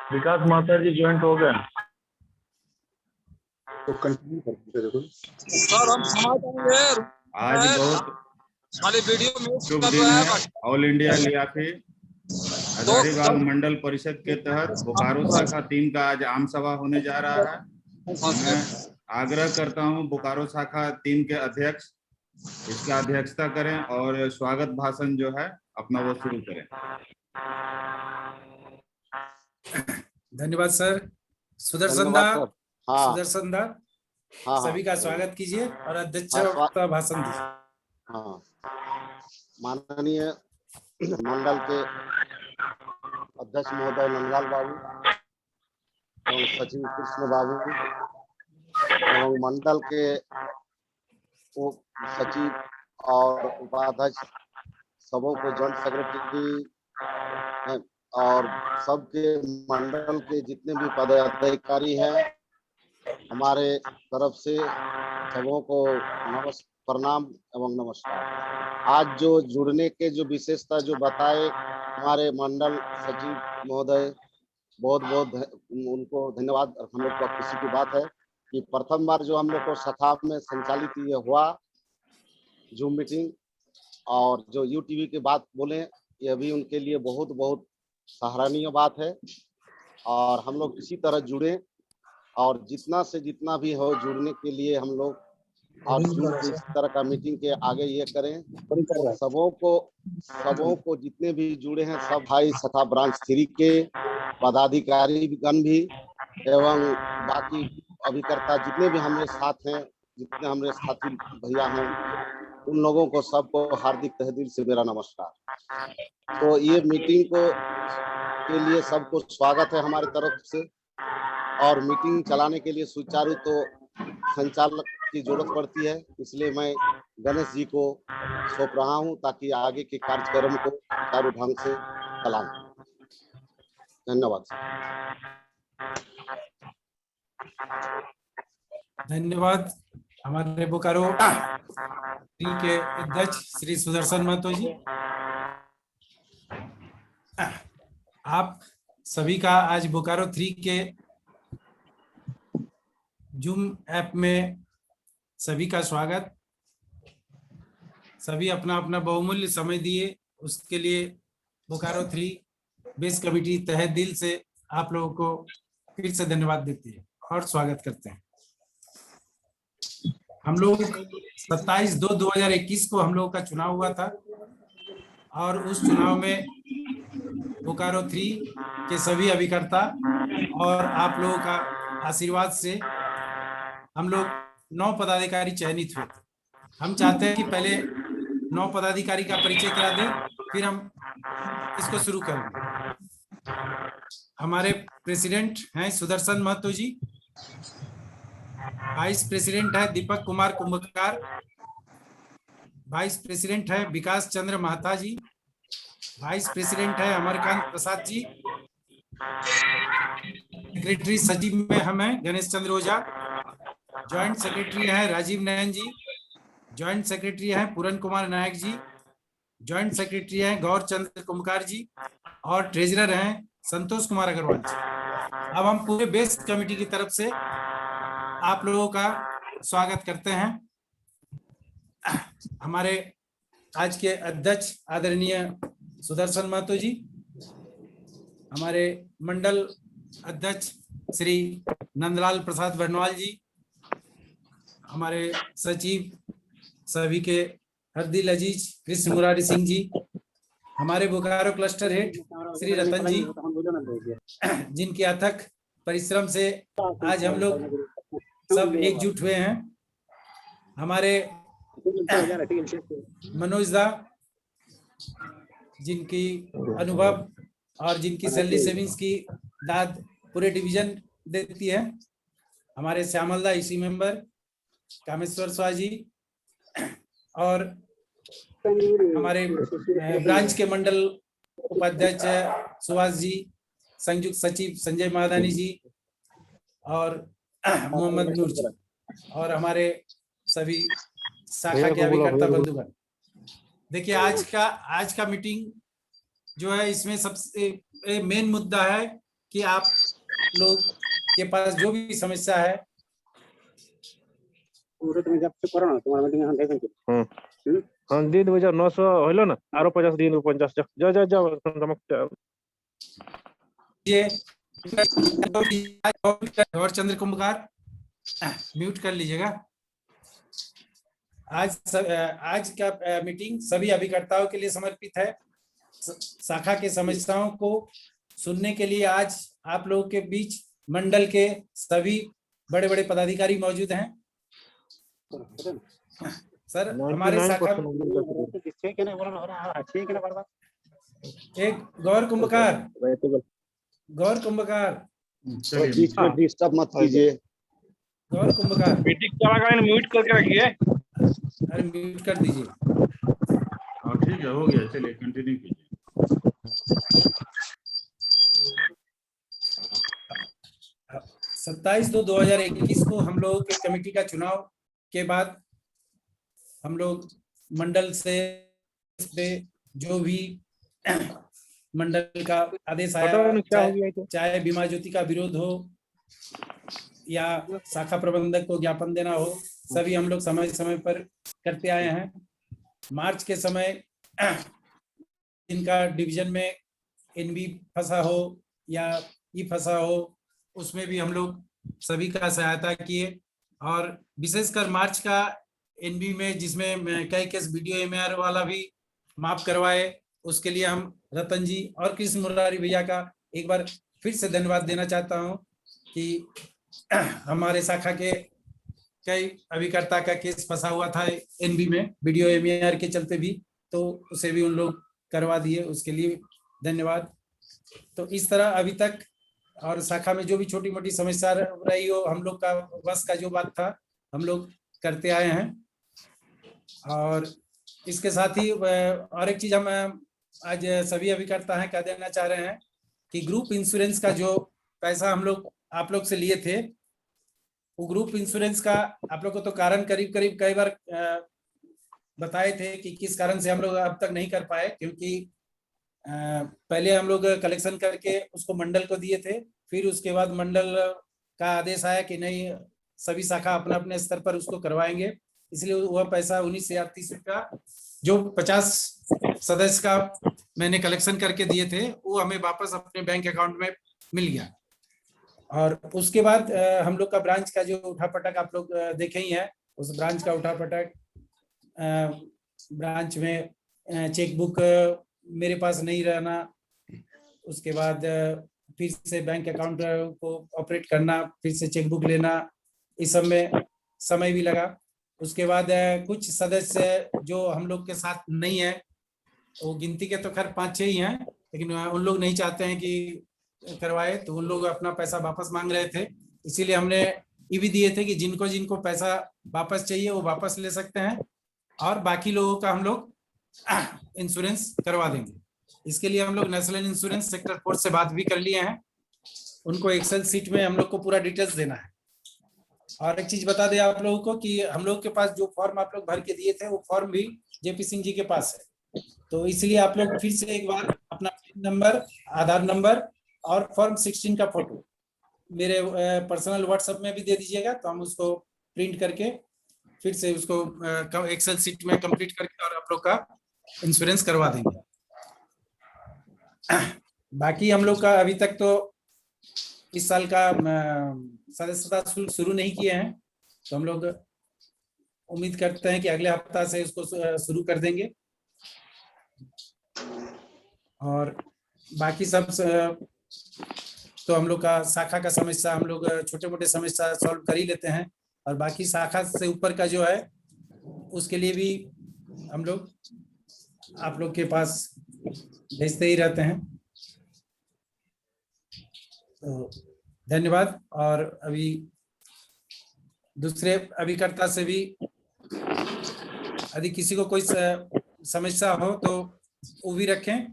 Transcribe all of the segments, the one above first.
विकास माता जी ज्वाइंट हो गए तो कंटिन्यू करते देखो सर। हम समाज आज बहुत वाले वीडियो में शुभ दिन है। ऑल इंडिया लियाफी हजारीबाग मंडल परिषद के तहत बोकारो शाखा 3 का आज आम सभा होने जा रहा है। मैं आग्रह करता हूं बोकारो शाखा 3 के अध्यक्ष इसका अध्यक्षता करें और स्वागत भाषण जो है अपना वो शुरू करें। धन्यवाद सर। सुदर्शन दा सभी का स्वागत कीजिए और अध्यक्ष का भाषण दीजिए। माननीय मंडल के अध्यक्ष महोदय नंदलाल बाबू एवं सचिव कृष्ण बाबू एवं मंडल के उप सचिव और उपाध्यक्ष सबों को जॉइंट सेक्रेटरी और सबके मंडल के जितने भी पदाधिकारी हैं हमारे तरफ से सबों को प्रणाम एवं नमस्कार। आज जो जुड़ने के जो विशेषता जो बताए हमारे मंडल सचिव महोदय, बहुत बहुत उनको धन्यवाद। हम लोग को खुशी की बात है कि प्रथम बार जो हम लोग को शाखा में संचालित ये हुआ जूम मीटिंग और जो यूटीवी की बात बोले ये भी उनके लिए बहुत बहुत सराहनीय बात है। और हम लोग इसी तरह जुड़े और जितना से जितना भी हो जुड़ने के लिए हम लोग और इस तरह का मीटिंग के आगे ये करें। सबों को जितने भी जुड़े हैं सब भाई शाखा ब्रांच 3 के पदाधिकारी गण भी एवं बाकी अभिकर्ता जितने भी हमारे साथ हैं, जितने हमारे साथी भैया हैं, उन लोगों को सबको हार्दिक तहे दिल से मेरा नमस्कार। तो ये मीटिंग के लिए सबको स्वागत है हमारी तरफ से। और मीटिंग चलाने के लिए सुचारू तो संचालक की जरूरत पड़ती है, इसलिए मैं गणेश जी को सौंप रहा हूं ताकि आगे के कार्यक्रम को सुचारू ढंग से चलाएं। धन्यवाद। धन्यवाद हमारे बोकारो के अध्यक्ष श्री सुदर्शन महतो जी। आप सभी का आज बोकारो 3 के जूम ऐप में सभी का स्वागत। सभी अपना अपना बहुमूल्य समय दिए, उसके लिए बोकारो 3 बेस कमेटी तहे दिल से आप लोगों को फिर से धन्यवाद देती है और स्वागत करते हैं। हम लोग 27/2/2021 को हम लोगों का चुनाव हुआ था और उस चुनाव में बोकारो 3 के सभी अभिकर्ता और आप लोगों का आशीर्वाद से हम लोग 9 पदाधिकारी चयनित हुए थे। हम चाहते हैं कि पहले 9 पदाधिकारी का परिचय करा दें, फिर हम इसको शुरू करेंगे। हमारे प्रेसिडेंट हैं सुदर्शन महतो जी, वाइस प्रेसिडेंट है दीपक कुमार कुंभकार, वाइस प्रेसिडेंट है विकास चंद्र महता जी, वाइस प्रेसिडेंट है अमरकांत प्रसाद जी, सेक्रेटरी सचिव में हम हैं गणेश चंद्र ओझा, ज्वाइंट सेक्रेटरी है राजीव नयन जी, ज्वाइंट सेक्रेटरी है पूरन कुमार नायक जी, ज्वाइंट सेक्रेटरी है गौर चंद्र कुंभकार जी और ट्रेजरर हैं संतोष कुमार अग्रवाल जी। अब हम पूरे बेस कमेटी की तरफ से आप लोगों का स्वागत करते हैं। हमारे आज के अध्यक्ष आदरणीय सुदर्शन महतो जी, हमारे मंडल अध्यक्ष श्री नंदलाल प्रसाद बर्नवाल जी, हमारे सचिव सभी के हरदिल अजीज कृष्ण मुरारी सिंह जी, हमारे बोकारो क्लस्टर हेड श्री रतन जी, जिनके अथक परिश्रम से आज हम लोग सब एकजुट हुए हैं, हमारे मनोज दा जिनकी अनुभव और जिनकी सैलरी सेविंग्स की दाद पूरे डिवीजन देती है, हमारे श्यामल दा इसी मेंबर, कामेश्वर स्वाहा जी और हमारे ब्रांच के मंडल उपाध्यक्ष सुभाष जी, संयुक्त सचिव संजय महादानी जी और मोहम्मद नूर जी और हमारे सभी शाखा के अभिकर्ता बंधुगण। देखिए आज का मीटिंग जो है इसमें सबसे मेन मुद्दा है कि आप लोग के पास जो भी समस्या है हाँ दी देबे जा 900 होलो ना आरो 50 दिन 50 जा जा जा ये और चंद्र कुंभकार म्यूट कर लीजिएगा। आज का मीटिंग सभी अभिकर्ताओं के लिए समर्पित है। शाखा के समस्याओं को सुनने के लिए आज आप लोगों के बीच मंडल के सभी बड़े बड़े पदाधिकारी मौजूद हैं। सर हमारे शाखा एक गौर कुंभकार बीच में डिस्टर्ब मत कीजिए। गौर कुंभकार मीटिंग चलाकर म्यूट करके रखिए। अरे म्यूट कर दीजिए। हाँ ठीक है, हो गया, चलिए कंटिन्यू कीजिए। 27/2/2021 को हम लोगों के कमेटी का चुनाव के बाद हम लोग मंडल से जो भी मंडल का आदेश आया, चाहे बीमा ज्योति का विरोध हो या शाखा प्रबंधक को ज्ञापन देना हो, सभी हम लोग समय समय पर करते आए हैं। मार्च के समय इनका डिवीजन में एनबी फंसा हो या ई फंसा हो, उसमें भी हम लोग सभी का सहायता किए। और विशेषकर मार्च का एनबी में जिसमें कई केस BDO-MAR वाला भी माफ करवाए, उसके लिए हम रतन जी और कृष्ण मुरारी भैया का एक बार फिर से धन्यवाद देना चाहता हूं कि हमारे शाखा के कई अभिकर्ता का केस फंसा हुआ था एनबी में BDO-MAR के चलते भी, तो उसे भी उन लोग करवा दिए, उसके लिए धन्यवाद। तो इस तरह अभी तक और शाखा में जो भी छोटी मोटी समस्या रही हो, हम लोग का बस का जो बात था हम लोग करते आए हैं। और इसके साथ ही और एक चीज हम आज सभी अभिकर्ता हैं कह देना चाह रहे हैं कि ग्रुप इंश्योरेंस का जो पैसा हम लोग आप लोग से लिए थे, वो ग्रुप इंश्योरेंस का आप लोग को तो कारण करीब करीब कई बार बताए थे कि किस कारण से हम लोग अब तक नहीं कर पाए, क्योंकि पहले हम लोग कलेक्शन करके उसको मंडल को दिए थे, फिर उसके बाद मंडल का आदेश आया कि नहीं सभी शाखा अपने अपने स्तर पर उसको करवाएंगे, इसलिए वह पैसा 19,030 रुपया जो 50 सदस्य का मैंने कलेक्शन करके दिए थे वो हमें वापस अपने बैंक अकाउंट में मिल गया। और उसके बाद हम लोग का ब्रांच का जो उठापटक आप लोग देखे ही है, उस ब्रांच का उठापटक ब्रांच में चेकबुक मेरे पास नहीं रहना, उसके बाद फिर से बैंक अकाउंट को ऑपरेट करना, फिर से चेकबुक लेना, इस सब में समय भी लगा। उसके बाद कुछ सदस्य जो हम लोग के साथ नहीं है, वो गिनती के तो खैर 5-6 ही हैं, लेकिन उन लोग नहीं चाहते हैं कि करवाए, तो उन लोग अपना पैसा वापस मांग रहे थे, इसीलिए हमने ये भी दिए थे कि जिनको जिनको पैसा वापस चाहिए वो वापस ले सकते हैं और बाकी लोगों का हम लोग इंश्योरेंस करवा देंगे। इसके लिए हम लोग नेशनल इंश्योरेंस सेक्टर 4 से बात भी कर लिए हैं, उनको एक्सेल सीट में हम लोग को पूरा डिटेल्स देना है। और एक चीज बता दें आप लोगों को कि हम लोग के पास जो फॉर्म आप लोग भर के दिए थे वो फॉर्म भी JP सिंह जी के पास है, तो इसलिए आप लोग फिर से एक बार अपना नंबर, आधार नंबर और फॉर्म 16 का फोटो मेरे पर्सनल व्हाट्सएप में भी दे दीजिएगा, तो हम उसको प्रिंट करके फिर से उसको एक्सेल सीट में कंप्लीट करके और आप लोग का इंश्योरेंस करवा देंगे। बाकी हम लोग का अभी तक तो इस साल का सदस्यता शुल्क शुरू नहीं किए हैं, तो हम लोग उम्मीद करते हैं कि अगले हफ्ता से इसको शुरू कर देंगे। और बाकी सब तो हम लोग का शाखा का समस्या हम लोग छोटे मोटे समस्या सॉल्व कर ही लेते हैं, और बाकी शाखा से ऊपर का जो है उसके लिए भी हम लोग आप लोग के पास भेजते ही रहते हैं। तो धन्यवाद। और अभी दूसरे अभिकर्ता से भी यदि किसी को कोई समस्या हो तो वो भी रखें।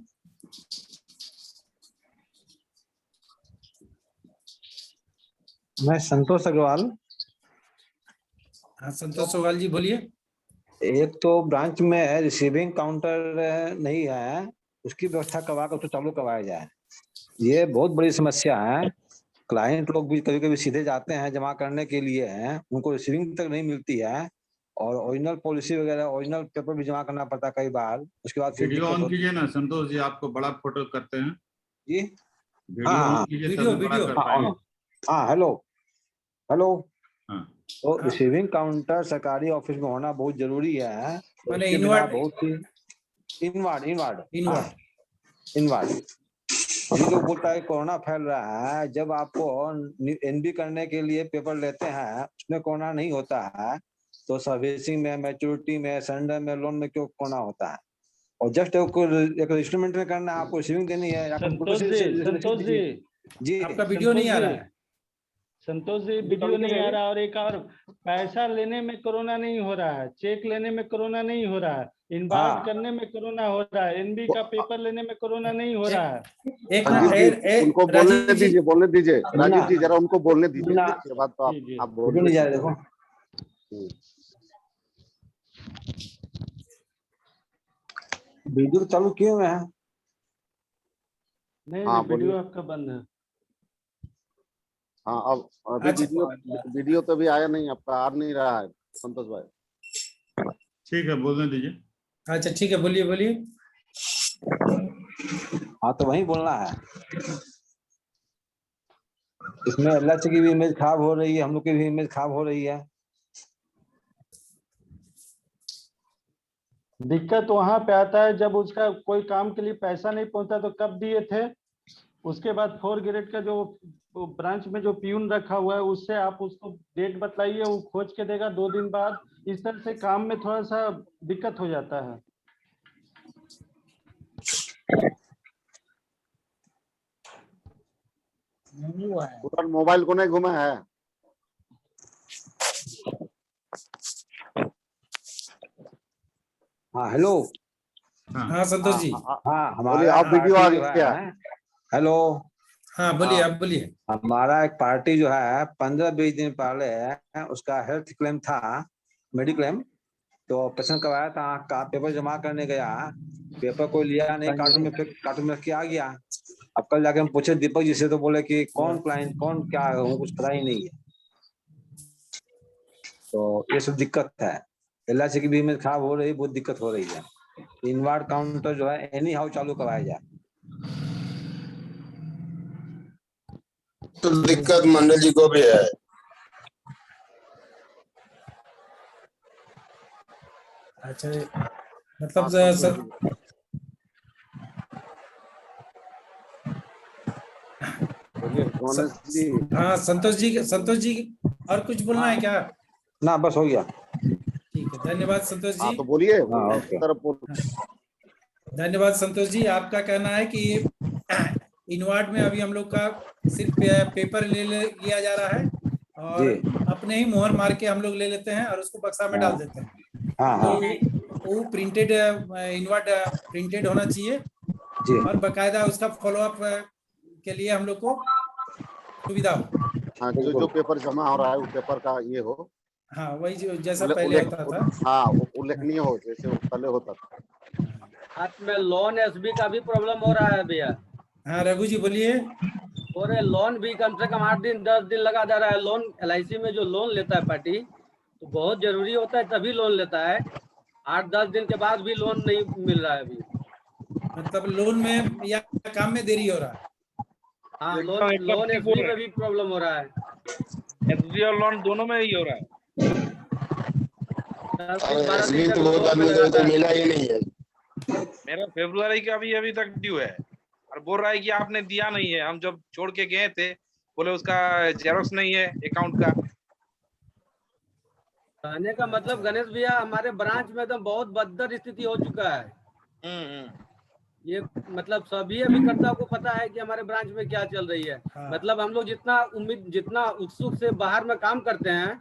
मैं संतोष अग्रवाल। हाँ संतोष अग्रवाल जी बोलिए। एक तो ब्रांच में रिसीविंग काउंटर नहीं है, उसकी व्यवस्था करवा कर उसको चालू करवाया जाए। ये बहुत बड़ी समस्या है। क्लाइंट लोग भी कभी कभी सीधे जाते हैं जमा करने के लिए हैं, उनको रिसीविंग तक नहीं मिलती है और ओरिजिनल पॉलिसी वगैरह ओरिजिनल पेपर भी जमा करना पड़ता है कई बार, उसके बाद फिर वीडियो दिक्कत ऑन होती कीजिए ना संतोष जी, आपको बड़ा फोटो करते हैं। है। जी वीडियो हाँ, ऑन कीजिए वीडियो- तभी बड़ा वीडियो। कर पाएंगे। हाँ हेलो हेलो। हाँ। तो रिसीविंग काउंटर सरकारी ऑफिस में होना बहुत जरूरी है। तो माने उसके बिना इनवर्ट बहुत ही इनवर्ड इनवर्ट ये लोग बोलता है कोरोना फैल रहा है, जब आपको एनबी करने के लिए पेपर लेते हैं उसमें कोरोना नहीं होता है, तो सर्विसिंग में, मैच्योरिटी में, सरेंडर में, लोन में क्यों कोरोना होता है? और जस्ट एक इंस्ट्रूमेंट में करना है, आपको रिसीविंग देनी है। संतोष जी जी आपका वीडियो नहीं आ रहा है। संतोष जी वीडियो नहीं आ रहा। और एक और, पैसा लेने में कोरोना नहीं हो रहा है, चेक लेने में कोरोना नहीं हो रहा है, इनबाउंड हाँ। करने में कोरोना हो रहा है, एनबी का पेपर लेने में कोरोना नहीं हो रहा है। एक राजीव जी, उनको बोलने दीजिए, बोलने दीजिए। राजीव जी जरा उनको बोलने दीजिए, ना। उसके बाद तो जी। आप वीडियो बोल नहीं जा रहा, देखो वीडियो चालू किए हुए हैं। नहीं हाँ, वीडियो बोलिए। आपका बंद है। हाँ, अब अभी अच्छा। वीडियो तो अभी आया नहीं, आपका आ नहीं रहा है संतोष भाई। ठीक है, बोलने दीजिए। अच्छा ठीक है, बोलिए बोलिए। हाँ तो वही बोलना है। इसमें एलआईसी की भी इमेज खराब हो रही है, हम लोग की भी इमेज खराब हो रही है। दिक्कत वहां पे आता है जब उसका कोई काम के लिए पैसा नहीं पहुंचा, तो कब दिए थे? उसके बाद 4 ग्रेड का जो ब्रांच में जो प्यून रखा हुआ है, उससे आप उसको डेट बतलाइए, वो खोज के देगा 2 दिन बाद। इस तरह से काम में थोड़ा सा दिक्कत हो जाता है। पूरा मोबाइल को नहीं घुमा है। हाँ हेलो। हाँ संतोष जी। हाँ बोलिए, हमारा आप वीडियो आ पार्टी जो गया। है, हेलो, हाँ बोलिए, आप बोलिए। हमारा एक पार्टी जो है 15-20 दिन पहले उसका हेल्थ क्लेम था, मेडिक्लेम, तो ऑपरेशन करवाया था आँख का। पेपर जमा करने गया, पेपर कोई लिया नहीं, कार्टून में रख के आ गया। अब कल जाके हम पूछे दीपक जी से, तो बोले कि कौन क्लाइंट कौन क्या है, वो कुछ पता ही नहीं है। तो ये सब दिक्कत है। एलआईसी की भी इमेज खराब हो रही, बहुत दिक्कत हो रही है। इनवार्ड काउंटर जो है एनी हाउ चालू करवाया जाए। तो दिक्कत मंडल जी को भी है। अच्छा मतलब बोलिए गणेश जी। हाँ संतोष जी और कुछ बोलना है क्या? ना बस हो गया। ठीक है, धन्यवाद संतोष हाँ जी। तो बोलिए, हाँ, उस तरफ धन्यवाद संतोष जी। आपका कहना है कि इनवार्ड में अभी हम लोग का सिर्फ पेपर लिया जा रहा है और अपने ही मोहर मार के हम लोग ले लेते हैं और उसको बक्सा में डाल देते हैं। हाँ वो प्रिंटेड इनवार्ड प्रिंटेड होना चाहिए जी। और बकायदा उसका फॉलोअप के लिए हम लोग को सुविधा हो। हाँ, जो पेपर जमा हो रहा है वो पेपर का ये हो। हाँ वही जो जैसा पहले होता था। हाँ, उल्लेखनीय हो जैसे पहले होता था। हाथ में लोन एसबी का भी प्रॉब्लम हो रहा है भैया। हाँ रघु जी बोलिए। और लोन भी कम से कम 8 दिन 10 दिन लगा जा रहा है। लोन एलआईसी में जो लोन लेता है पार्टी, तो बहुत जरूरी होता है तभी लोन लेता है। 8-10 दिन के बाद भी लोन नहीं मिल रहा है अभी। मतलब लोन में या काम में देरी हो रहा है। हाँ, लोन एसबी में भी प्रॉब्लम हो रहा है। एसबी और लोन दोनों में ही हो रहा है। 10-12 दिन तो बहुत आदमी को मिला ही नहीं है। मेरा फरवरी का भी अभी तक ड्यू है और बोल रहा है कि आपने दिया नहीं है। हम जब छोड़ के गए थे, बोले उसका जेरोक्स नहीं है अकाउंट का। कहने का मतलब गणेश भैया, हमारे ब्रांच में तो बहुत बदतर स्थिति हो चुका है। ये मतलब सभी अभिकर्ता को पता है कि हमारे ब्रांच में क्या चल रही है। मतलब हम लोग जितना उत्सुक से बाहर में काम करते हैं,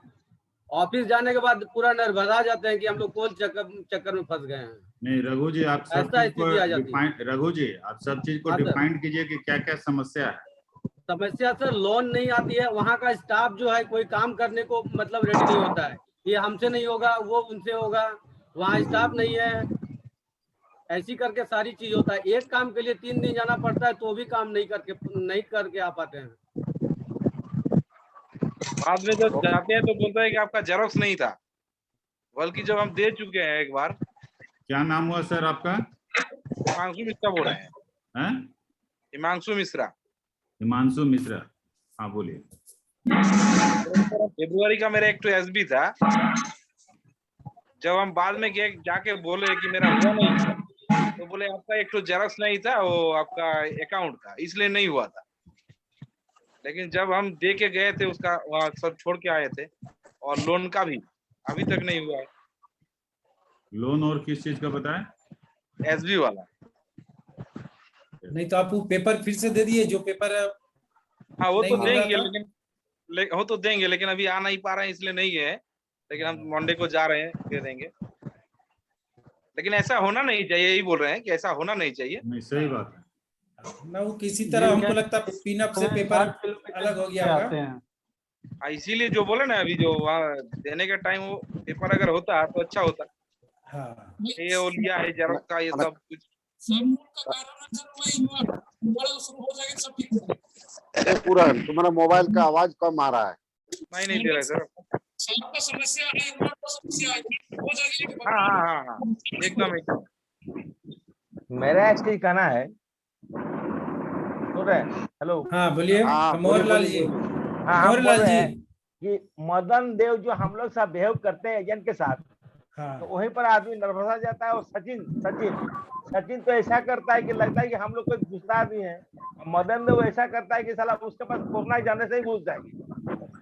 ऑफिस जाने के बाद पूरा निर्भरा जाते हैं कि हम लोग कौन चक्कर में फंस गए हैं। नहीं रघु जी, आप सब चीज को डिफाइन, रघु जी आप सब चीज को डिफाइन कीजिए कि क्या क्या समस्या है। समस्या सर लोन नहीं आती है। वहाँ का स्टाफ जो है कोई काम करने को मतलब रेडी नहीं होता है। ये हमसे नहीं होगा, वो उनसे होगा। वहाँ स्टाफ नहीं है। ऐसी करके सारी चीज होता है। एक काम के लिए 3 दिन जाना पड़ता है तो भी काम नहीं करके आ पाते हैं। बाद में जब जाते हैं तो बोलता है कि आपका जेरोक्स नहीं था, बल्कि जब हम दे चुके हैं एक बार। क्या नाम हुआ सर आपका? हिमांशु मिश्रा बोल रहे हैं। हैं? हिमांशु मिश्रा। हिमांशु मिश्रा, हाँ बोलिए। फरवरी का मेरा एक तो एसबी था। जब हम बाद में जाके बोले कि मेरा हुआ नहीं था, तो बोले आपका एक तो जेरोक्स नहीं था, वो आपका अकाउंट था, इसलिए नहीं हुआ था। लेकिन जब हम दे के गए थे उसका, वहाँ सब छोड़ के आए थे, और लोन का भी अभी तक नहीं हुआ है। लोन और किस चीज का बताएं? एसबी वाला। नहीं तो आप वो पेपर फिर से दे दिए जो पेपर। हाँ वो तो नहीं मिल रहा देंगे, था। लेकिन वो तो देंगे, लेकिन अभी आ नहीं पा रहे हैं इसलिए नहीं गए। लेकिन हम मंडे को जा रहे हैं, दे देंगे। लेकिन ऐसा होना नहीं चाहिए, यही बोल रहे हैं कि ऐसा होना नहीं चाहिए। नहीं, सही बात है ना, वो किसी तरह हमको लगता है पिनअप से पेपर अलग हो गया होगा। इसीलिए जो बोले ना, अभी जो वहाँ देने का टाइम वो पेपर अगर होता तो अच्छा होता। हाँ ये वो लिया है जेरोक्स का, ये सब कुछ। पूरा तुम्हारा मोबाइल का आवाज कम आ रहा है। नहीं दे रहे सर। हाँ, एकदम। मेरा एक चीज कहना है, सुन रहे हैं? हेलो, हाँ बोलिए मोहनलाल जी। हाँ, हम बोल रहे हैं कि मदन देव जो हम लोग साथ बिहेव करते हैं एजेंट के साथ, तो वहीं पर आदमी नर्वस आ जाता है। और सचिन तो ऐसा करता है कि लगता है कि हम लोग कोई दूसरा आदमी है। मदन देव ऐसा करता है कि साला उसके पास कोरोना जाने से ही घुस जाएगी।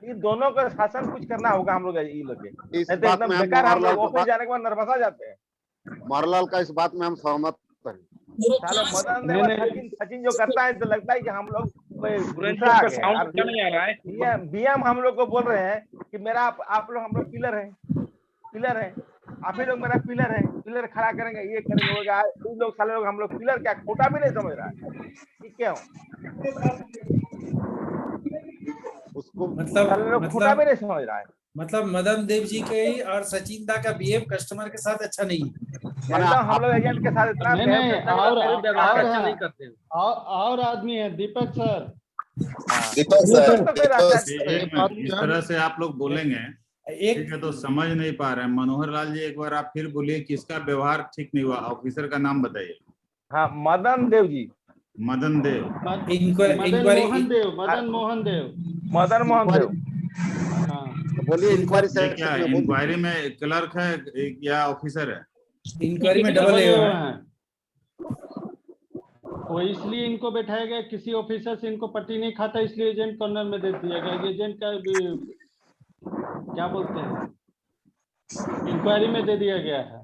ये दोनों का शासन कुछ करना होगा हम लोग, ये लोग एकदम बेकार। हम लोग ऑफिस जाने के बाद नर्वस आ जाते हैं। मारलाल का इस बात में हम सहमत हैं। मदन देव सचिन जो करता है तो लगता है कि हम लोग कोई दूसरा आ गया। बीएम हम लोग को बोल रहे हैं कि मेरा आप लोग हम लोग पिलर हैं, आप ही लोग मेरा पिलर खड़ा करेंगे, ये करेंगे, होगा। उन लोग साले लोग हम लोग पिलर क्या खोटा भी नहीं समझ रहा है। ठीक क्यों? उसको मतलब खोटा भी नहीं समझ रहा है। मतलब मदन देव जी के और सचिन दा का बिहेव कस्टमर के साथ अच्छा नहीं है। हम लोग एजेंट के साथ इतना नहीं करते हैं। और आदमी है दीपक सर। इस तरह से आप लोग बोलेंगे ठीक है तो समझ नहीं पा रहे हैं। मनोहर लाल जी एक बार आप फिर बोलिए, किसका व्यवहार ठीक नहीं हुआ? ऑफिसर का नाम बताइए। हाँ, मदन देव जी। मदन देव। मदन मोहन देव। बोलिए इंक्वायरी से क्या इंक्वायरी में क्लर्क है या ऑफिसर है? इंक्वायरी में डबल है। वो इसलिए इनको बैठाया गया, किसी ऑफिसर से इनको पट्टी नहीं खाता, इसलिए एजेंट कॉर्नर में दे दिया गया। एजेंट का क्या बोलते हैं, इंक्वायरी में दे दिया गया है।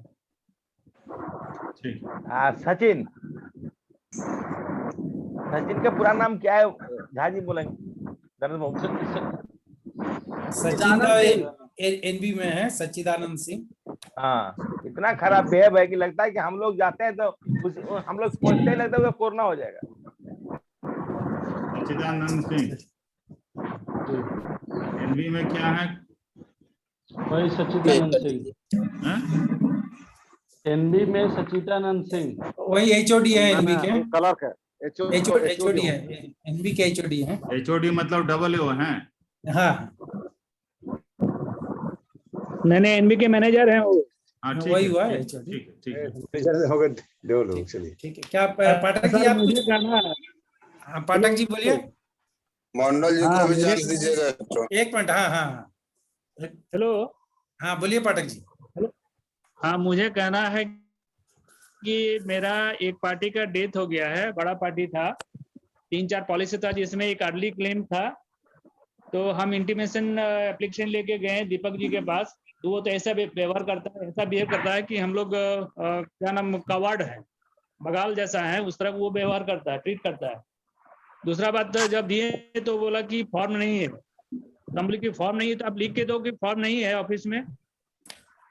सचिन का पूरा नाम क्या है? झा जी बोलेंगे। सचिन एनबी में है, सच्चिदानंद सिंह। हाँ, इतना खराब बिहेव है कि लगता है कि हम लोग जाते हैं तो हम लोग पहुंचते ही लगता है कोरोना हो जाएगा। सच्चिदानंद सिंह एनबी में क्या है? वही सच्चिदानंद सिंह। एनबी में सच्चिदानंद सिंह वही एचओडी है एनबी के। क्लर्क है, एचओडी है, एनबी के एचओडी है। एचओडी मतलब डबल ओ है। हाँ नहीं, एनबी के मैनेजर हैं वो। वही हुआ है। ठीक है हो गए दो लोग। चलिए ठीक है। क्या पाठक जी आप मुझे कहना है? पाठक जी बोलिए। मंडल जी को भी चांस दीजिएगा। एक मिनट। हाँ हेलो। हाँ बोलिए पाठक जी। हाँ, मुझे कहना है कि मेरा एक पार्टी का डेथ हो गया है, बड़ा पार्टी था, 3-4 पॉलिसी था जिसमें एक अर्ली क्लेम था। तो हम इंटीमेशन एप्लीकेशन लेके गए दीपक जी के पास। तो वो तो ऐसा व्यवहार करता है, ऐसा बिहेव करता है कि हम लोग क्या नाम कवार्ड है, बगाल जैसा है, उस तरह वो व्यवहार करता है, ट्रीट करता है। दूसरा बात, जब दिए तो बोला कि फॉर्म नहीं है, असेंबली की फॉर्म नहीं है, तो आप लिख के दो कि फॉर्म नहीं है ऑफिस में।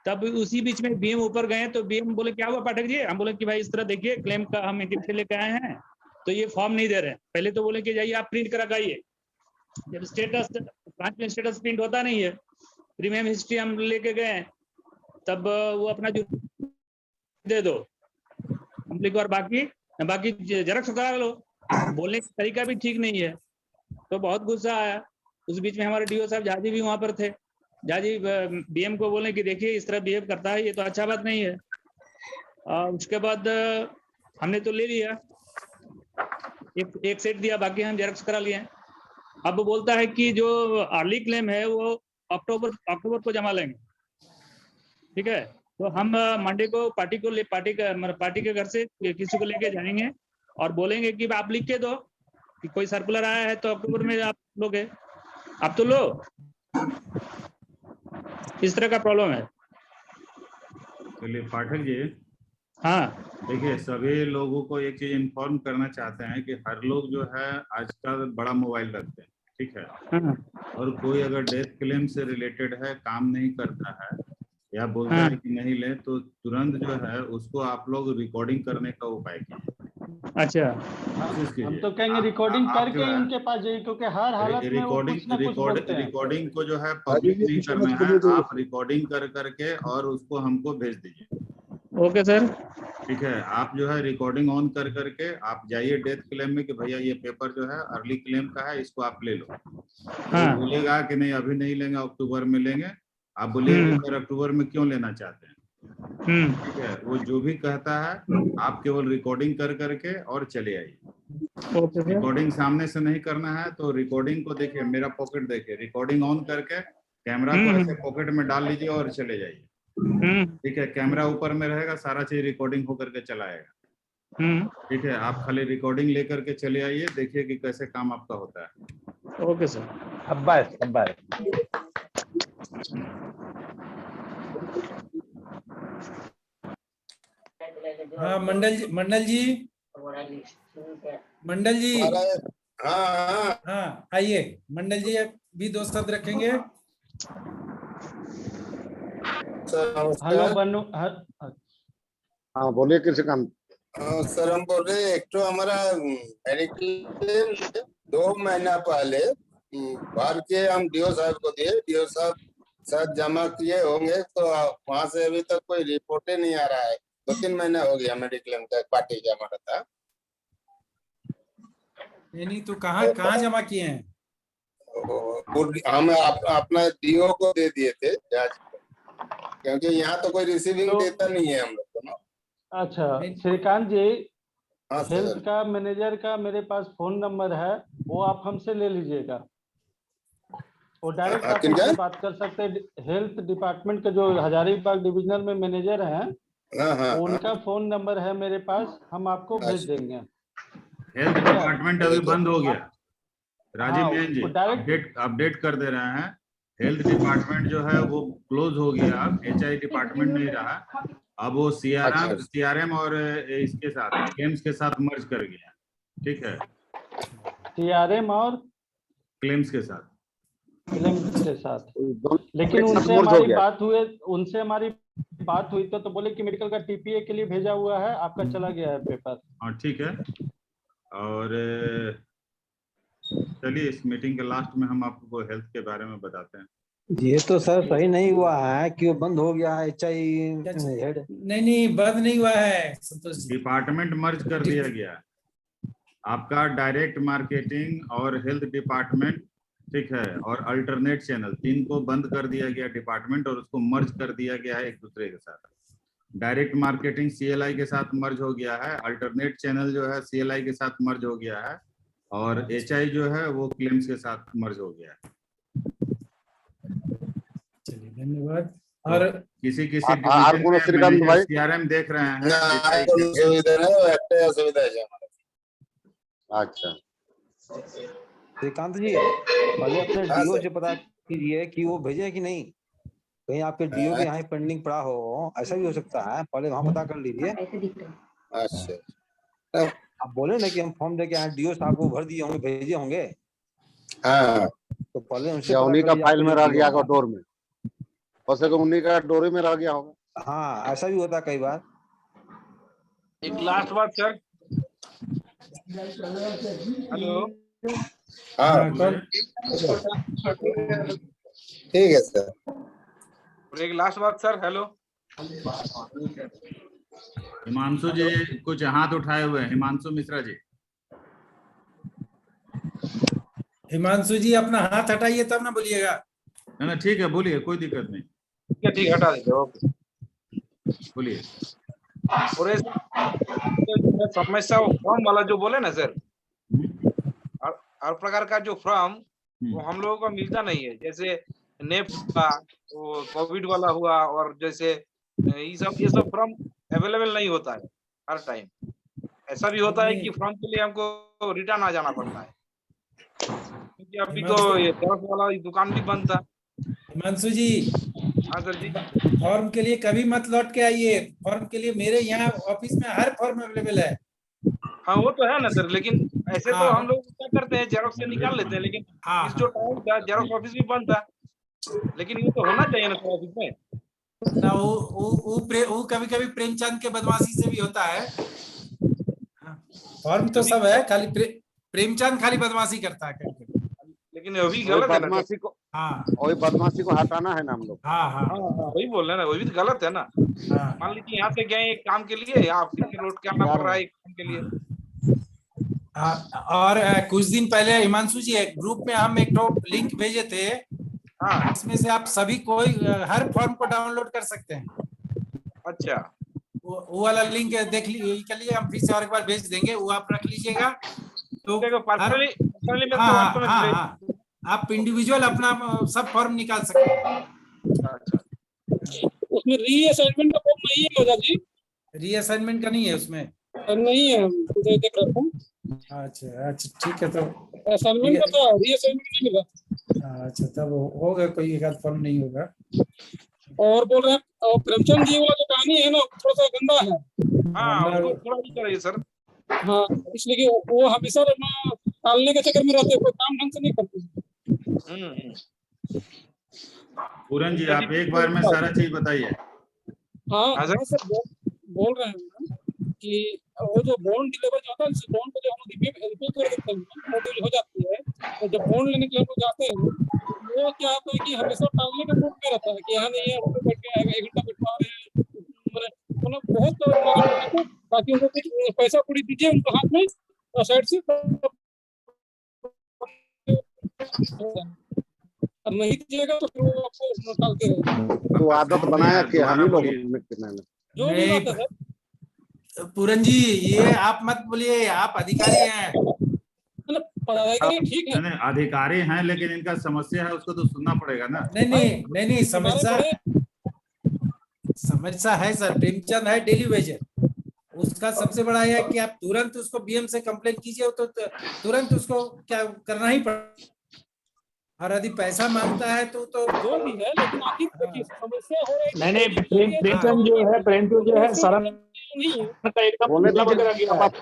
तब उसी बीच में बीएम ऊपर गए तो बीएम बोले क्या हुआ पाठक जी? हम बोले कि भाई इस तरह देखिए क्लेम का हम इंटीमेशन लेके आए हैं तो ये फॉर्म नहीं दे रहे हैं। पहले तो बोले कि जाइए आप प्रिंट करा आइए। जब स्टेटस ब्रांच में स्टेटस प्रिंट होता नहीं है, प्रीमियम हिस्ट्री हम लेके गए, तब वो अपना जो दे दो, पब्लिक और बाकी जेरॉक्स करा लो। बोलने का तरीका भी ठीक नहीं है, तो बहुत गुस्सा आया। उस बीच में हमारे डीओ साहब जाजी भी वहां पर थे। जाजी बीएम को बोले कि देखिए इस तरह बिहेव करता है, ये तो अच्छा बात नहीं है। उसके बाद हमने तो ले लिया, एक सेट दिया, बाकी हम जेरॉक्स करा लिए। अब वो बोलता है कि जो अर्ली क्लेम है वो अक्टूबर को जमा लेंगे। ठीक है, तो हम मंडे को पार्टी के घर से किसी को लेके जाएंगे और बोलेंगे कि आप लिख के दो कि कोई सर्कुलर आया है तो अक्टूबर में आप लोगे, आप तो लो। इस तरह का प्रॉब्लम है। चलिए पाठक जी, हाँ देखिए सभी लोगों को एक चीज इन्फॉर्म करना चाहते हैं कि हर लोग जो है आजकल बड़ा मोबाइल रखते हैं, ठीक है। हाँ। और कोई अगर डेथ क्लेम से रिलेटेड है, काम नहीं करता है या बोलता है कि नहीं ले, तो तुरंत जो है उसको आप लोग रिकॉर्डिंग करने का उपाय कीजिए। अच्छा, हम तो कहेंगे रिकॉर्डिंग करके ही उनके पास जाइए, क्योंकि हर हालत में वो कुछ ना कुछ बोलते हैं। रिकॉर्डिंग को जो है पब्लिक नहीं करना है, आप रिकॉर्डिंग कर करके और उसको हमको भेज दीजिए। ओके सर, ठीक है। आप जो है रिकॉर्डिंग ऑन कर करके आप जाइए डेथ क्लेम में कि भैया ये पेपर जो है अर्ली क्लेम का है, इसको आप ले लो। हाँ। वो बोलेगा कि नहीं अभी नहीं लेंगे, अक्टूबर में लेंगे। आप बोलिए सर अक्टूबर में क्यों लेना चाहते हैं, ठीक है। वो जो भी कहता है आप केवल रिकॉर्डिंग कर करके और चले आइए। रिकॉर्डिंग सामने से नहीं करना है, तो रिकॉर्डिंग को देखिए, मेरा पॉकेट देखिए, रिकॉर्डिंग ऑन करके कैमरा को ऐसे पॉकेट में डाल लीजिए और चले जाइए। ठीक है, कैमरा ऊपर में रहेगा, सारा चीज रिकॉर्डिंग होकर के चला आएगा। ठीक है, आप खाली रिकॉर्डिंग लेकर के चले आइए, देखिए कि कैसे काम आपका होता है। Okay sir. अब्बास हाँ मंडल जी हाँ आइए। मंडल जी भी 2 शब्द रखेंगे। हेलो बनु, हाँ बोलिए, किसी काम। सर हम बोल रहे एक तो हमारा 2 महीना पहले भर के हम डीओ साहब को दिए, डीओ साहब शायद जमा किए होंगे, तो वहां से अभी तक कोई रिपोर्ट ही नहीं आ रहा है। 2-3 महीना हो गया मेडिक्लेम का पार्टी जमा था। नहीं तो कहाँ जमा किए हैं? हम अपना डीओ को दे दिए थे जांच, क्योंकि यहाँ तो कोई रिसीविंग देता नहीं है हम लोग को ना। अच्छा श्रीकांत जी, हाँ हेल्थ का मैनेजर का मेरे पास फोन नंबर है, वो आप हमसे ले लीजिएगा। वो डायरेक्ट आप उनसे बात कर सकते हैं। हेल्थ डिपार्टमेंट के जो हजारीबाग डिविजनल में मैनेजर हैं, उनका फोन नंबर है मेरे पास, हम आपको भेज देंगे। हेल्थ डिपार्टमेंट अभी बंद हो गया, राजीव नयन जी अपडेट कर दे रहे हैं। हेल्थ डिपार्टमेंट जो है वो क्लोज हो गया, एचआई डिपार्टमेंट नहीं रहा। अब वो सीआरएम और इसके साथ क्लेम्स के साथ मर्ज कर गया। ठीक है, सीआरएम और क्लेम्स के साथ लेकिन उनसे हमारी बात हुई तो बोले कि मेडिकल का टीपीए के लिए भेजा हुआ है, आपका चला गया है पेपर। हाँ ठीक है, और चलिए इस मीटिंग के लास्ट में हम आपको हेल्थ के बारे में बताते हैं। ये तो सर सही नहीं हुआ है कि वो बंद हो गया है एचआई हेड। नहीं बंद नहीं हुआ है संतोष जी, डिपार्टमेंट मर्ज कर दिया गया। आपका डायरेक्ट मार्केटिंग और हेल्थ डिपार्टमेंट, ठीक है, और अल्टरनेट चैनल 3 को बंद कर दिया गया डिपार्टमेंट, और उसको मर्ज कर दिया गया है एक दूसरे के साथ। डायरेक्ट मार्केटिंग सीएलआई के साथ मर्ज हो गया है, अल्टरनेट चैनल जो है सीएलआई के साथ मर्ज हो गया है, और एचआई जो है वो क्लेम्स के साथ मर्ज हो गया है। चलिए धन्यवाद। और किसी भाई सीआरएम देख रहे हैं। अच्छा श्रीकांत जी, पहले अपने डीओ से पता कीजिए कि वो भेजे कि नहीं, कहीं आपके डीओ के यहाँ पेंडिंग पड़ा हो, ऐसा भी हो सकता है। पहले वहाँ पता कर लीजिए। अच्छा, आप बोले ना कि हम फॉर्म देके आए, डीओ साहब को भर दिए होंगे, भेजे होंगे। हाँ, तो पहले उनसे उन्हीं का फाइल में रह गया डोर में, उन्हीं का डोरे में रह गया होगा। हाँ ऐसा भी होता है कई बार। एक लास्ट बात सर, हेलो। हाँ ठीक है सर। एक लास्ट बात सर, हेलो। हिमांशु जी कुछ हाथ उठाए हुए हैं, हिमांशु मिश्रा जी। हिमांशु जी अपना हाथ हटाइए तब ना बोलिएगा। ना ना ठीक है, बोलिए, कोई दिक्कत नहीं। ठीक है, हटा दीजिए, ओके। बोलिए। और समस्या फॉर्म वाला जो बोले ना सर, हर प्रकार का जो फॉर्म वो हम लोगों को मिलता नहीं है। जैसे नेफ्ट का वो कोविड वाला हुआ, और जैसे ये सब फॉर्म अवेलेबल नहीं होता है हर टाइम। ऐसा भी होता है कि फॉर्म के लिए हमको रिटर्न आ जाना पड़ता है, क्योंकि अभी तो ये जेरॉक्स वाला दुकान भी बंद था। हिमांशु जी, हाँ सर जी। फॉर्म के लिए कभी मत लौट के आइए। फॉर्म के लिए मेरे यहाँ ऑफिस में हर फॉर्म अवेलेबल है। हाँ वो तो है ना सर, लेकिन ऐसे तो हम लोग क्या करते हैं, जेरॉक्स से निकाल लेते हैं, लेकिन इस जो टाइम था जेरॉक्स ऑफिस भी बंद था। लेकिन ये तो होना चाहिए ना ऑफिस में ना। वो कभी कभी प्रेमचंद के बदमाशी से भी होता है। फॉर्म तो सब है, खाली प्रेमचंद खाली बदमाशी करता है कभी। लेकिन अभी गलत है ना। बदमाशी को, हाँ वही बदमाशी को हटाना है ना हम लोग। हाँ हाँ वही बोल रहे हैं ना, वही तो गलत है ना। मान लीजिए यहाँ से गए एक काम के लिए, यहाँ फिर से लौट के आना पड़ रहा है एक काम के लिए। और कुछ दिन पहले हिमांशु जी एक ग्रुप में हम एक लिंक भेजे थे। हाँ, इसमें से आप सभी कोई हर फॉर्म को डाउनलोड कर सकते हैं। अच्छा, वो वाला लिंक देख लीजिए, के लिए हम फिर से और एक बार भेज देंगे, वो आप रख लीजिएगा। तो हाँ, आप इंडिविजुअल अपना सब फॉर्म निकाल सकते हैं। उसमें रीअसाइनमेंट का फॉर्म नहीं है दादा जी? रीअसाइनमेंट का नहीं है उसमें? नहीं है, देख रहा हूँ। अच्छा ठीक है, तो असाइनमेंट का था, रीअसाइनमेंट नहीं मिला। अच्छा, तब होगा कोई एक आध फॉर्म नहीं होगा। और बोल रहे हैं, और प्रेमचंद जी वाला जो कहानी है ना, थोड़ा सा गंदा है। हाँ, वो थोड़ा भी करिए सर। हाँ, इसलिए कि वो हमेशा टालने के चक्कर में रहते हैं, कोई काम ढंग से नहीं करते। पूरन जी आप एक बार में सारा चीज बताइए। हाँ सर, बोल रहे हैं कि वो जो बॉन्ड डिलीवर जाता है, बॉन्ड को जो हम लोग रिव्यू कर देते हैं, मोटिव हो जाती है, तो जब बॉन्ड लेने के लिए हम लोग जाते हैं, वो क्या होता है कि हमेशा टालने के मूड में रहता है कि यहाँ नहीं है, वहाँ पे बैठ के 1 घंटा बैठवा रहे हैं, मतलब बहुत ताकि उनको कुछ पैसा पूरी दीजिए उनको हाथ में और साइड से, और नहीं दीजिएगा तो फिर वो आपको टालते रहेंगे। तो आदत बनाया कि हम ही लोग जो भी बात है सर। पूरन जी, ये आप मत बोलिए, आप अधिकारी हैं। ठीक है, नहीं अधिकारी हैं, लेकिन इनका समस्या है, उसको तो सुनना पड़ेगा ना। नहीं समस्या है सर। प्रेमचंद है डेली वेजर, उसका सबसे बड़ा है कि आप तुरंत उसको बीएम से कंप्लेंट कीजिए, तो तुरंत उसको क्या करना ही पड़ेगा। और यदि पैसा मांगता है तो जो भी है, लेकिन आखिर समस्या हो रही है। नहीं, प्रेमचंद जो है शरण का एकदम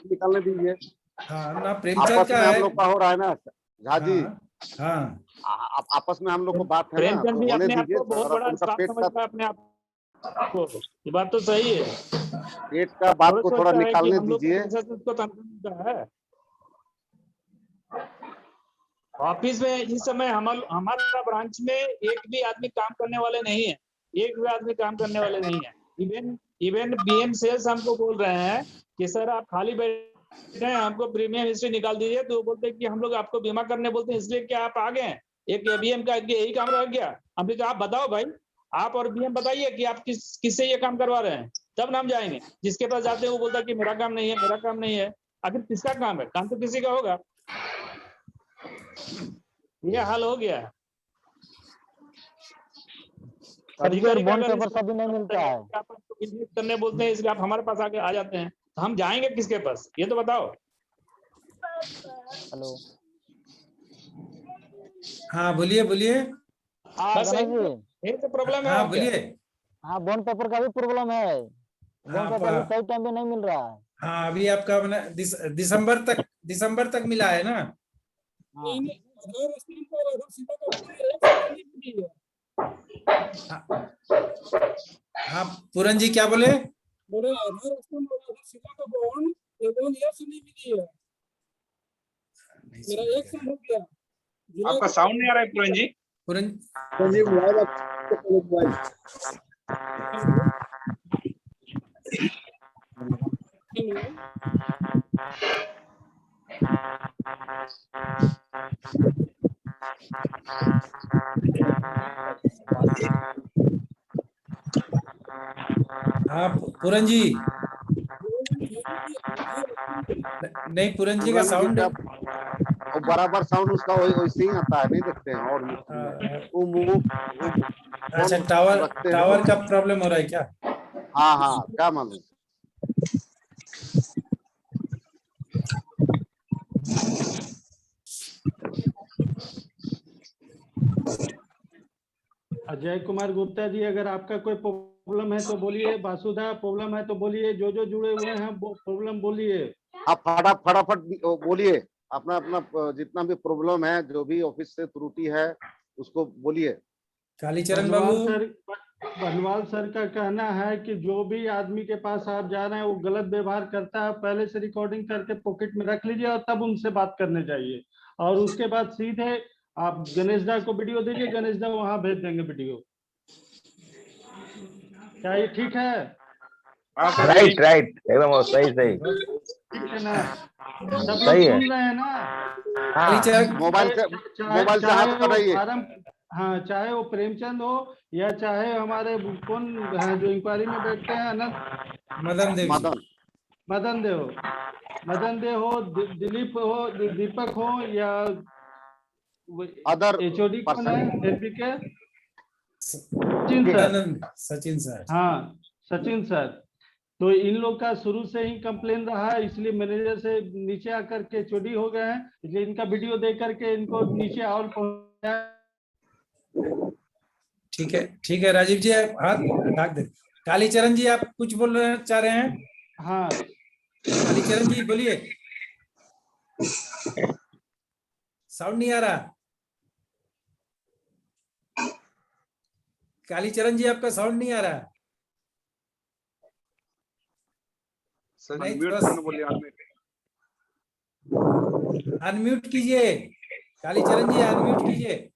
निकालने दीजिए। हाँ ना, प्रेमचंद का हम लोग का हो रहा है ना झा जी। हाँ, आपस में हम लोग को बात है ना, प्रेमचंद भी होने अपने आप दीजिए। को बहुत बड़ा स्टाफ समझता है अपने आप को। ये बात तो सही है, पेट का बात को थोड़ा निकालने दीजिए। ऑफिस में इस समय हमारा ब्रांच में एक भी आदमी काम करने वाले नहीं है, एक भी आदमी काम करने वाले नहीं है। इवन बीएम सेल्स हमको बोल रहे हैं कि सर आप खाली बैठे हैं, हमको प्रीमियम हिस्ट्री निकाल दीजिए। तो बोलते हैं कि हम लोग आपको बीमा करने बोलते हैं, इसलिए क्या आप आ गए? एक बीएम का यही काम रह गया। हमने कहा आप बताओ भाई, आप और बीएम बताइए कि आप किससे ये काम करवा रहे हैं, तब नाम जाएंगे। जिसके पास जाते हैं वो बोलता है कि मेरा काम नहीं है, मेरा काम नहीं है। आखिर किसका काम है? काम तो किसी का होगा। ये हाल हो गया है। अधिकारी बॉन्ड पेपर कभी नहीं मिलता है, करने बोलते हैं, इसलिए आप हमारे पास आके आ जाते हैं। तो हम जाएंगे किसके पास, ये तो बताओ। हेलो, हाँ बोलिए बस यही तो प्रॉब्लम है। हाँ बोलिए। हाँ, बॉन्ड पेपर का भी प्रॉब्लम है, बॉन्ड पेपर भी सही टाइम पे नहीं मिल रहा है। हाँ, अभी आपका दिसंबर तक मिला है ना? हाँ पूरन जी क्या बोले? मेरा 1 साल हो गया। आपका साउंड नहीं आ रहा है पूरन जी। सुनिए। हाँ पूरन जी, नहीं पूरन जी का साउंड वो बराबर साउंड उसका वैसे ही आता है, नहीं देखते हैं। और वो मुंह अच्छा, टावर का प्रॉब्लम हो रहा है क्या? हाँ हाँ, क्या मालूम। अजय कुमार गुप्ता जी, अगर आपका कोई प्रॉब्लम है तो बोलिए। वासुदा प्रॉब्लम है तो बोलिए। जो जुड़े हुए हैं वो प्रॉब्लम बोलिए। आप फटाफट बोलिए। अपना अपना जितना भी प्रॉब्लम है, जो भी ऑफिस से त्रुटि है, उसको बोलिए। कालीचरण बाबू, बनवाल सर का कहना है कि जो भी आदमी के पास आप जा रहे हैं वो गलत व्यवहार करता है, पहले से रिकॉर्डिंग करके पॉकेट में रख लीजिए और तब उनसे बात करने जाइए। और उसके बाद सीधे आप गणेश दा को वीडियो दीजिए, गणेश दा वहां भेज देंगे वीडियो। क्या ये ठीक है? राइट राइट, एकदम सही सही ठीक है ना? सब लोग सही है। सुन रहे हैं ना? हाँ, मोबाइल से हाथ हटाइए। हाँ, चाहे वो प्रेमचंद हो या चाहे हमारे कौन है जो इंक्वायरी में बैठते हैं, अनंत मदन देव, मदन देव हो, दिलीप हो, दीपक हो, या अदर एचओडी कौन है एलपी के? सचिन सर। हाँ, सचिन सर। तो इन लोग का शुरू से ही कंप्लेन रहा है, इसलिए मैनेजर से नीचे आकर के चोरी हो गए हैं, इसलिए इनका वीडियो देख करके इनको नीचे और पहुंचाया। ठीक है राजीव जी, आप हाथ हटा दे। कालीचरण जी, आप कुछ बोलना चाह रहे हैं? हाँ, कालीचरण जी बोलिए। साउंड नहीं आ रहा। कालीचरण जी, आपका साउंड नहीं आ रहा। अनम्यूट कीजिए। कालीचरण जी, अनम्यूट कीजिए।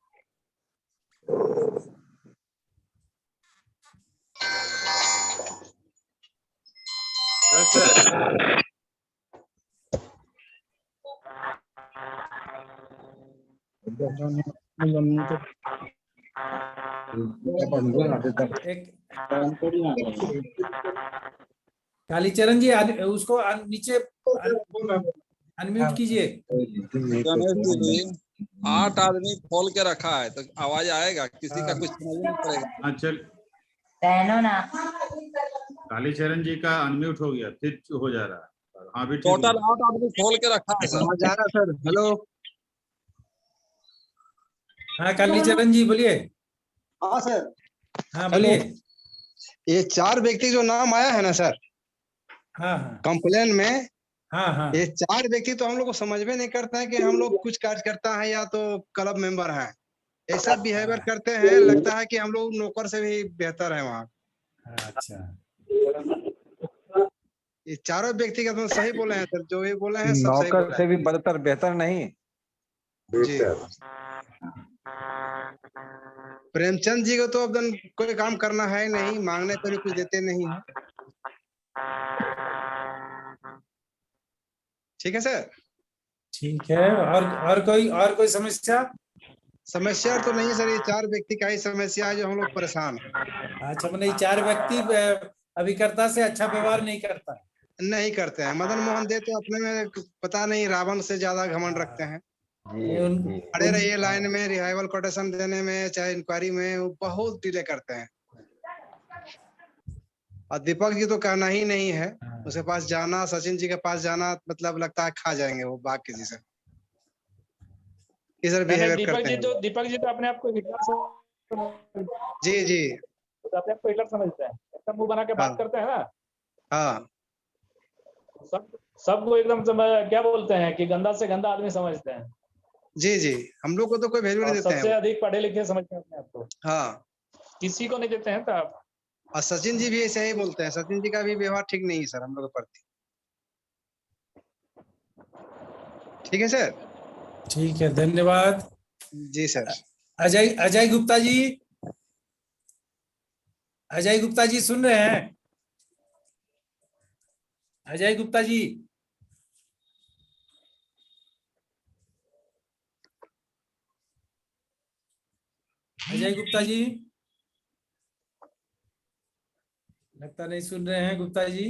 कालीचरण जी, उसको नीचे अनम्यूट कीजिए। 8 आदमी खोल के रखा है तो आवाज आएगा, किसी का कुछ समझ नहीं पड़ेगा। चल, कालीचरण जी का अनम्यूट हो गया, फिर हो जा रहा है। हाँ भी टोटल 8 आदमी खोल के रखा है सर। हेलो। हाँ कालीचरण जी बोलिए। हाँ सर। हाँ बोलिए। ये 4 व्यक्ति जो नाम आया है ना सर, हाँ कंप्लेन में, हाँ, ये 4 व्यक्ति तो हम लोग को समझ में नहीं करते हैं कि हम लोग कुछ कार्यकर्ता है या तो क्लब मेंबर हैं। ऐसा बिहेवियर करते हैं, लगता है कि हम लोग नौकर से भी बेहतर है वहाँ। अच्छा, ये चारों व्यक्ति का तो सही बोले हैं सर, जो ये बोले हैं सब सही नौकर बोले से भी बदतर बेहतर नहीं। जी। प्रेमचंद जी को तो अब कोई काम करना है नहीं, मांगने पर भी कुछ देते नहीं है। ठीक है सर। ठीक है। और कोई समस्या तो नहीं है सर, ये 4 व्यक्ति का ही समस्या है जो हम लोग परेशान हैं। अच्छा, मतलब ये 4 व्यक्ति अभिकर्ता से अच्छा व्यवहार नहीं करते हैं। मदन मोहन दे तो अपने में पता नहीं रावण से ज्यादा घमंड रखते हैं। खड़े रहिए लाइन में, रिहाइवल कोटेशन देने में, चाहे इंक्वायरी में, वो बहुत डिले करते हैं। और दीपक जी तो कहना ही नहीं है, उसके पास जाना, सचिन जी के पास जाना, मतलब लगता है खा जाएंगे वो बाग किसी से। इधर बिहेवियर करते हैं। दीपक जी तो अपने आप को हिटलर जी तो अपने आप को हिटलर समझते हैं, एकदम मुंह बना के बात करते हैं ना। हाँ, सबको एकदम क्या बोलते हैं कि गंदा से गंदा आदमी समझते हैं। जी, हम लोग को तो कोई वैल्यू नहीं देते हैं। सबसे अधिक पढ़े लिखे समझते हैं अपने आप को। हाँ, किसी को नहीं देते हैं। तब और सचिन जी भी ऐसे ही बोलते हैं। सचिन जी का भी व्यवहार ठीक नहीं है सर हम लोग के प्रति। ठीक है सर। ठीक है, धन्यवाद। जी सर। अजय गुप्ता जी सुन रहे हैं? अजय गुप्ता जी। अजय गुप्ता जी, लगता नहीं सुन रहे हैं गुप्ता जी।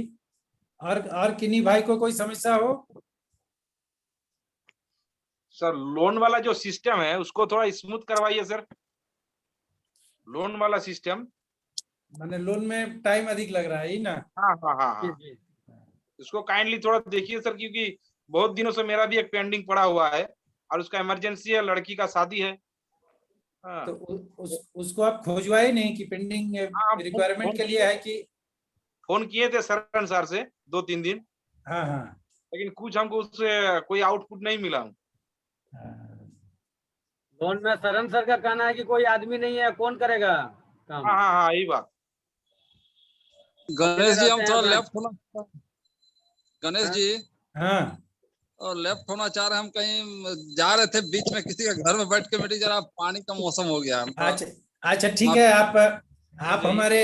और किन्हीं भाई को कोई समस्या हो? सर लोन वाला जो सिस्टम है उसको थोड़ा स्मूथ करवाइए सर। लोन वाला सिस्टम, माने लोन में टाइम अधिक लग रहा है ही ना? हाँ हाँ हाँ हाँ, इसको काइंडली थोड़ा देखिए सर, क्योंकि बहुत दिनों से मेरा भी एक पेंडिंग पड़ा हुआ है और उसका इमरजेंसी है, लड़की का शादी है। हाँ। तो उसको आप खोजवाए नहीं कि पेंडिंग रिक्वायरमेंट के लिए है कि? फोन किए थे शरण सर से 2-3 दिन। हाँ हाँ, लेकिन कुछ हमको उससे कोई आउटपुट नहीं मिला। लोन में शरण सर का कहना है कि कोई आदमी नहीं है, कौन करेगा काम? हाँ हाँ हाँ, यही बात। गणेश जी हम थोड़ा लेफ्ट होना, गणेश जी हाँ, और लेफ्ट होना चाह रहे हैं। हम कहीं जा रहे थे, बीच में किसी के घर में बैठ के मीटिंग, जरा पानी का मौसम हो गया। अच्छा अच्छा, ठीक है। आप हमारे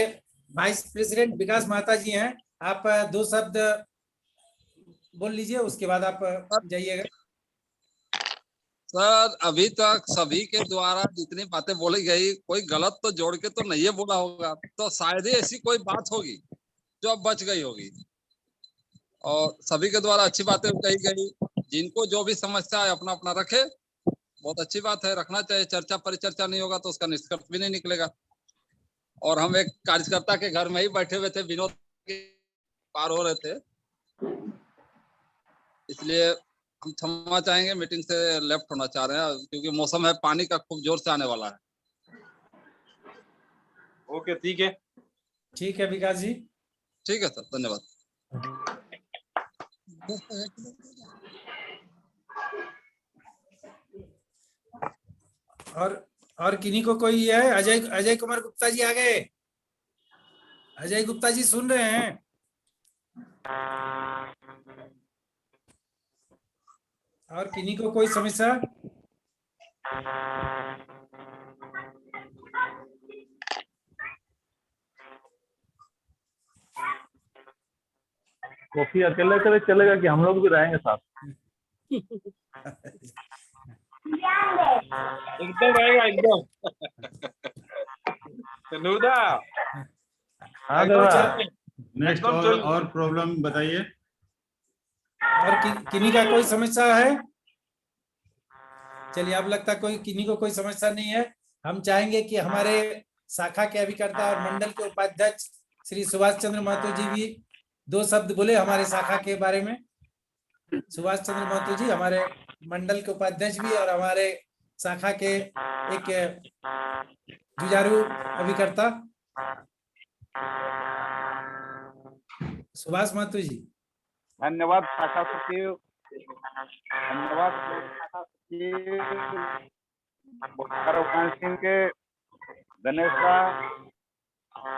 वाइस प्रेसिडेंट विकास महता जी हैं, आप 2 शब्द बोल लीजिए, उसके बाद आप जाइएगा। सर अभी तक सभी के द्वारा जितनी बातें बोली गई, कोई गलत तो जोड़ के तो नहीं बोला होगा, तो शायद ही ऐसी कोई बात होगी जो अब बच गई होगी। और सभी के द्वारा अच्छी बातें कही गई। जिनको जो भी समस्या है अपना अपना रखे, बहुत अच्छी बात है, रखना चाहिए। चर्चा परिचर्चा नहीं होगा तो उसका निष्कर्ष भी नहीं निकलेगा। और हम एक कार्यकर्ता के घर में ही बैठे हुए थे, विनोद के पार हो रहे थे, इसलिए हम क्षमा चाहेंगे, मीटिंग से लेफ्ट होना चाह रहे हैं, क्योंकि मौसम है पानी का खूब जोर से आने वाला है। ओके, ठीक है। ठीक है विकास जी, ठीक है सर, धन्यवाद। और किन्हीं को कोई है? अजय कुमार गुप्ता जी आ गए। अजय गुप्ता जी सुन रहे हैं? और किन्हीं को कोई समस्या? कॉफी अकेले अकेले चलेगा कि हम लोग भी रहेंगे साथ? एकदम रहेगा, एकदम। तनुदा, हाँ दादा, नेक्स्ट और प्रॉब्लम बताइए। और किन्हीं का कोई समस्या है? चलिए, अब लगता कोई किन्हीं को कोई समस्या नहीं है। हम चाहेंगे कि हमारे शाखा के अभिकर्ता और मंडल के उपाध्यक्ष श्री सुभाष चंद्र महतो जी भी 2 शब्द बोले हमारे शाखा के बारे में। सुभाष चंद्र महतो जी हमारे मंडल के उपाध्यक्ष भी और हमारे शाखा के एक जुझारू अभिकर्ता। सुभाष महतो जी। धन्यवाद शाखा सचिव, धन्यवाद शाखा सचिव बोकारो ब्रांच टीम के गणेश दा,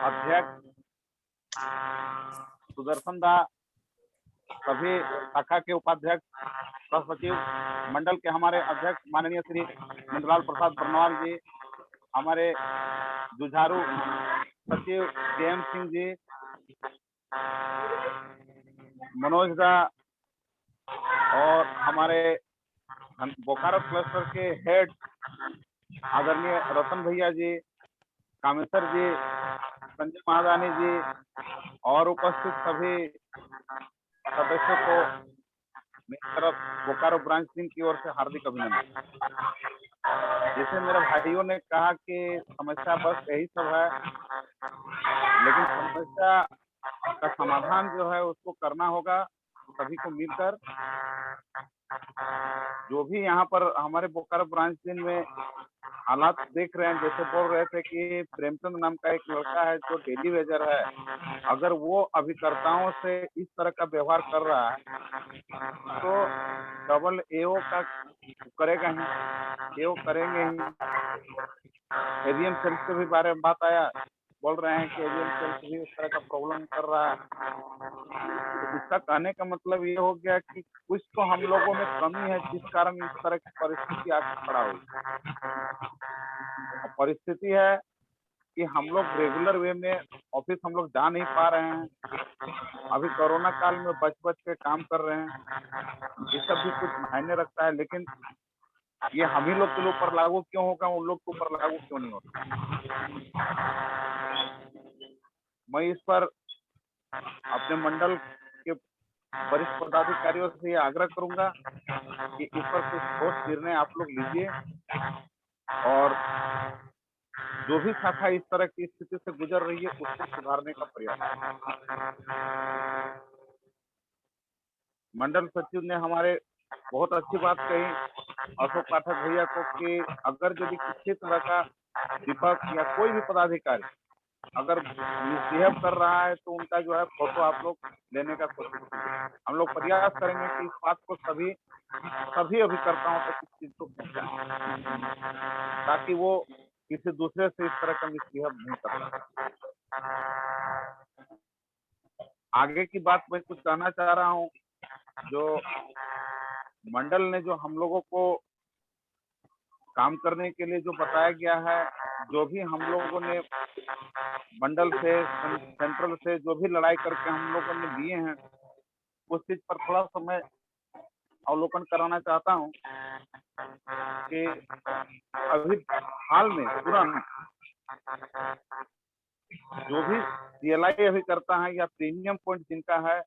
अध्यक्ष सुदर्शन दा, सभी शाखा के उपाध्यक्ष, सह सचिव, मंडल के हमारे अध्यक्ष माननीय श्री नंदलाल प्रसाद बर्नवाल जी, हमारे जुझारू सचिव केएम सिंह जी, मनोज दा, और हमारे बोकारो क्लस्टर के हेड आदरणीय रतन भैया जी, कामेश्वर जी, संजय महादानी जी और उपस्थित सभी सदस्यों को मेरी तरफ बोकारो ब्रांच टीम की ओर से हार्दिक अभिनंदन। जैसे मेरे भाइयों ने कहा कि समस्या बस यही सब है, लेकिन समस्या का समाधान जो है उसको करना होगा सभी को मिलकर। जो भी यहाँ पर हमारे बोकारो ब्रांच टीम में हालात देख रहे हैं, जैसे बोल रहे थे कि प्रेमचंद नाम का एक लड़का है जो डेली वेजर है, अगर वो अभिकर्ताओं से इस तरह का व्यवहार कर रहा है तो डबल एओ का करेगा ही, एओ करेंगे ही। एवीएम सेल के भी बारे में बात आया, बोल रहे हैं कि एवीएम सेल भी इस तरह का प्रॉब्लम कर रहा है। तो इसका कहने का मतलब ये हो गया कि कुछ तो हम लोगों में कमी है जिस कारण इस तरह की परिस्थिति आके खड़ा हुई। परिस्थिति है कि हम लोग रेगुलर वे में ऑफिस हम लोग जा नहीं पा रहे हैं, अभी कोरोना काल में बच बच के काम कर रहे हैं, ये सब भी कुछ मायने रखता है। लेकिन ये हम ही लोग के ऊपर लागू क्यों होगा, उन लोग के ऊपर लागू क्यों नहीं होता? मैं इस पर अपने मंडल के वरिष्ठ पदाधिकारियों से ये आग्रह करूंगा कि इस पर कुछ ठोस निर्णय आप लोग लीजिए और जो भी शाखा इस तरह की स्थिति से गुजर रही है उसको सुधारने का प्रयास करें। मंडल सचिव ने हमारे बहुत अच्छी बात कही अशोक पाठक भैया को कि अगर यदि किसी तरह का दीपक या कोई भी पदाधिकारी अगर मिसबिहेव कर रहा है तो उनका जो है फोटो आप लोग लेने का कोशिश कीजिए। हम लोग प्रयास करेंगे कि इस बात को सभी अभिकर्ताओं तक इस चीज को पहुंचाएं ताकि वो किसी दूसरे से इस तरह का मिसबिहेव नहीं कर पाए। आगे की बात मैं कुछ कहना चाह रहा हूँ। जो मंडल ने जो हम लोगों को काम करने के लिए जो बताया गया है, जो भी हम लोगों ने मंडल से सेंट्रल से जो भी लड़ाई करके हम लोगों ने लिए हैं, उस चीज पर थोड़ा सा मैं अवलोकन कराना चाहता हूँ कि अभी हाल में तुरंत जो भी CLI अभी करता है या प्रीमियम पॉइंट जिनका है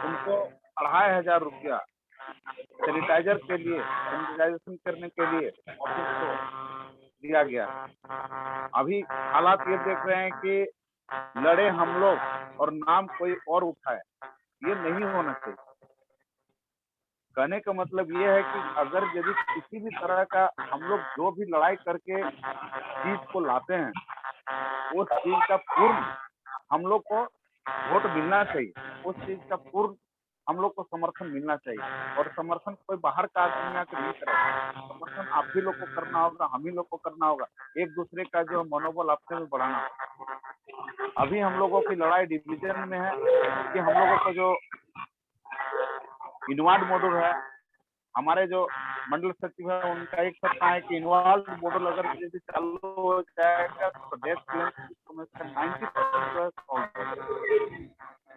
उनको 2500 रुपया सैनिटाइजर के लिए, सैनिटाइजेशन करने के लिए ऑफिस को दिया गया। अभी हालात ये देख रहे हैं कि लड़े हम लोग और नाम कोई और उठाए, ये नहीं होना चाहिए। कहने का मतलब ये है कि अगर यदि किसी भी तरह का हम लोग जो भी लड़ाई करके चीज को लाते हैं, उस चीज का पूर्ण हम लोग को वोट मिलना चाहिए, उस चीज का पूर्ण हम लोग को समर्थन मिलना चाहिए। और समर्थन कोई बाहर का आदमी आकर नहीं करेगा, समर्थन आप ही लोग को करना होगा, हम ही लोग को करना होगा। एक दूसरे का जो मनोबल आपसे में बढ़ाना होगा। अभी हम लोगों की लड़ाई डिवीजन में है कि हम लोगों को जो इनवर्ड मॉड्यूल है, हमारे जो मंडल सचिव है उनका एक सपना है कि इनवर्ड मॉड्यूल अगर यदि चालू हो जाएगा तो डेथ क्लेम की समस्या 90% जो है सॉल्व हो जाएगी।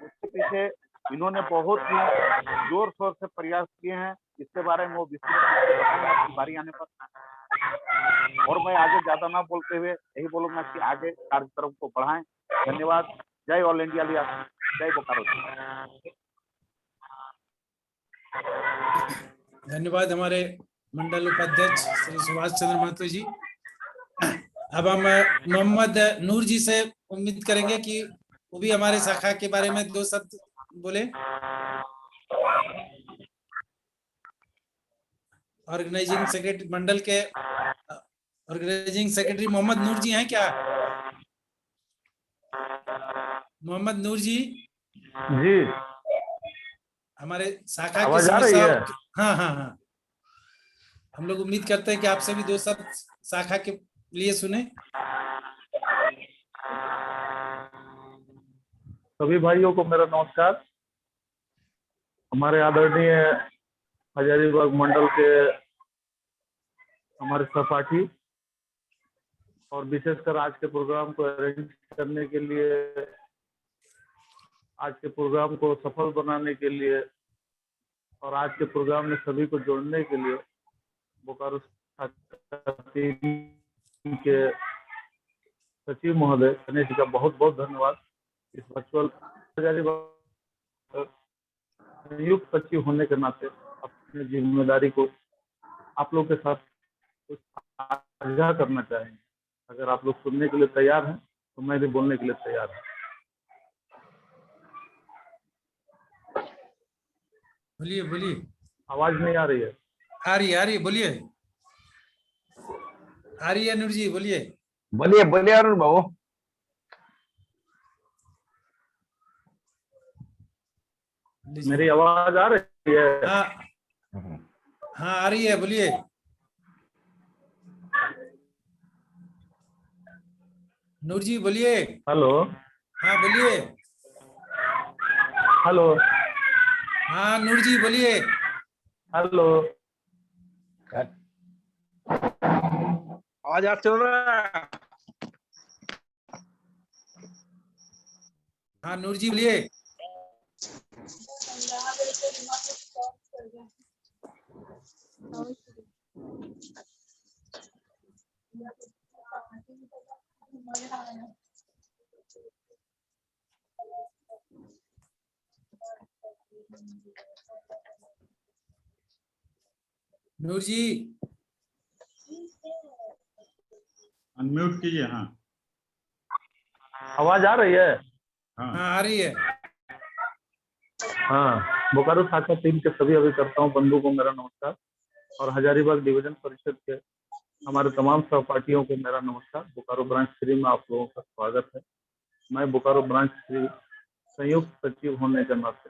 उसके पीछे इन्होंने बहुत ही जोर शोर से प्रयास किए हैं। इसके बारे में वो विस्तृत बारी आने पर। और मैं आगे ज्यादा ना बोलते हुए यही बोलूंगा कि आगे कार्यक्रम को बढ़ाएं। धन्यवाद। जय ऑल इंडिया लिया, जय बोकारो। धन्यवाद हमारे मंडल उपाध्यक्ष श्री सुभाष चंद्र महतो जी। अब हम मोहम्मद नूर जी से उम्मीद करेंगे कि वो भी हमारे शाखा के बारे में 2 शब्द बोले। ऑर्गेनाइजिंग सेक्रेटरी मंडल के ऑर्गेनाइजिंग सेक्रेटरी मोहम्मद नूर जी हैं क्या? मोहम्मद नूर जी हमारे शाखा की समस्या। हाँ हाँ हाँ, हम लोग उम्मीद करते हैं कि आपसे भी 2 शब्द शाखा के लिए सुने। सभी भाइयों को मेरा नमस्कार। हमारे आदरणीय हजारीबाग मंडल के हमारे सहपाठी और विशेषकर आज के प्रोग्राम को अरेंज करने के लिए, आज के प्रोग्राम को सफल बनाने के लिए और आज के प्रोग्राम में सभी को जोड़ने के लिए बोकारो के सचिव महोदय गणेश जी का बहुत बहुत धन्यवाद। इस वर्चुअल संयुक्त सचिव होने के नाते अपनी जिम्मेदारी को आप लोग के साथ कुछ साझा करना चाहेंगे। अगर आप लोग सुनने के लिए तैयार हैं तो मैं भी बोलने के लिए तैयार हूँ। बोलिए बोलिए। आवाज नहीं आ रही है? आ रही है, बोलिए। आ रही है नूर जी, बोलिए बोलिए बोलिए अरुण बाबू। मेरी आवाज आ रही है? हाँ आ रही है, बोलिए। नूर जी बोलिए। हेलो। हाँ बोलिए। हेलो। हाँ नूर जी बोलिए। हेलो। आवाज आ चल रहा है? हाँ नूर जी बोलिए। नूर जी अनम्यूट कीजिए। हाँ आवाज आ रही है? हाँ आ रही है। हाँ, बोकारो शाखा टीम के सभी अभिकर्ताओं बंधु को मेरा नमस्कार और हजारीबाग डिवीजन परिषद के हमारे तमाम सहपाठियों को मेरा नमस्कार। बोकारो ब्रांच 3 में आप लोगों का स्वागत है। मैं बोकारो ब्रांच 3 संयुक्त सचिव होने के नाते,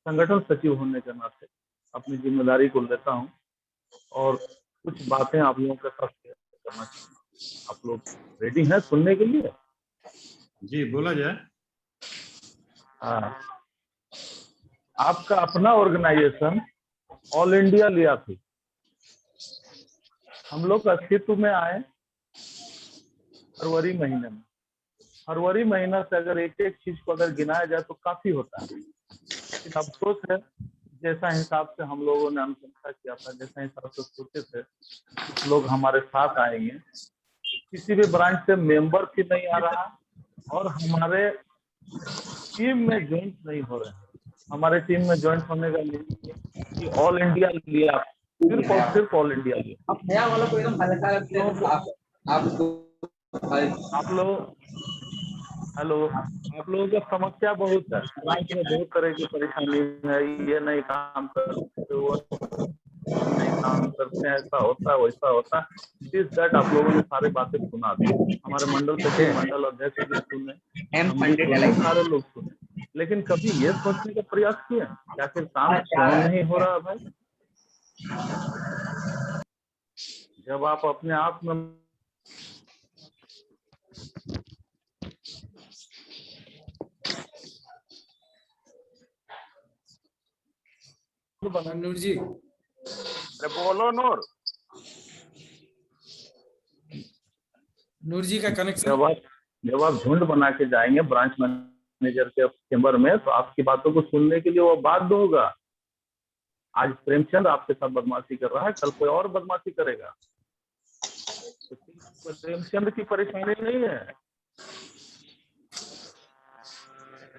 संगठन सचिव होने के नाते अपनी जिम्मेदारी को लेता हूं और कुछ बातें आप लोगों के साथ शेयर करना चाहता हूं। आप लोग रेडी हैं सुनने के लिए? जी बोला जाए। हाँ, आपका अपना ऑर्गेनाइजेशन ऑल इंडिया लियाफी हम लोग अस्तित्व में आए फरवरी महीने में। फरवरी महीना से अगर एक एक चीज को अगर गिनाया जाए तो काफी होता है, लेकिन अफसोस है जैसा हिसाब से हम लोगों ने अनुशंसा किया था, जैसा हिसाब से सोचे थे कुछ लोग हमारे साथ आएंगे, किसी भी ब्रांच से मेंबर भी नहीं आ रहा और हमारे टीम में ज्वाइंट नहीं हो रहे हैं। हमारे टीम में ज्वाइंट होने का मीनिंग कि ऑल इंडिया लिया, सिर्फ और सिर्फ ऑल इंडिया लिया। आप लोग हेलो, आप लोगों का समस्या बहुत है, ब्रांच में बहुत तरह की परेशानी है। ये नहीं काम करते, वो नहीं काम करते हैं, ऐसा होता है वैसा होता है। इस दैट आप लोगों ने सारे बातें सुना दी, हमारे मंडल सचिव मंडल अध्यक्ष भी सुने, हम भी सुने, सारे लोग सुने, लेकिन कभी ये सोचने का प्रयास किया क्या फिर काम क्यों नहीं हो रहा भाई? जब आप अपने आप में नूर जी अरे बोलो नूर। नूर जी का कनेक्शन। जब आप झुंड बना के जाएंगे ब्रांच मैनेजर के चैम्बर में तो आपकी बातों को सुनने के लिए वो बाध्य होगा। आज प्रेमचंद आपके साथ बदमाशी कर रहा है, कल कोई और बदमाशी करेगा। तो प्रेमचंद की परेशानी नहीं है,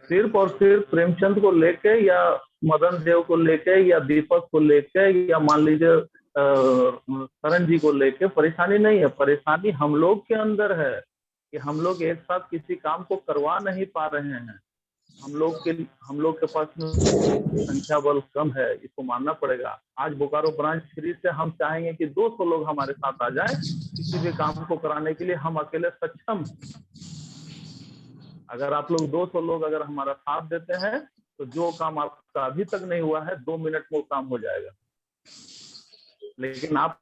सिर्फ और सिर्फ प्रेमचंद को लेके या मदन देव को लेके या दीपक को लेके या मान लीजिए करण जी को लेके परेशानी नहीं है। परेशानी हम लोग के अंदर है कि हम लोग एक साथ किसी काम को करवा नहीं पा रहे हैं। हम लोग के पास में संख्या बल कम है, इसको मानना पड़ेगा। आज बोकारो ब्रांच 3 से हम चाहेंगे कि 200 लोग हमारे साथ आ जाए किसी भी काम को कराने के लिए। हम अकेले सक्षम हैं। अगर आप लोग 200 लोग अगर हमारा साथ देते हैं तो जो काम आपका अभी तक नहीं हुआ है 2 मिनट में वो काम हो जाएगा। लेकिन आप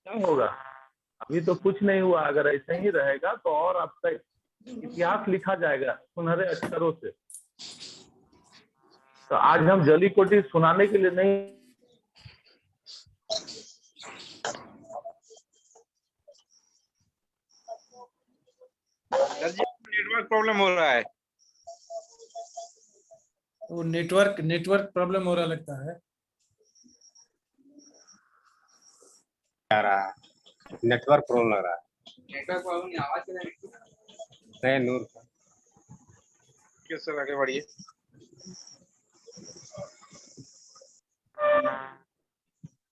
क्या होगा, अभी तो कुछ नहीं हुआ। अगर ऐसे ही रहेगा तो और आपका इतिहास लिखा जाएगा सुनहरे अक्षरों से। तो आज हम जली कोटी सुनाने के लिए नहीं, नेटवर्क प्रॉब्लम हो रहा है। वो नेटवर्क प्रॉब्लम हो रहा लगता है। नेटवर्क प्रॉब्लम लग रहा है। नेटवर्क प्रॉब्लम नहीं, आवाज नहीं नूर कैसे आगे बढ़िए।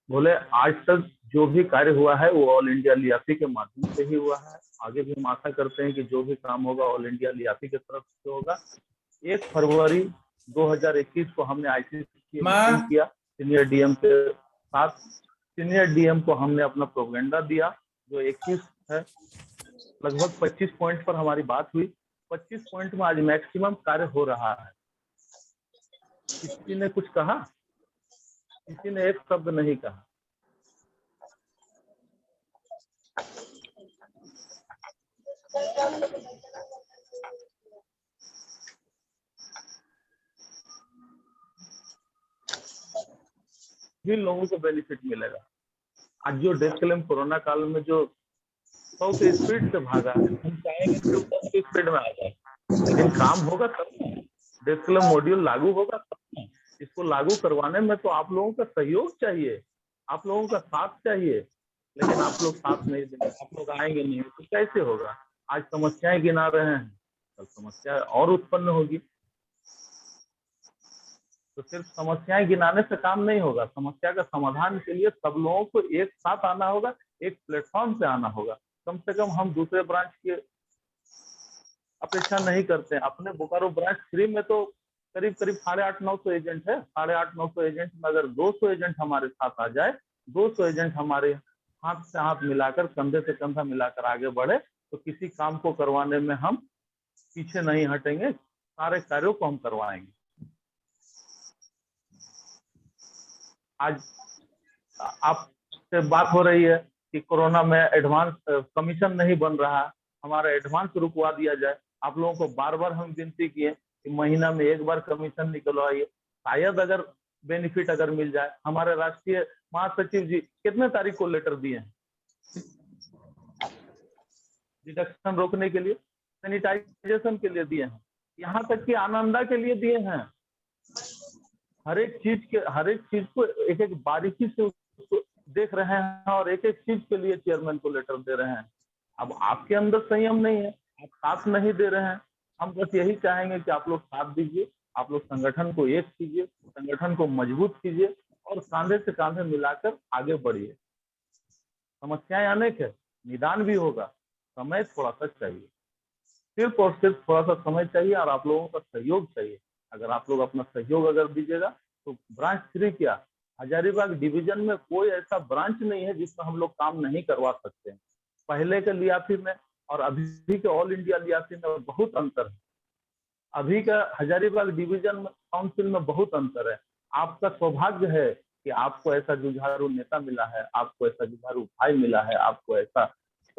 बोले आज तक जो भी कार्य हुआ है वो ऑल इंडिया लियाफी के माध्यम से ही हुआ है। आगे भी हम आशा करते हैं कि जो भी काम होगा ऑल इंडिया लियाफी की तरफ से होगा। 1 फरवरी 2021 को हमने आईसीसी मीटिंग किया सीनियर डीएम के साथ। सीनियर डीएम को हमने अपना प्रोपेगेंडा दिया जो 21 है। लगभग 25 पॉइंट पर हमारी बात हुई। 25 पॉइंट में आज मैक्सिमम कार्य हो रहा है। किसी ने कुछ कहा? किसी ने एक शब्द नहीं कहा। जिन लोगों को बेनिफिट मिलेगा, आज जो डेथ क्लेम कोरोना काल में जो 100 की स्पीड से भागा है, हम चाहेंगे कि 10 की स्पीड में आ जाए, लेकिन काम होगा तब ना। डेस्क क्लब मॉड्यूल लागू होगा तब ना। इसको लागू करवाने में तो आप लोगों का सहयोग चाहिए, आप लोगों का साथ चाहिए, लेकिन आप लोग साथ नहीं देंगे, आप लोग आएंगे नहीं तो कैसे होगा। आज समस्याएं गिना रहे हैं, कल समस्या और उत्पन्न होगी। तो सिर्फ समस्याएं गिनाने से काम नहीं होगा, समस्या का समाधान के लिए सब लोगों को एक साथ आना होगा, एक प्लेटफॉर्म पे आना होगा। कम से कम हम दूसरे ब्रांच की अपेक्षा नहीं करते हैं। अपने बोकारो ब्रांच 3 में तो करीब करीब 850-900 एजेंट है। 850-900 एजेंट में अगर 200 एजेंट हमारे साथ आ जाए, 200 एजेंट हमारे हाथ से हाथ मिलाकर, कंधे से कंधा मिलाकर आगे बढ़े, तो किसी काम को करवाने में हम पीछे नहीं हटेंगे, सारे कार्यों को हम करवाएंगे। आज आपसे बात हो रही है कि कोरोना में एडवांस कमीशन नहीं बन रहा, हमारा एडवांस रुकवा दिया जाए। आप लोगों को बार बार हम विनती किए कि महीना में एक बार कमीशन निकलवाइए, शायद अगर बेनिफिट अगर मिल जाए। हमारे राष्ट्रीय महासचिव जी कितने तारीख को लेटर दिए हैं डिडक्शन रोकने के लिए, सैनिटाइजेशन के लिए दिए हैं, यहाँ तक कि आनंदा के लिए दिए हैं। हर एक चीज को एक एक बारीकी से उसको देख रहे हैं और एक एक चीज के लिए चेयरमैन को लेटर दे रहे हैं। अब आपके अंदर संयम नहीं है, आप साथ नहीं दे रहे हैं। हम बस यही चाहेंगे कि आप लोग साथ दीजिए, आप लोग संगठन को एक कीजिए, संगठन को मजबूत कीजिए और कांधे से कांधे मिलाकर आगे बढ़िए। समस्याएं अनेक है, निदान भी होगा, समय थोड़ा सा चाहिए, सिर्फ और सिर्फ थोड़ा सा समय चाहिए और आप लोगों का सहयोग चाहिए। अगर आप लोग अपना सहयोग अगर दीजिएगा तो ब्रांच 3 क्या, हजारीबाग डिवीजन में कोई ऐसा ब्रांच नहीं है जिसमें हम लोग काम नहीं करवा सकते हैं। पहले के लियाफी में और अभी के ऑल इंडिया लियाफी में बहुत अंतर है। अभी का हजारीबाग डिवीजन में काउंसिल में बहुत अंतर है। आपका सौभाग्य है कि आपको ऐसा जुझारू नेता मिला है, आपको ऐसा जुझारू भाई मिला है, आपको ऐसा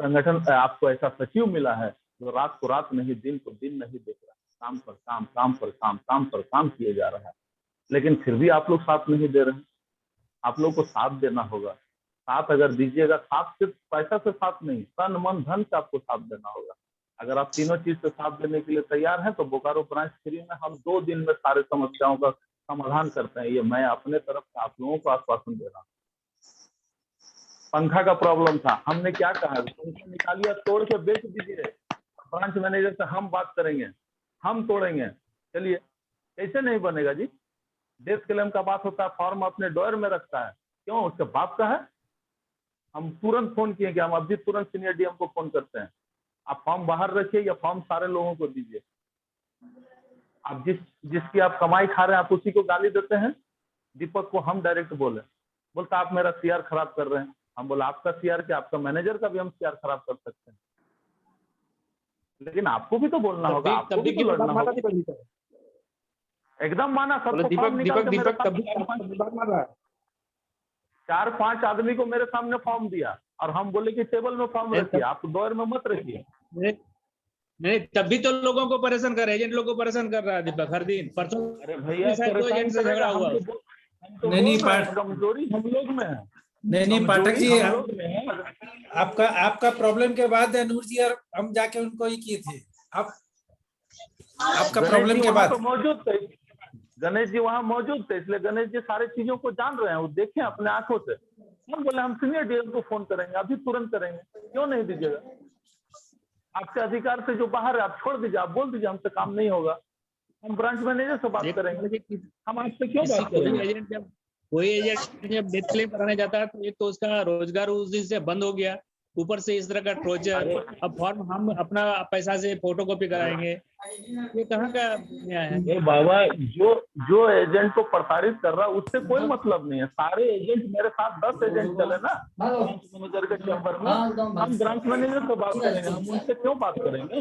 संगठन, आपको ऐसा सचिव मिला है जो रात को रात नहीं, दिन को दिन नहीं देख रहा, काम पर काम, काम पर काम, काम पर काम किए जा रहा है। लेकिन फिर भी आप लोग साथ नहीं दे रहे हैं। आप लोग को साथ देना होगा। साथ अगर दीजिएगा, साथ सिर्फ पैसा से साथ नहीं, तन मन धन से आपको साथ देना होगा। अगर आप तीनों चीज से साथ देने के लिए तैयार हैं तो बोकारो ब्रांच 3 में हम 2 दिन में सारे समस्याओं का समाधान करते हैं। ये मैं अपने तरफ से आप लोगों को आश्वासन दे रहा हूँ। पंखा का प्रॉब्लम था, हमने क्या कहा, पंखा निकालिए, तोड़ के बेच दीजिए। ब्रांच मैनेजर से हम बात करेंगे, हम तोड़ेंगे। चलिए, कैसे नहीं बनेगा जी। डेस्क क्लेम का बात होता है, फॉर्म अपने ड्रॉयर में रखता है, क्यों, उसके बाप का है। हम तुरंत फोन किए कि हम अभी तुरंत सीनियर डीएम को फोन करते हैं, आप फॉर्म बाहर रखिए या फॉर्म सारे लोगों को दीजिए। आप जिसकी आप कमाई खा रहे हैं आप उसी को गाली देते हैं। दीपक को हम डायरेक्ट बोलता आप मेरा सीआर खराब कर रहे हैं। हम बोला आपका सीआर क्या, आपका मैनेजर का भी हम सीआर खराब कर सकते हैं, लेकिन आपको भी तो बोलना होगा, आपको भी तो लड़ना होगा। एकदम माना, सब दीपक 4-5 आदमी को मेरे सामने फॉर्म दिया और हम बोले कि टेबल में फॉर्म रखिए, आप ड्रॉयर में मत रखिए। नहीं, तब भी तो लोगों को परेशान कर रहे, एजेंट लोगों को परेशान कर रहा है दीपक हर दिन। परसों अरे भैया, एजेंट से झगड़ा हुआ। नहीं, कमजोरी हम लोग में है। नहीं पाठक जी, आपका प्रॉब्लम के बाद नूर जी और हम जाके उनको ही किए थे। आपका प्रॉब्लम के बाद मौजूद थे, गणेश जी वहाँ मौजूद थे, इसलिए गणेश जी सारे चीजों को जान रहे हैं, वो देखें अपने आंखों से। हम बोले हम सीनियर डीएम को फोन करेंगे, अभी तुरंत करेंगे, क्यों नहीं दीजिएगा। आपके अधिकार से जो बाहर है आप छोड़ दीजिए, आप बोल दीजिए हमसे काम नहीं होगा, हम ब्रांच मैनेजर से बात करेंगे। हम आपसे क्यों बात करेंगे। कोई एजेंट जब डेथ क्लेम कराने जाता है तो एक तो उसका रोजगार उस दिन से बंद हो गया, ऊपर से इस तरह का ट्रोजर। अब फॉर्म हम अपना पैसा से फोटोकॉपी कराएंगे, ये कहाँ का न्याय है। ये बाबा, जो एजेंट को प्रताड़ित कर रहा है उससे कोई मतलब नहीं है। सारे एजेंट मेरे साथ 10 एजेंट चले ना ब्रांच मैनेजर के चैम्बर में, हम ब्रांच मैनेजर से बात करेंगे, हम उनसे क्यों बात करेंगे।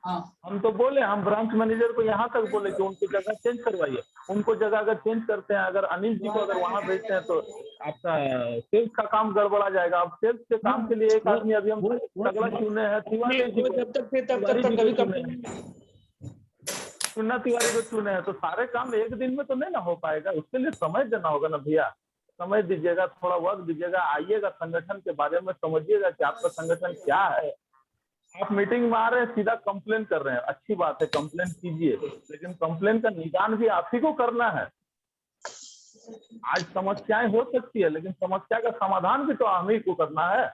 हम तो बोले, हम ब्रांच मैनेजर को यहाँ तक बोले कि उनकी जगह चेंज करवाइए। उनको जगह अगर चेंज करते हैं, अगर अनिल जी को अगर वहाँ भेजते हैं तो आपका सेल्स का काम गड़बड़ा जाएगा। अब सेल्स के काम के लिए एक आदमी अभी हम तगड़ा चुने हैं, तिवारी जी को, चुन्ना तिवारी को चुने हैं, तो सारे काम एक दिन में तो नहीं ना हो पाएगा, उसके लिए समय देना होगा ना भैया। समय दीजिएगा, थोड़ा वक्त दीजिएगा, आइएगा संगठन के बारे में समझिएगा कि आपका संगठन क्या है। आप मीटिंग में आ रहे हैं, सीधा कंप्लेन कर रहे हैं, अच्छी बात है, कंप्लेन कीजिए, लेकिन कंप्लेन का निदान भी आप ही को करना है। आज समस्याएं हो सकती है, लेकिन समस्या का समाधान भी तो हम ही को करना है।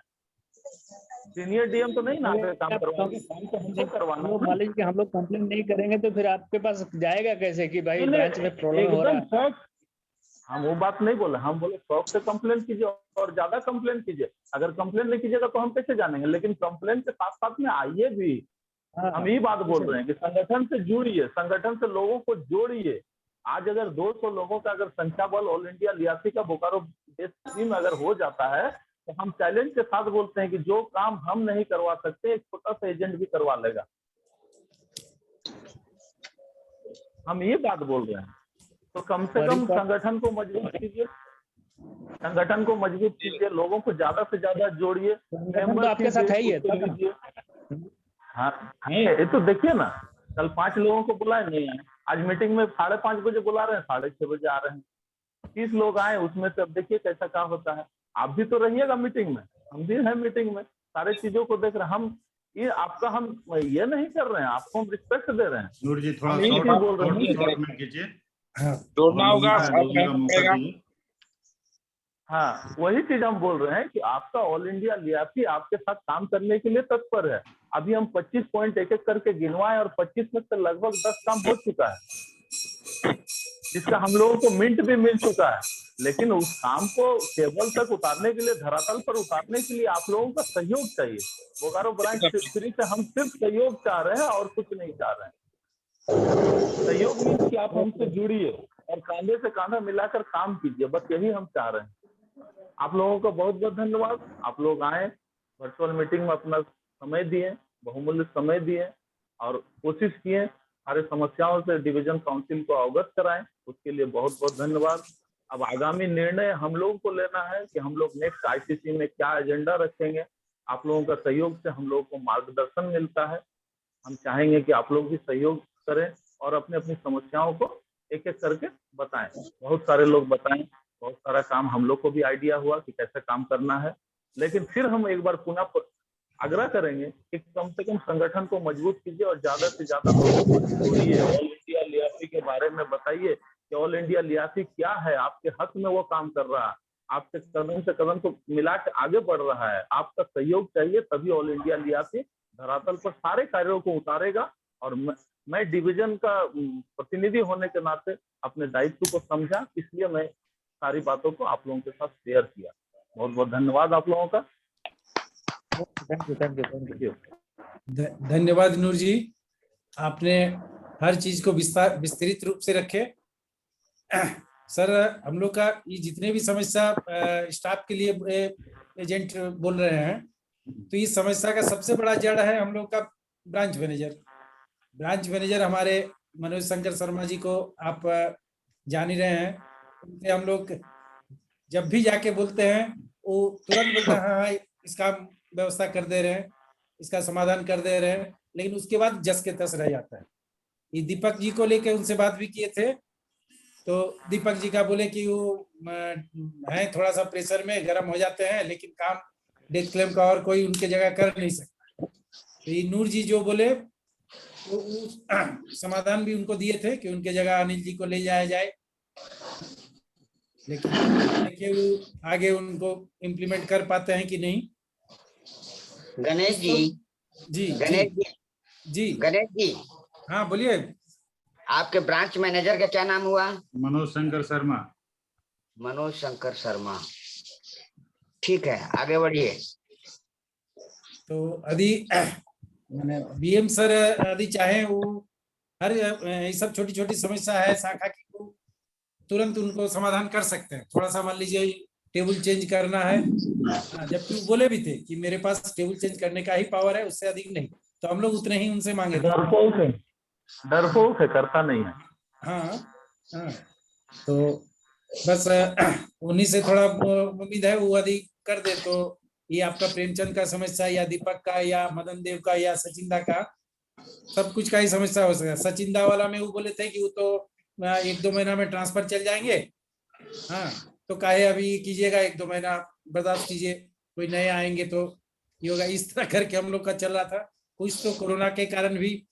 सीनियर डीएम तो नहीं ना काम करवाएंगे, काम तो हमको करवाना है। मान लीजिए कि हम लोग कंप्लेन नहीं करेंगे तो फिर आपके पास जाएगा कैसे कि भाई ब्रांच में प्रॉब्लम हो रहा है? शौक, हम वो बात नहीं बोले, हम बोले शौक से कंप्लेन कीजिए और ज्यादा कंप्लेन कीजिए। अगर कंप्लेन नहीं कीजिएगा तो हम कैसे जानेंगे, लेकिन कंप्लेन के साथ साथ में आइए भी। हम यही बात बोल रहे हैं कि संगठन से जुड़िए, संगठन से लोगों को जोड़िए। आज अगर 200 लोगों का अगर संख्या बल ऑल इंडिया लियासी का बोकारो डिस्ट्रिक्ट में अगर हो जाता है तो हम चैलेंज के साथ बोलते हैं कि जो काम हम नहीं करवा सकते एक छोटा सा एजेंट भी करवा लेगा। हम ये बात बोल रहे हैं। तो कम से कम संगठन को मजबूत कीजिए, संगठन को मजबूत कीजिए, लोगों को ज्यादा से ज्यादा जोड़िए। तो आपके साथ है ही है। हाँ, ये तो देखिए ना, कल 5 लोगों को बुलाए नहीं आए, आज मीटिंग में 5:30 बजे बुला रहे हैं, 6:30 बजे आ रहे हैं। 30 लोग आए, उसमें से अब देखिए कैसा क्या होता है। आप भी तो रहिएगा मीटिंग में, हम भी हैं मीटिंग में, सारे चीजों को देख रहे हैं। हम ये आपका हम ये नहीं कर रहे हैं, आपको हम रिस्पेक्ट दे रहे हैं। नूर जी थोड़ा शॉर्ट में कीजिए। जोड़ना होगा। हाँ, वही चीज हम बोल रहे हैं कि आपका ऑल इंडिया लियासी आपके साथ काम करने के लिए तत्पर है। अभी हम 25 पॉइंट एक एक करके गिनवाए और 25 में से लगभग 10 काम हो चुका है, जिसका हम लोगों को मिंट भी मिल चुका है। लेकिन उस काम को टेबल तक उतारने के लिए, धरातल पर उतारने के लिए आप लोगों का सहयोग चाहिए। बोकारो ब्रांच 3 से हम सिर्फ सहयोग चाह रहे हैं और कुछ नहीं चाह रहे हैं। सहयोग मीन्स कि आप हमसे जुड़िए और कांधे से कांधा मिलाकर काम कीजिए, बस यही हम चाह रहे हैं। आप लोगों का बहुत बहुत धन्यवाद। आप लोग आए, वर्चुअल मीटिंग में अपना समय दिए, बहुमूल्य समय दिए और कोशिश किए सारे समस्याओं से डिवीजन काउंसिल को अवगत कराएं, उसके लिए बहुत बहुत धन्यवाद। अब आगामी निर्णय हम लोगों को लेना है कि हम लोग नेक्स्ट आईसीसी में क्या एजेंडा रखेंगे। आप लोगों का सहयोग से हम लोगों को मार्गदर्शन मिलता है। हम चाहेंगे कि आप लोग भी सहयोग करें और अपनी अपनी समस्याओं को एक एक करके बताएं। बहुत सारे लोग बताएं, बहुत सारा काम हम लोग को भी आइडिया हुआ कि कैसे काम करना है। लेकिन फिर हम एक बार पुनः आग्रह करेंगे कि कम से कम संगठन को मजबूत कीजिए और ज्यादा से ज्यादा लोगों को जोड़िए। ऑल इंडिया लियासी के बारे में बताइए कि ऑल इंडिया लियासी क्या है, आपके हक में वो काम कर रहा है, आपके कदम से कदम को मिला के आगे बढ़ रहा है। आपका सहयोग चाहिए, तभी ऑल इंडिया लियासी धरातल पर सारे कार्यों को उतारेगा। और मैं डिवीजन का प्रतिनिधि होने के नाते अपने दायित्व को समझा, इसलिए मैं सारी बातों को आप लोगों के साथ शेयर किया। बहुत बहुत धन्यवाद आप लोगों का। Thank you. धन्यवाद नूर जी, आपने हर चीज को विस्तृत रूप से रखे। सर, हम लोग का ये जितने भी समस्या स्टाफ के लिए एजेंट बोल रहे हैं, तो इस समस्या का सबसे बड़ा जड़ है हम लोग का ब्रांच मैनेजर। ब्रांच मैनेजर हमारे मनोज शंकर शर्मा जी को आप जान ही रहे हैं। उनसे हम लोग जब भी जाके बोलते हैं वो तुरंत बोलते हैं हाँ इसका व्यवस्था कर दे रहे हैं, इसका समाधान कर दे रहे हैं, लेकिन उसके बाद जस के तस रह जाता है। ये दीपक जी को लेके उनसे बात भी किए थे, तो दीपक जी का बोले कि वो है थोड़ा सा प्रेशर में गर्म हो जाते हैं, लेकिन काम डेथ क्लेम का और कोई उनके जगह कर नहीं सकता। तो ये नूर जी जो बोले तो समाधान भी उनको दिए थे कि उनके जगह अनिल जी को ले जाया जाए, लेकिन देखिए वो आगे उनको इम्प्लीमेंट कर पाते हैं कि नहीं। गणेश जी जी गणेश जी हाँ बोलिए। आपके ब्रांच मैनेजर का क्या नाम हुआ? मनोज शंकर शर्मा। मनोज शंकर शर्मा, ठीक है, आगे बढ़िए। तो यदि मैंने बीएम सर यदि चाहे वो हर ये सब छोटी छोटी समस्या है शाखा की, तो तुरंत उनको समाधान कर सकते हैं। थोड़ा सा मान लीजिए टेबल चेंज करना है, जबकि वो बोले भी थे कि मेरे पास टेबल चेंज करने का ही पावर है, उससे अधिक नहीं, तो हम लोग उतने ही उनसे मांगे थे। डरपोक है, करता नहीं है। हाँ, तो बस उन्हीं से थोड़ा उम्मीद है वो यदि कर दे तो ये आपका प्रेमचंद का समस्या या दीपक का या मदन देव का या सचिंदा का, सब कुछ का ही समस्या हो सकता है। सचिंदा वाला में वो बोले थे कि वो तो 1-2 महीना में ट्रांसफर चल जाएंगे। हाँ, तो काहे अभी कीजिएगा, 1-2 महीना बर्दाश्त कीजिए, कोई नए आएंगे तो ये होगा। इस तरह करके हम लोग का चल रहा था। कुछ तो कोरोना के कारण भी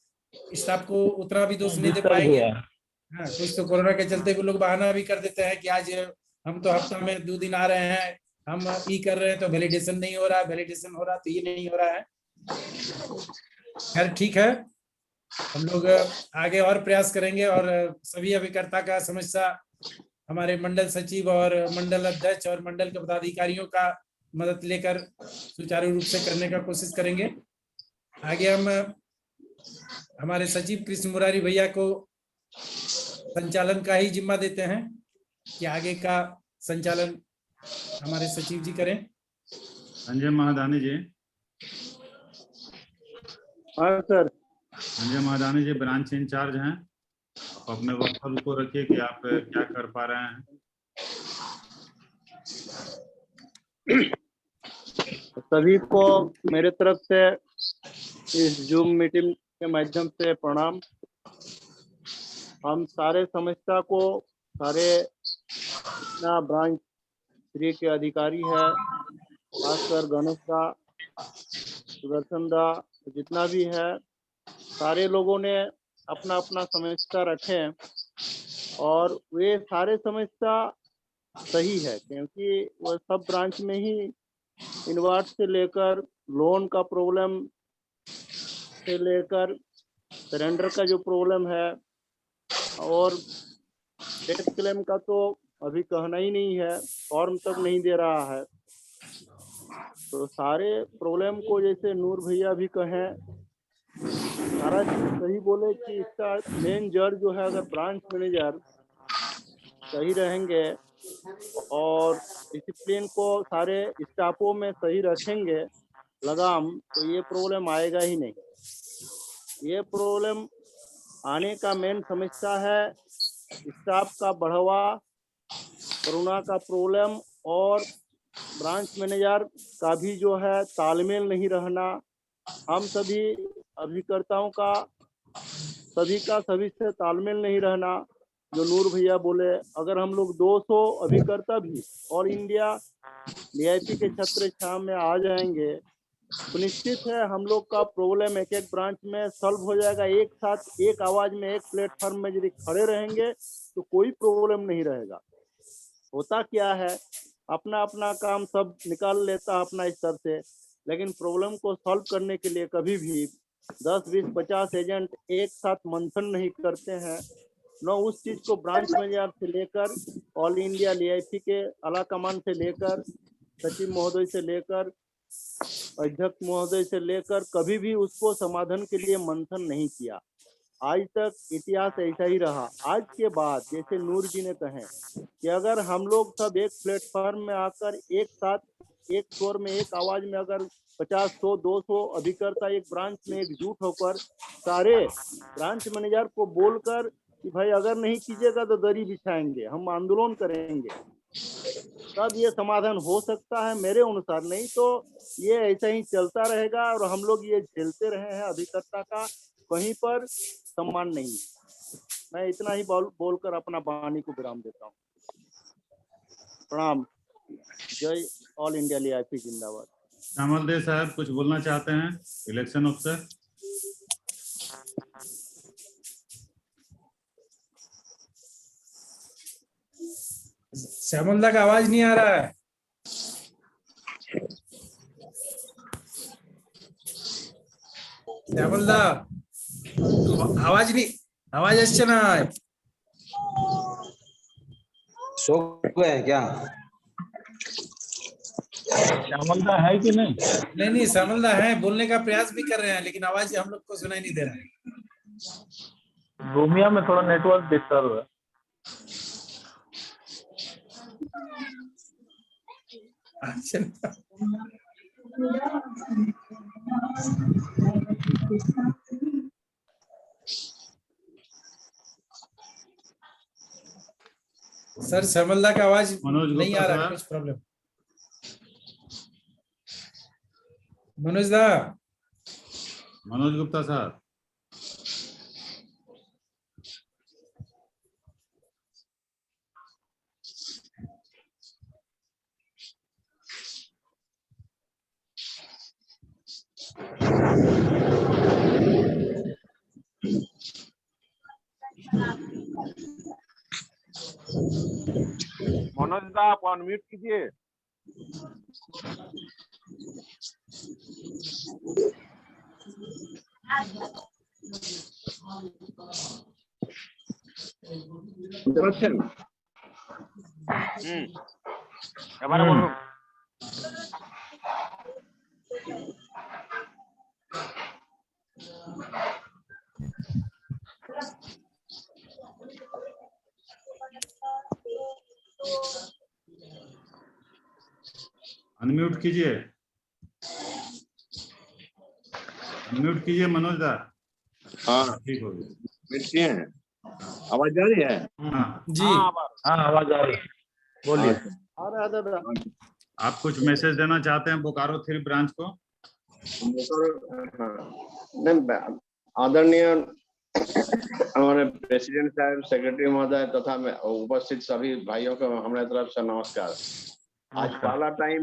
स्टाफ को उतना भी दोष नहीं दे पाएंगे। हाँ, कुछ तो कोरोना के चलते भी लोग बहाना भी कर देते हैं कि आज हम तो हफ्ता में 2 दिन आ रहे हैं, हम ई कर रहे हैं तो वैलिडेशन नहीं हो रहा, वैलिडेशन हो रहा तो ये नहीं हो रहा है। खैर ठीक है, हम लोग आगे और प्रयास करेंगे और सभी अभिकर्ता का समस्या हमारे मंडल सचिव और मंडल अध्यक्ष और मंडल के पदाधिकारियों का मदद लेकर सुचारू रूप से करने का कोशिश करेंगे। आगे हम हमारे सचिव कृष्ण मुरारी भैया को संचालन का ही जिम्मा देते हैं कि आगे का संचालन हमारे सचिव जी करें। संजय महादानी जी। हाँ सर। संजय महादानी जी ब्रांच इंचार्ज हैं, आप अपने वक्तव्य को रखिए कि आप क्या कर पा रहे हैं। सभी को मेरे तरफ से इस जूम मीटिंग के माध्यम से प्रणाम। हम सारे समस्या को सारे ब्रांच 3 के अधिकारी है, खासकर गणेश दा, सुदर्शन दा, जितना भी है, सारे लोगों ने अपना अपना समस्या रखे और वे सारे समस्या सही है, क्योंकि वह सब ब्रांच में ही इन्वर्ट से लेकर लोन का प्रॉब्लम से लेकर सरेंडर का जो प्रॉब्लम है और डेथ क्लेम का तो अभी कहना ही नहीं है, फॉर्म तक नहीं दे रहा है। तो सारे प्रॉब्लम को जैसे नूर भैया भी कहें, सारा चीज सही बोले कि इसका मेन जड़ जो है, अगर ब्रांच मैनेजर सही रहेंगे और डिसिप्लिन को सारे स्टाफों में सही रखेंगे लगाम, तो ये प्रॉब्लम आएगा ही नहीं। ये प्रॉब्लम आने का मेन समस्या है स्टाफ का बढ़ावा, कोरोना का प्रॉब्लम और ब्रांच मैनेजर का भी जो है तालमेल नहीं रहना। हम सभी अभिकर्ताओं का सभी से तालमेल नहीं रहना। जो नूर भैया बोले, अगर हम लोग 200 अभिकर्ता भी ऑल इंडिया वीआईपी के छत्र छाया में आ जाएंगे तो निश्चित है हम लोग का प्रॉब्लम एक एक ब्रांच में सॉल्व हो जाएगा। एक साथ एक आवाज में एक प्लेटफॉर्म में यदि खड़े रहेंगे तो कोई प्रॉब्लम नहीं रहेगा। होता क्या है, अपना अपना काम सब निकाल लेता है अपना स्तर से, लेकिन प्रॉब्लम को सॉल्व करने के लिए कभी भी 10, 20, 50 एजेंट एक साथ मंथन नहीं करते हैं। न उस चीज को ब्रांच मैनेजर से लेकर ऑल इंडिया लीआईपी के आला कमान से लेकर सचिव महोदय से लेकर अध्यक्ष महोदय से लेकर कभी भी उसको समाधान के लिए मंथन नहीं किया। आज तक इतिहास ऐसा ही रहा। आज के बाद जैसे नूर जी ने कहे कि अगर हम लोग सब एक प्लेटफॉर्म में आकर एक साथ एक स्वर में एक आवाज में अगर 50, 100, 200 अभिकर्ता एक ब्रांच में एकजुट होकर सारे ब्रांच मैनेजर को बोलकर कि भाई अगर नहीं कीजिएगा तो दरी बिछाएंगे, हम आंदोलन करेंगे, तब ये समाधान हो सकता है मेरे अनुसार। नहीं तो ये ऐसा ही चलता रहेगा और हम लोग ये झेलते रहे हैं। अभिकर्ता का कहीं पर सम्मान नहीं। मैं इतना ही बोलकर अपना वाणी को विराम देता हूँ। प्रणाम। जय ऑल इंडिया लीआईपी जिंदाबाद। श्यामल दे साहब कुछ बोलना चाहते हैं, इलेक्शन अफसर। श्यामल दा का आवाज नहीं आ रहा है। श्यामल दा आवाज नहीं, आवाज अच्छे ना है। सो गए क्या? श्यामल दा है कि नहीं? नहीं, श्यामल दा है, बोलने का प्रयास भी कर रहे हैं, लेकिन आवाज हम लोग को सुनाई नहीं दे रहा है। भूमिया में थोड़ा नेटवर्क डिस्टर्ब है। सर श्यामल दा का आवाज मनोज नहीं आ रहा है, कुछ प्रॉब्लम। मनोज दा, मनोज गुप्ता साहब। मनोज दा आप अनम्यूट कीजिए। এবারে বলুন। अनम्यूट कीजिए, अनम्यूट कीजिए मनोज दा। हाँ ठीक हो गया। मिलती हैं, आवाज जा रही है? हाँ जी हाँ आवाज आ रही है, बोलिए। आ रहा है दादा। आप कुछ मैसेज देना चाहते हैं बोकारो 3 ब्रांच को? नहीं, आदरणीय हमारे प्रेसिडेंट साहब, सेक्रेटरी महोदय तथा उपस्थित सभी भाइयों को हमारे तरफ से नमस्कार। आज पहला टाइम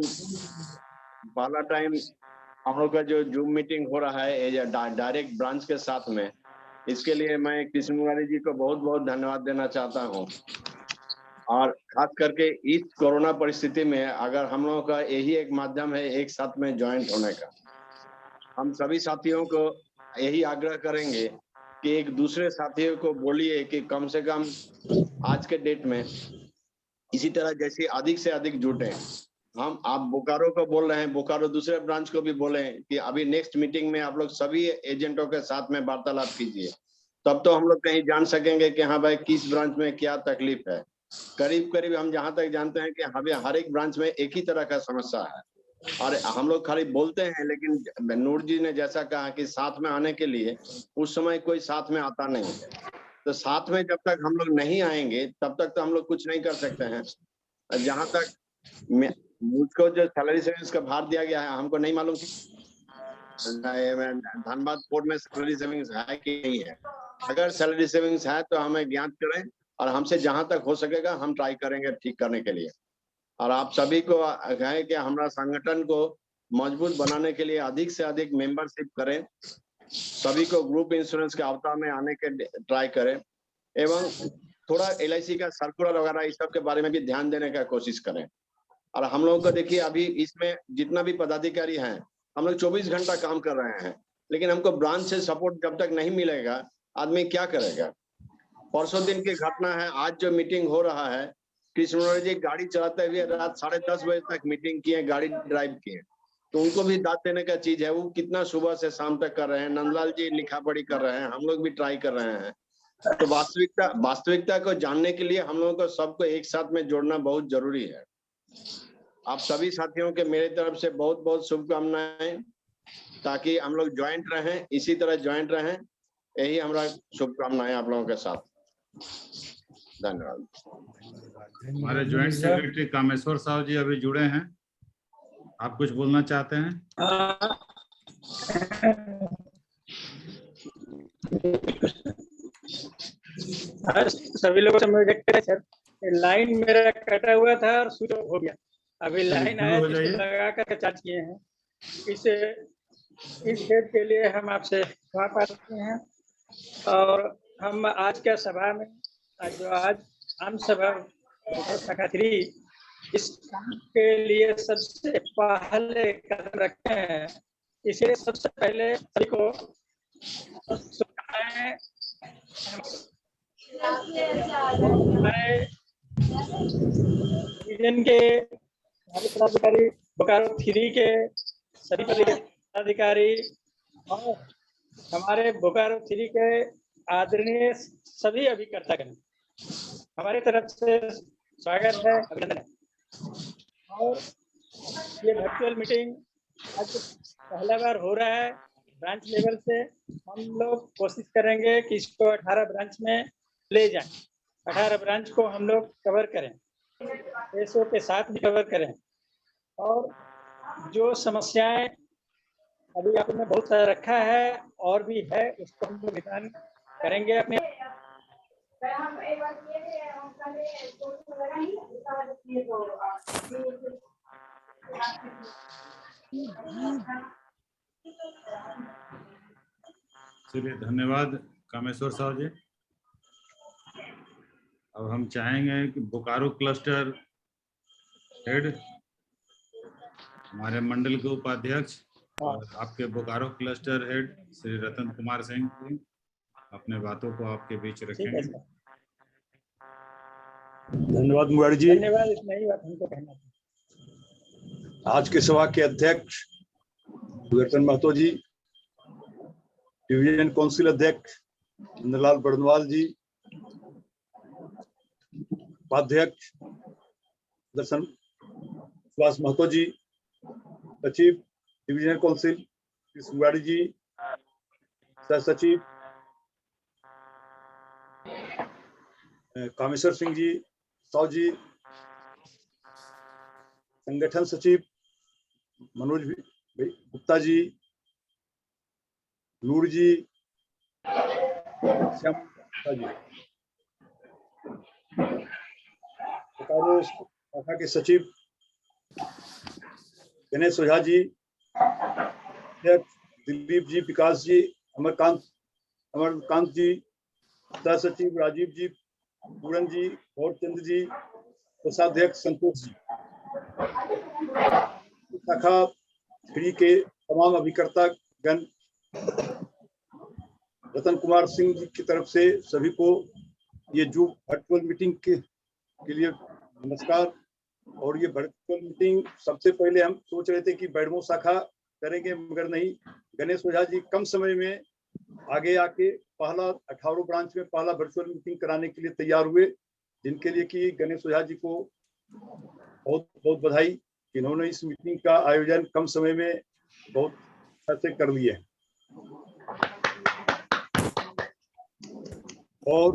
हम लोग का जो जूम मीटिंग हो रहा है डायरेक्ट ब्रांच के साथ में, इसके लिए मैं कृष्ण मुरारी जी को बहुत बहुत धन्यवाद देना चाहता हूँ। और खास करके इस कोरोना परिस्थिति में अगर हम लोगों का यही एक माध्यम है एक साथ में ज्वाइंट होने का, हम सभी साथियों को यही आग्रह करेंगे कि एक दूसरे साथियों को बोलिए कि कम से कम आज के डेट में इसी तरह जैसे अधिक से अधिक जुटे। हम आप बोकारो को बोल रहे हैं, बोकारो दूसरे ब्रांच को भी बोले कि अभी नेक्स्ट मीटिंग में आप लोग सभी एजेंटों के साथ में वार्तालाप कीजिए, तब तो हम लोग कहीं जान सकेंगे कि हाँ भाई किस ब्रांच में क्या तकलीफ है। करीब करीब हम जहां तक जानते हैं कि हमें हर एक ब्रांच में एक ही तरह का समस्या है और हम लोग खाली बोलते हैं, लेकिन नूर जी ने जैसा कहा कि साथ में आने के लिए उस समय कोई साथ में आता नहीं है। तो साथ में जब तक हम लोग नहीं आएंगे तब तक तो हम लोग कुछ नहीं कर सकते हैं। जहां तक मुझको जो सैलरी सेविंग्स का भार दिया गया है, हमको नहीं मालूम धनबाद पोर्ट में सैलरी सेविंग्स है कि नहीं है। अगर सैलरी सेविंग्स है तो हमें ज्ञात करें और हमसे जहां तक हो सकेगा हम ट्राई करेंगे ठीक करने के लिए। और आप सभी को है कि हमारा संगठन को मजबूत बनाने के लिए अधिक से अधिक मेंबरशिप करें, सभी को ग्रुप इंश्योरेंस के आवता में आने के ट्राई करें एवं थोड़ा LIC का सर्कुलर वगैरह इस सब के बारे में भी ध्यान देने का कोशिश करें। और हम लोगों को देखिए अभी इसमें जितना भी पदाधिकारी हैं हम लोग 24 घंटा काम कर रहे हैं, लेकिन हमको ब्रांच से सपोर्ट जब तक नहीं मिलेगा आदमी क्या करेगा। परसों दिन की घटना है, आज जो मीटिंग हो रहा है, कृष्ण मुरारी जी गाड़ी चलाते हुए रात 10:30 बजे तक मीटिंग किए, गाड़ी ड्राइव किए, तो उनको भी दाद देने का चीज है। वो कितना सुबह से शाम तक कर रहे हैं, नंदलाल जी लिखा पढ़ी कर रहे हैं, हम लोग भी ट्राई कर रहे हैं। तो वास्तविकता को जानने के लिए हम लोगों को सबको एक साथ में जोड़ना बहुत जरूरी है। आप सभी साथियों के मेरे तरफ से बहुत बहुत शुभकामनाएं, ताकि हम लोग ज्वाइंट रहें, इसी तरह ज्वाइंट रहें, यही हमारा शुभकामनाएं आप लोगों के साथ। धन्यवाद। हमारे ज्वाइंट सेक्रेटरी कामेश्वर साहब जी अभी जुड़े हैं, आप कुछ बोलना चाहते हैं? सभी लोगों से मुझे देखते सर, लाइन मेरा कटा हुआ था और स्विच ऑफ हो गया। अभी लाइन आया जिसको लगा कर चार्ज किए हैं। इस डेट के लिए हम आपसे क्षमा पाते हैं। और हम आज का सभा में आज आम सभा शाखा 3 इस काम के लिए सबसे पहले कदम रखते हैं, इसलिए सबसे पहले सभी को रीजन के पदाधिकारी, बोकारो 3 के सभी पदाधिकारी और हमारे बोकारो 3 के आदरणीय सभी अभिकर्तागण, हमारे तरफ से स्वागत है, अभिनंदन है। और ये वर्चुअल मीटिंग आज पहला बार हो रहा है ब्रांच लेवल से। हम लोग कोशिश करेंगे कि इसको 18 ब्रांच में ले जाएं, 18 ब्रांच को हम लोग कवर करें, पैसों के साथ भी कवर करें। और जो समस्याएं अभी आपने बहुत सारा रखा है और भी है, उसको हम लोग निदान करेंगे अपने। चलिए, धन्यवाद कामेश्वर साहब जी। अब हम चाहेंगे कि बोकारो क्लस्टर हेड, हमारे मंडल के उपाध्यक्ष और आपके बोकारो क्लस्टर हेड श्री रतन कुमार सिंह जी अपने बातों को आपके बीच रखेंगे। धन्यवाद मुरारी जी। धन्यवाद, इतना ही बात हमको कहना था। आज के सभा के अध्यक्ष सुदर्शन महतो जी, डिवीजन काउंसिल अध्यक्ष नंदलाल बर्नवाल जी, उपाध्यक्ष दर्शन सुभाष महतो जी, सचिव डिवीजन काउंसिल सुवाड़ी जी, सह सचिव कामेश्वर सिंह जी, साव जी, संगठन सचिव मनोज गुप्ता जी, नूर जी, श्याम जी, बोकारो शाखा के सचिव गणेश ओझा जी, दिलीप जी, विकास जी, अमरकांत जी, सह सचिव राजीव जी, पूरन जी, गौरचंद जी, कोषाध्यक्ष संतोष जी, शाखा 3 के तमाम अभिकर्ता गण, रतन कुमार सिंह जी की तरफ से सभी को ये जूम वर्चुअल मीटिंग के लिए नमस्कार। और ये वर्चुअल मीटिंग सबसे पहले हम सोच रहे थे कि बैडमो शाखा करेंगे, मगर नहीं, गणेश ओझा जी कम समय में आगे आके पहला 18 ब्रांच में पहला वर्चुअल मीटिंग कराने के लिए तैयार हुए, जिनके लिए कि गणेश ओझा जी को बहुत बहुत बधाई। इन्होंने इस मीटिंग का आयोजन कम समय में बहुत अच्छे से कर लिए। और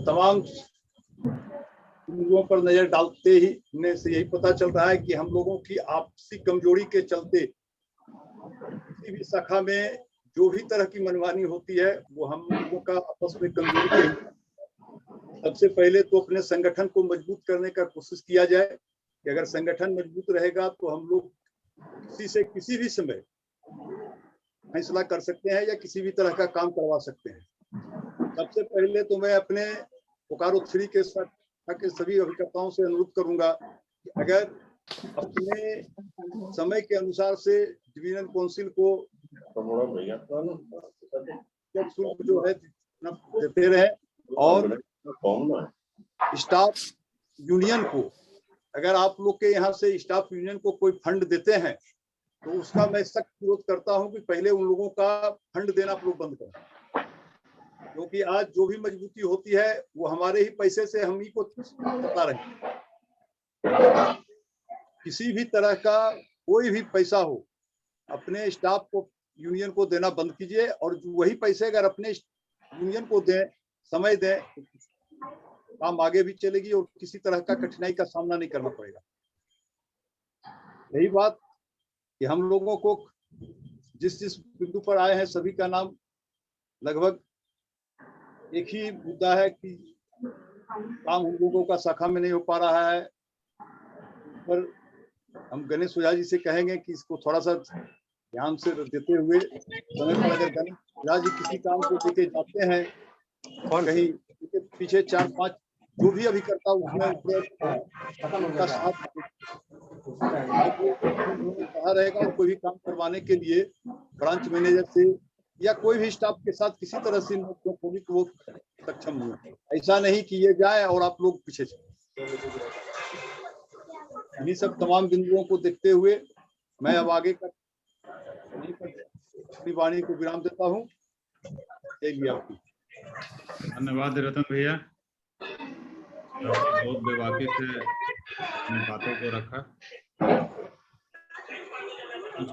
तमाम लोगों पर नजर डालते ही से यही पता चल रहा है कि हम लोगों की आपसी कमजोरी के चलते किसी भी शाखा में जो भी तरह की मनमानी होती है वो हम लोगों का आपस में कमजोरी के। सबसे पहले तो अपने संगठन को मजबूत करने का कोशिश किया जाए कि अगर संगठन मजबूत रहेगा तो हम लोग किसी से किसी भी समय फैसला कर सकते हैं या किसी भी तरह का काम करवा सकते हैं। सबसे पहले तो मैं अपने बोकारो 3 के सभी अभिकर्ताओं से अनुरोध करूंगा कि अगर अपने समय के अनुसार से डिवीजन काउंसिल को शुल्क जो है देते रहे, और स्टाफ यूनियन को, अगर आप लोग के यहाँ से स्टाफ यूनियन को कोई फंड देते हैं तो उसका मैं सख्त विरोध करता हूं कि पहले उन लोगों का फंड देना आप लोग बंद करें, क्योंकि आज जो भी मजबूती होती है वो हमारे ही पैसे से हम ही को बता रहे हैं। किसी भी तरह का कोई भी पैसा हो अपने स्टाफ को यूनियन को देना बंद कीजिए, और वही पैसे अगर अपने यूनियन को दें, समय दें, काम आगे भी चलेगी और किसी तरह का कठिनाई का सामना नहीं करना पड़ेगा। यही बात कि हम लोगों को जिस जिस बिंदु पर आए हैं सभी का नाम लगभग एक ही मुद्दा है कि काम हम लोगों का शाखा में नहीं हो पा रहा है, पर हम गणेश ओझा जी से कहेंगे कि इसको थोड़ा सा ध्यान से देते हुए समय पर अगर गणेश ओझा जी किसी काम को लेके जाते हैं कहीं पीछे 4-5 जो भी अभिकर्ता उसमें उनका साथ कहा रहेगा, और कोई भी काम करवाने के लिए ब्रांच मैनेजर से या कोई भी स्टाफ के साथ किसी तरह से होगी तो वो सक्षम हुए। ऐसा नहीं कि ये जाए और आप लोग पीछे चले। इन्हीं सब तमाम बिंदुओं को देखते हुए मैं अब आगे का अपनी वाणी को विराम देता हूँ। आपकी धन्यवाद रतन भैया, बहुत बेबाकी से अपनी बातों को रखा।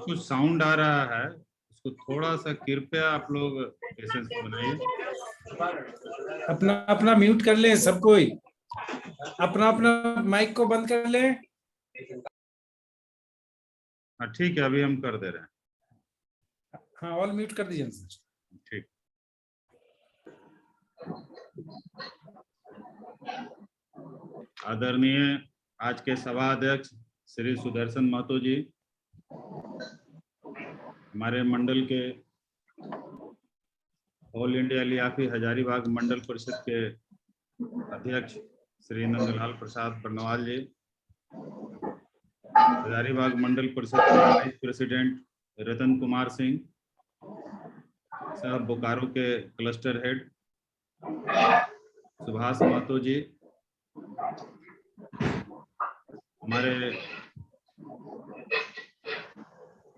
कुछ साउंड आ रहा है, उसको थोड़ा सा कृपया आप लोग पेशेंस बनाइए। अपना अपना म्यूट कर ले, सब कोई अपना अपना माइक को बंद कर ले। हाँ ठीक है, अभी हम कर दे रहे हैं। हाँ, ऑल म्यूट कर दीजिए सर। ठीक। आदरणीय आज के सभा अध्यक्ष श्री सुदर्शन महतो जी, हमारे मंडल के ऑल इंडिया लियाकत हजारीबाग मंडल परिषद के अध्यक्ष श्री नंदलाल प्रसाद बर्नवाल जी, हजारीबाग मंडल परिषद के वाइस प्रेसिडेंट रतन कुमार सिंह साहब, बोकारो के क्लस्टर हेड सुभाष महतो जी, हमारे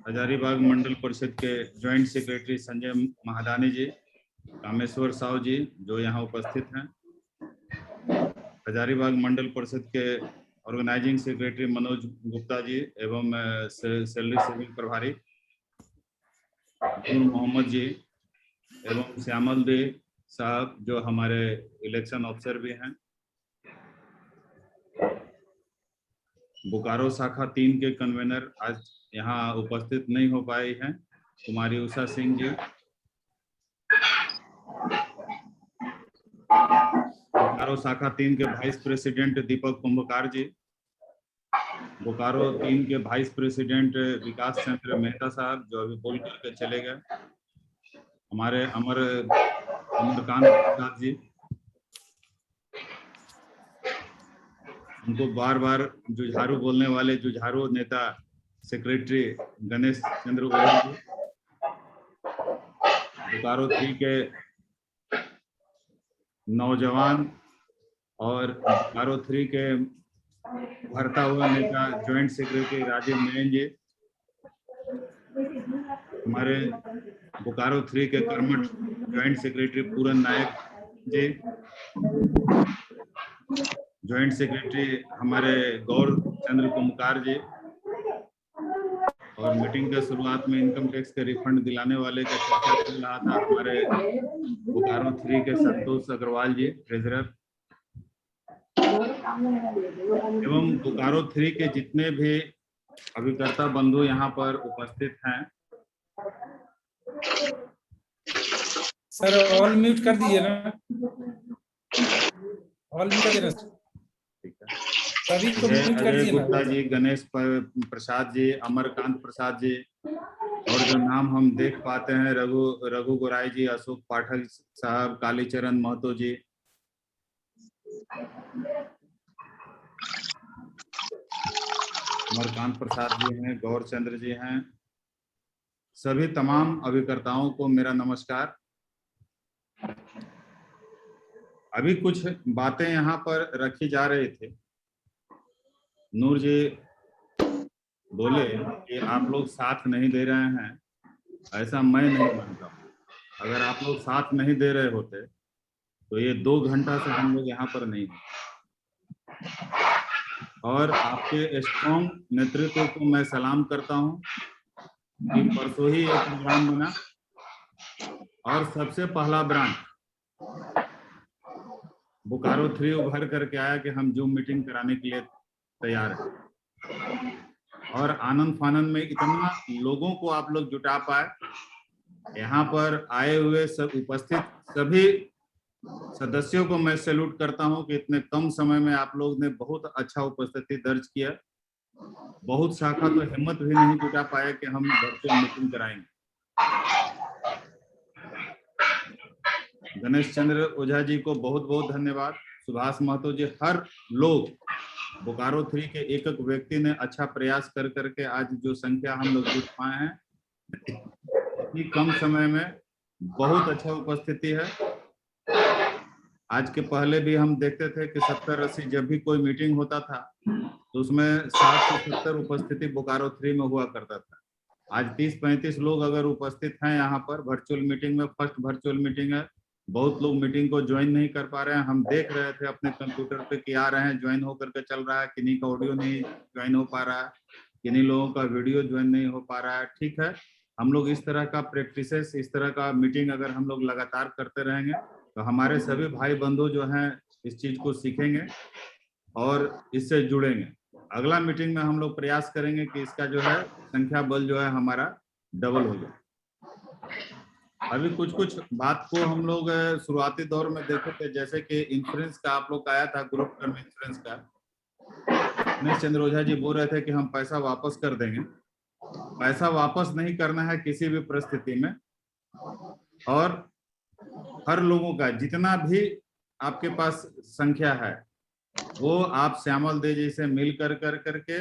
हजारीबाग मंडल परिषद के ज्वाइंट सेक्रेटरी संजय महादानी जी, कामेश्वर साव जी जो यहाँ उपस्थित हैं, हजारीबाग मंडल परिषद के ऑर्गेनाइजिंग सेक्रेटरी मनोज गुप्ता जी एवं सैलरी सेविंग प्रभारी नूर मोहम्मद जी एवं श्यामल दे साहब जो हमारे इलेक्शन ऑफिसर भी हैं, बोकारो शाखा 3 के कन्वेनर आज यहाँ उपस्थित नहीं हो पाए हैं, कुमारी उषा सिंह जी, बोकारो शाखा 3 के वाइस प्रेसिडेंट दीपक कुंभकार जी, बोकारो 3 के वाइस प्रेसिडेंट विकास चंद्र मेहता साहब जो अभी बोल करके चले गए, हमारे अमरकांत प्रसाद जी, उनको बार बार जुझारू बोलने वाले जुझारू नेता सेक्रेटरी गणेश चंद्र ओझा जी, बोकारो 3 के नौजवान और बोकारो 3 के भरता हुआ नेता ज्वाइंट सेक्रेटरी राजीव नयन जी, हमारे बोकारो 3 के कर्मठ ज्वाइंट सेक्रेटरी पूरन नायक जी, ज्वाइंट सेक्रेटरी हमारे गौर चंद्र कुमकार जी, और मीटिंग के शुरुआत में इनकम टैक्स के रिफंड दिलाने वाले का चर्चा चल रहा था, हमारे बोकारो 3 के संतोष अग्रवाल जी ट्रेजरर, एवं बोकारो 3 के जितने भी अभिकर्ता बंधु यहाँ पर उपस्थित हैं। सर ऑल म्यूट कर दीजिए ना, ऑल म्यूट कर देना सभी को म्यूट कर अजय दीजिए गुप्ता ना। जी, गणेश प्रसाद जी, अमरकांत प्रसाद जी, और जो नाम हम देख पाते हैं रघु गोराई जी, अशोक पाठक साहब, कालीचरण महतो जी, अमरकांत प्रसाद जी हैं, गौर चंद्र जी हैं, सभी तमाम अभिकर्ताओं को मेरा नमस्कार। अभी कुछ बातें यहाँ पर रखी जा रही थी। नूर जी बोले कि आप लोग साथ नहीं दे रहे हैं, ऐसा मैं नहीं मानता हूँ। अगर आप लोग साथ नहीं दे रहे होते तो ये 2 घंटा से हम लोग यहाँ पर नहीं हैं। और आपके स्ट्रॉन्ग नेतृत्व को मैं सलाम करता हूँ कि परसों ही एक प्रोग्राम बना और सबसे पहला ब्रांच बोकारो 3 उभर करके आया कि हम जूम मीटिंग कराने के लिए तैयार है, और आनंद फानंद में इतना लोगों को आप लोग जुटा पाए। यहाँ पर आए हुए सब उपस्थित सभी सदस्यों को मैं सैल्यूट करता हूँ कि इतने कम समय में आप लोग ने बहुत अच्छा उपस्थिति दर्ज किया। बहुत शाखा तो हिम्मत भी नहीं जुटा पाए कि हम वर्चुअल मीटिंग कराएंगे। गणेश चंद्र ओझा जी को बहुत बहुत धन्यवाद, सुभाष महतो जी, हर लोग बोकारो 3 के एक एक व्यक्ति ने अच्छा प्रयास कर करके आज जो संख्या हम लोग जुट पाए हैं, इतनी कम समय में बहुत अच्छा उपस्थिति है। आज के पहले भी हम देखते थे कि 70-80 जब भी कोई मीटिंग होता था तो उसमें 60 से 70 उपस्थिति बोकारो 3 में हुआ करता था। आज 30-35 लोग अगर उपस्थित हैं यहाँ पर वर्चुअल मीटिंग में, फर्स्ट वर्चुअल मीटिंग है। बहुत लोग मीटिंग को ज्वाइन नहीं कर पा रहे हैं। हम देख रहे थे अपने कंप्यूटर पे कि आ रहे हैं, ज्वाइन होकर के चल रहा है, किन्हीं का ऑडियो नहीं ज्वाइन हो पा रहा है, किन्हीं लोगों का वीडियो ज्वाइन नहीं हो पा रहा है। ठीक है, हम लोग इस तरह का प्रैक्टिसेस, इस तरह का मीटिंग अगर हम लोग लगातार करते रहेंगे तो हमारे सभी भाई बंधु जो हैं इस चीज को सीखेंगे और इससे जुड़ेंगे। अगला मीटिंग में हम लोग प्रयास करेंगे कि इसका जो है संख्या बल जो है हमारा डबल हो जाए। अभी कुछ कुछ बात को हम लोग शुरुआती दौर में देखे थे, जैसे कि इंश्योरेंस का आप लोग का आया था, ग्रुप टर्म इंश्योरेंस का। गणेश चंद्र ओझा जी बोल रहे थे कि हम पैसा वापस कर देंगे, पैसा वापस नहीं करना है किसी भी परिस्थिति में, और हर लोगों का जितना भी आपके पास संख्या है वो आप श्यामल दे जी से मिल कर करके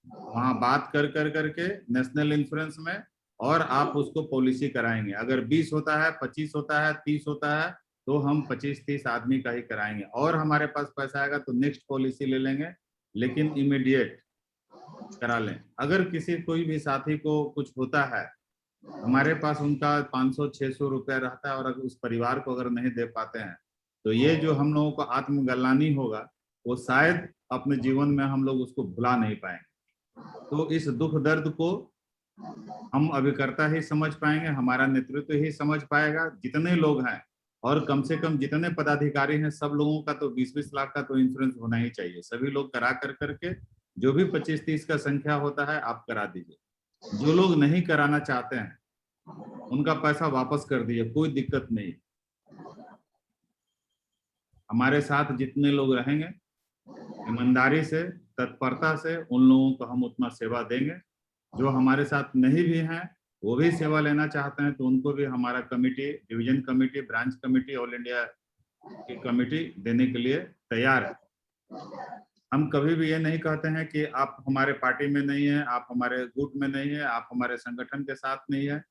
वहां बात कर करके नेशनल इंश्योरेंस में, और आप उसको पॉलिसी कराएंगे। अगर 20 होता है, 25 होता है, 30 होता है, तो हम 25-30 आदमी का ही कराएंगे, और हमारे पास पैसा आएगा तो नेक्स्ट पॉलिसी ले लेंगे, लेकिन इमीडिएट करा लें। अगर किसी कोई भी साथी को कुछ होता है, हमारे पास उनका 500-600 रुपया रहता है, और अगर उस परिवार को अगर नहीं दे पाते हैं तो ये जो हम लोगों को आत्मग्लानि होगा वो शायद अपने जीवन में हम लोग उसको भुला नहीं पाएंगे। तो इस दुख दर्द को हम अभिकर्ता ही समझ पाएंगे, हमारा नेतृत्व ही समझ पाएगा, जितने लोग हैं, और कम से कम जितने पदाधिकारी हैं सब लोगों का तो 20-20 लाख का तो इंश्योरेंस होना ही चाहिए। सभी लोग करा करके जो भी 25-30 का संख्या होता है आप करा दीजिए। जो लोग नहीं कराना चाहते हैं उनका पैसा वापस कर दीजिए, कोई दिक्कत नहीं। हमारे साथ जितने लोग रहेंगे ईमानदारी से, तत्परता से, उन लोगों को हम उतना सेवा देंगे। जो हमारे साथ नहीं भी हैं वो भी सेवा लेना चाहते हैं तो उनको भी हमारा committee, division committee, branch committee, all India की कमेटी देने के लिए तैयार है। हम कभी भी ये नहीं कहते हैं कि आप हमारे पार्टी में नहीं है, आप हमारे गुट में नहीं है, आप हमारे संगठन के साथ नहीं है।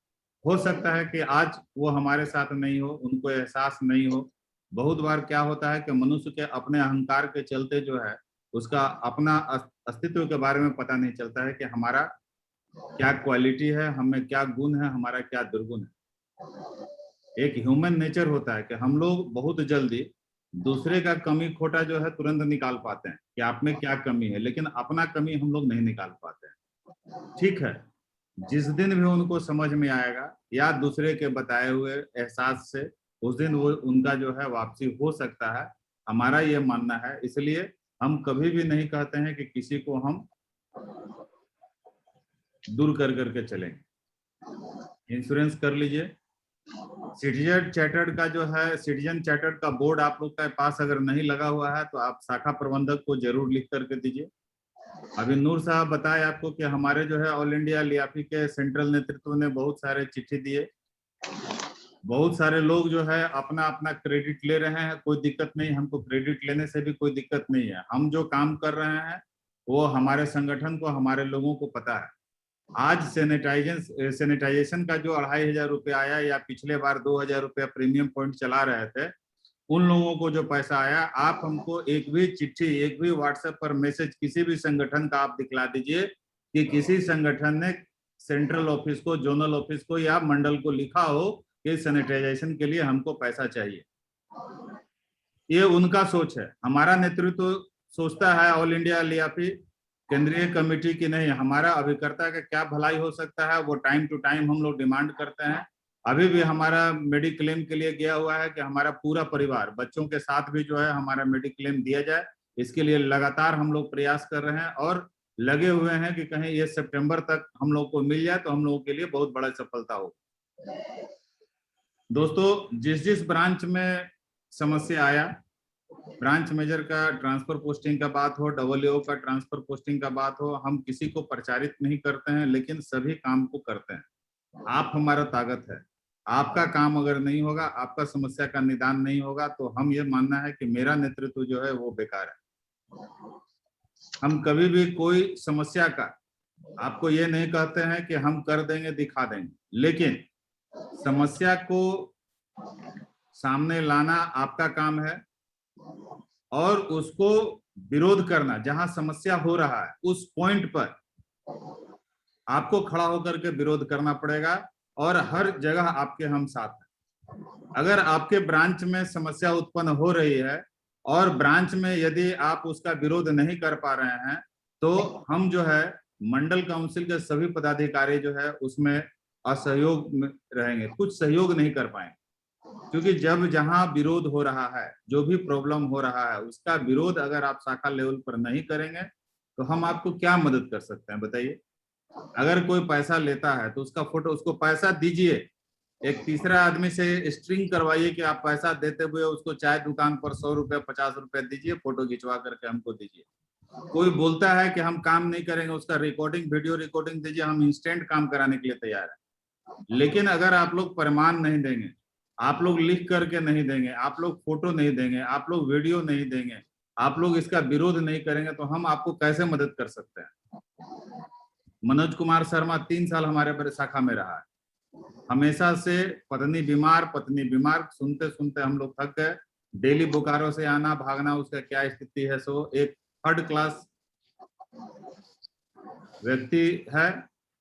हो सकता है कि आज वो हमारे साथ नहीं हो, उनको एहसास नहीं हो। बहुत बार क्या होता है कि मनुष्य के अपने अहंकार के चलते जो है उसका अपना अस्तित्व के बारे में पता नहीं चलता है कि हमारा क्या क्वालिटी है, हमें क्या गुण है, हमारा क्या दुर्गुण है। एक ह्यूमन नेचर होता है कि हम लोग बहुत जल्दी दूसरे का कमी खोटा जो है तुरंत निकाल पाते हैं कि आप में क्या कमी है, लेकिन अपना कमी हम लोग नहीं निकाल पाते हैं। ठीक है, जिस दिन भी उनको समझ में आएगा या दूसरे के बताए हुए एहसास से, उस दिन वो उनका जो है वापसी हो सकता है, हमारा ये मानना है। इसलिए हम कभी भी नहीं कहते हैं कि किसी को हम दूर कर करके चलेंगे। इंश्योरेंस कर लीजिए। सिटीजन चार्टर्ड का जो है, सिटीजन चार्टर्ड का बोर्ड आप लोग के पास अगर नहीं लगा हुआ है तो आप शाखा प्रबंधक को जरूर लिख करके दीजिए। अभी नूर साहब बताए आपको कि हमारे जो है ऑल इंडिया लियाफी के सेंट्रल नेतृत्व ने बहुत सारे चिट्ठी दिए। बहुत सारे लोग जो है अपना अपना क्रेडिट ले रहे हैं, कोई दिक्कत नहीं, हमको क्रेडिट लेने से भी कोई दिक्कत नहीं है। हम जो काम कर रहे हैं वो हमारे संगठन को, हमारे लोगों को पता है। आज सैनिटाइजेशन का जो 2500 रुपया आया या पिछले बार 2000 रुपया प्रीमियम पॉइंट चला रहे थे, उन लोगों को जो पैसा आया, आप हमको एक भी चिट्ठी, एक भी व्हाट्सएप पर मैसेज किसी भी संगठन का आप दिखला दीजिए कि किसी संगठन ने सेंट्रल ऑफिस को, जोनल ऑफिस को या मंडल को लिखा हो कि सैनिटाइजेशन के लिए हमको पैसा चाहिए। ये उनका सोच है। हमारा नेतृत्व सोचता है ऑल इंडिया लियाफी केंद्रीय कमेटी की नहीं, हमारा अभिकर्ता का क्या भलाई हो सकता है वो टाइम टू टाइम हम लोग डिमांड करते हैं। अभी भी हमारा मेडिक्लेम के लिए गया हुआ है कि हमारा पूरा परिवार, बच्चों के साथ भी जो है हमारा मेडिक्लेम दिया जाए। इसके लिए लगातार हम लोग प्रयास कर रहे हैं और लगे हुए हैं कि कहीं ये सितंबर तक हम लोग को मिल जाए तो हम लोगों के लिए बहुत बड़ा सफलता हो। दोस्तों, जिस ब्रांच में समस्या आया, ब्रांच मेजर का ट्रांसफर पोस्टिंग का बात हो, डबलईओ का ट्रांसफर पोस्टिंग का बात हो, हम किसी को प्रचारित नहीं करते हैं लेकिन सभी काम को करते हैं। आप हमारा ताकत है। आपका काम अगर नहीं होगा, आपका समस्या का निदान नहीं होगा तो हम ये मानना है कि मेरा नेतृत्व जो है वो बेकार है। हम कभी भी कोई समस्या का आपको ये नहीं कहते हैं कि हम कर देंगे, दिखा देंगे, लेकिन समस्या को सामने लाना आपका काम है और उसको विरोध करना, जहां समस्या हो रहा है उस पॉइंट पर आपको खड़ा होकर के विरोध करना पड़ेगा और हर जगह आपके हम साथ हैं। अगर आपके ब्रांच में समस्या उत्पन्न हो रही है और ब्रांच में यदि आप उसका विरोध नहीं कर पा रहे हैं तो हम जो है मंडल काउंसिल के सभी पदाधिकारी जो है उसमें असहयोग में रहेंगे, कुछ सहयोग नहीं कर पाएंगे। क्योंकि जब जहां विरोध हो रहा है, जो भी प्रॉब्लम हो रहा है, उसका विरोध अगर आप शाखा लेवल पर नहीं करेंगे तो हम आपको क्या मदद कर सकते हैं बताइए। अगर कोई पैसा लेता है तो उसका फोटो, उसको पैसा दीजिए, एक तीसरा आदमी से स्ट्रिंग करवाइए कि आप पैसा देते हुए उसको चाय दुकान पर 100 रुपए 50 रुपए दीजिए, फोटो खिंचवा करके हमको दीजिए। कोई बोलता है कि हम काम नहीं करेंगे, उसका रिकॉर्डिंग वीडियो रिकॉर्डिंग दीजिए, हम इंस्टेंट काम कराने के लिए तैयार है। लेकिन अगर आप लोग प्रमाण नहीं देंगे, आप लोग लिख करके नहीं देंगे, आप लोग फोटो नहीं देंगे, आप लोग वीडियो नहीं देंगे, आप लोग इसका विरोध नहीं करेंगे, तो हम आपको कैसे मदद कर सकते हैं। मनोज कुमार शर्मा 3 साल हमारे शाखा में रहा है, हमेशा से पत्नी बीमार सुनते सुनते हम लोग थक गए। डेली बोकारो से आना भागना, उसका क्या स्थिति है। सो एक 3rd क्लास व्यक्ति है,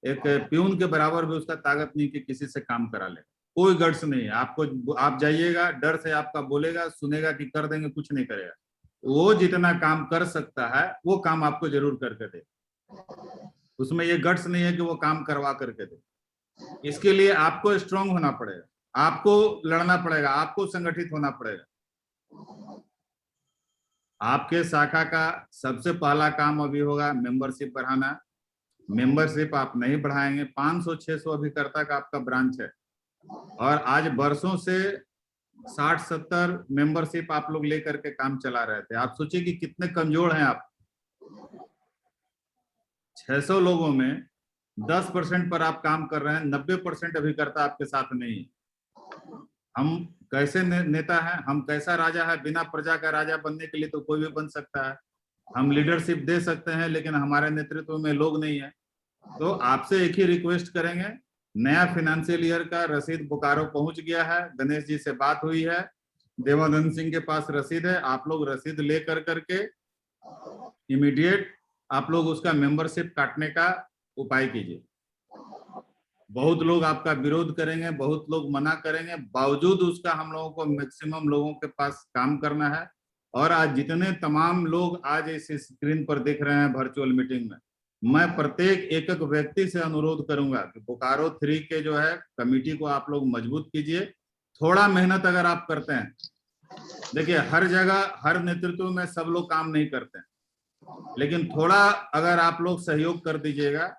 एक प्यून के बराबर भी उसका ताकत नहीं कि किसी से काम करा ले, कोई गट्स नहीं है। आपको आप जाइएगा, डर से आपका बोलेगा, सुनेगा कि कर देंगे, कुछ नहीं करेगा। वो जितना काम कर सकता है वो काम आपको जरूर करके दे, उसमें ये गट्स नहीं है कि वो काम करवा करके दे। इसके लिए आपको स्ट्रांग होना पड़ेगा, आपको लड़ना पड़ेगा, आपको संगठित होना पड़ेगा। आपके शाखा का सबसे पहला काम अभी होगा मेंबरशिप बढ़ाना। मेंबरशिप आप नहीं बढ़ाएंगे, 500-600 अभिकर्ता का आपका ब्रांच है, और आज वर्षों से 60-70 मेंबरशिप आप लोग लेकर के काम चला रहे थे। आप सोचिए कि कितने कमजोर हैं आप। 600 लोगों में 10% पर आप काम कर रहे हैं, 90% अभिकर्ता आपके साथ नहीं है। हम कैसे नेता हैं, हम कैसा राजा है। बिना प्रजा का राजा बनने के लिए तो कोई भी बन सकता है। हम लीडरशिप दे सकते हैं, लेकिन हमारे नेतृत्व में लोग नहीं है। तो आपसे एक ही रिक्वेस्ट करेंगे, नया फाइनेंशियल ईयर का रसीद बोकारो पहुंच गया है, गणेश जी से बात हुई है, देवानंद सिंह के पास रसीद है। आप लोग रसीद ले करके इमीडिएट आप लोग उसका मेंबरशिप काटने का उपाय कीजिए। बहुत लोग आपका विरोध करेंगे, बहुत लोग मना करेंगे, बावजूद उसका हम लोगों को मैक्सिमम लोगों के पास काम करना है। और आज जितने तमाम लोग आज इस स्क्रीन पर देख रहे हैं वर्चुअल मीटिंग में, मैं प्रत्येक एक व्यक्ति से अनुरोध करूंगा कि बोकारो 3 के जो है कमेटी को आप लोग मजबूत कीजिए। थोड़ा मेहनत अगर आप करते हैं, देखिए हर जगह हर नेतृत्व में सब लोग काम नहीं करते हैं, लेकिन थोड़ा अगर आप लोग सहयोग कर दीजिएगा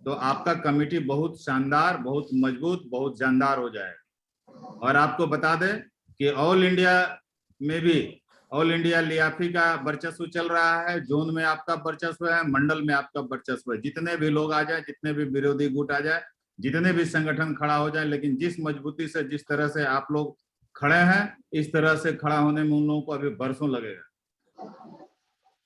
तो आपका कमेटी बहुत शानदार, बहुत मजबूत, बहुत जानदार हो जाएगा। और आपको बता दें कि ऑल इंडिया में भी ऑल इंडिया लियाफी का वर्चस्व चल रहा है, जोन में आपका वर्चस्व है, मंडल में आपका वर्चस्व है। जितने भी लोग आ जाए, जितने भी विरोधी गुट आ जाए, जितने भी संगठन खड़ा हो जाए, लेकिन जिस मजबूती से जिस तरह से आप लोग खड़े हैं, इस तरह से खड़ा होने में उन लोगों को अभी बरसों लगेगा।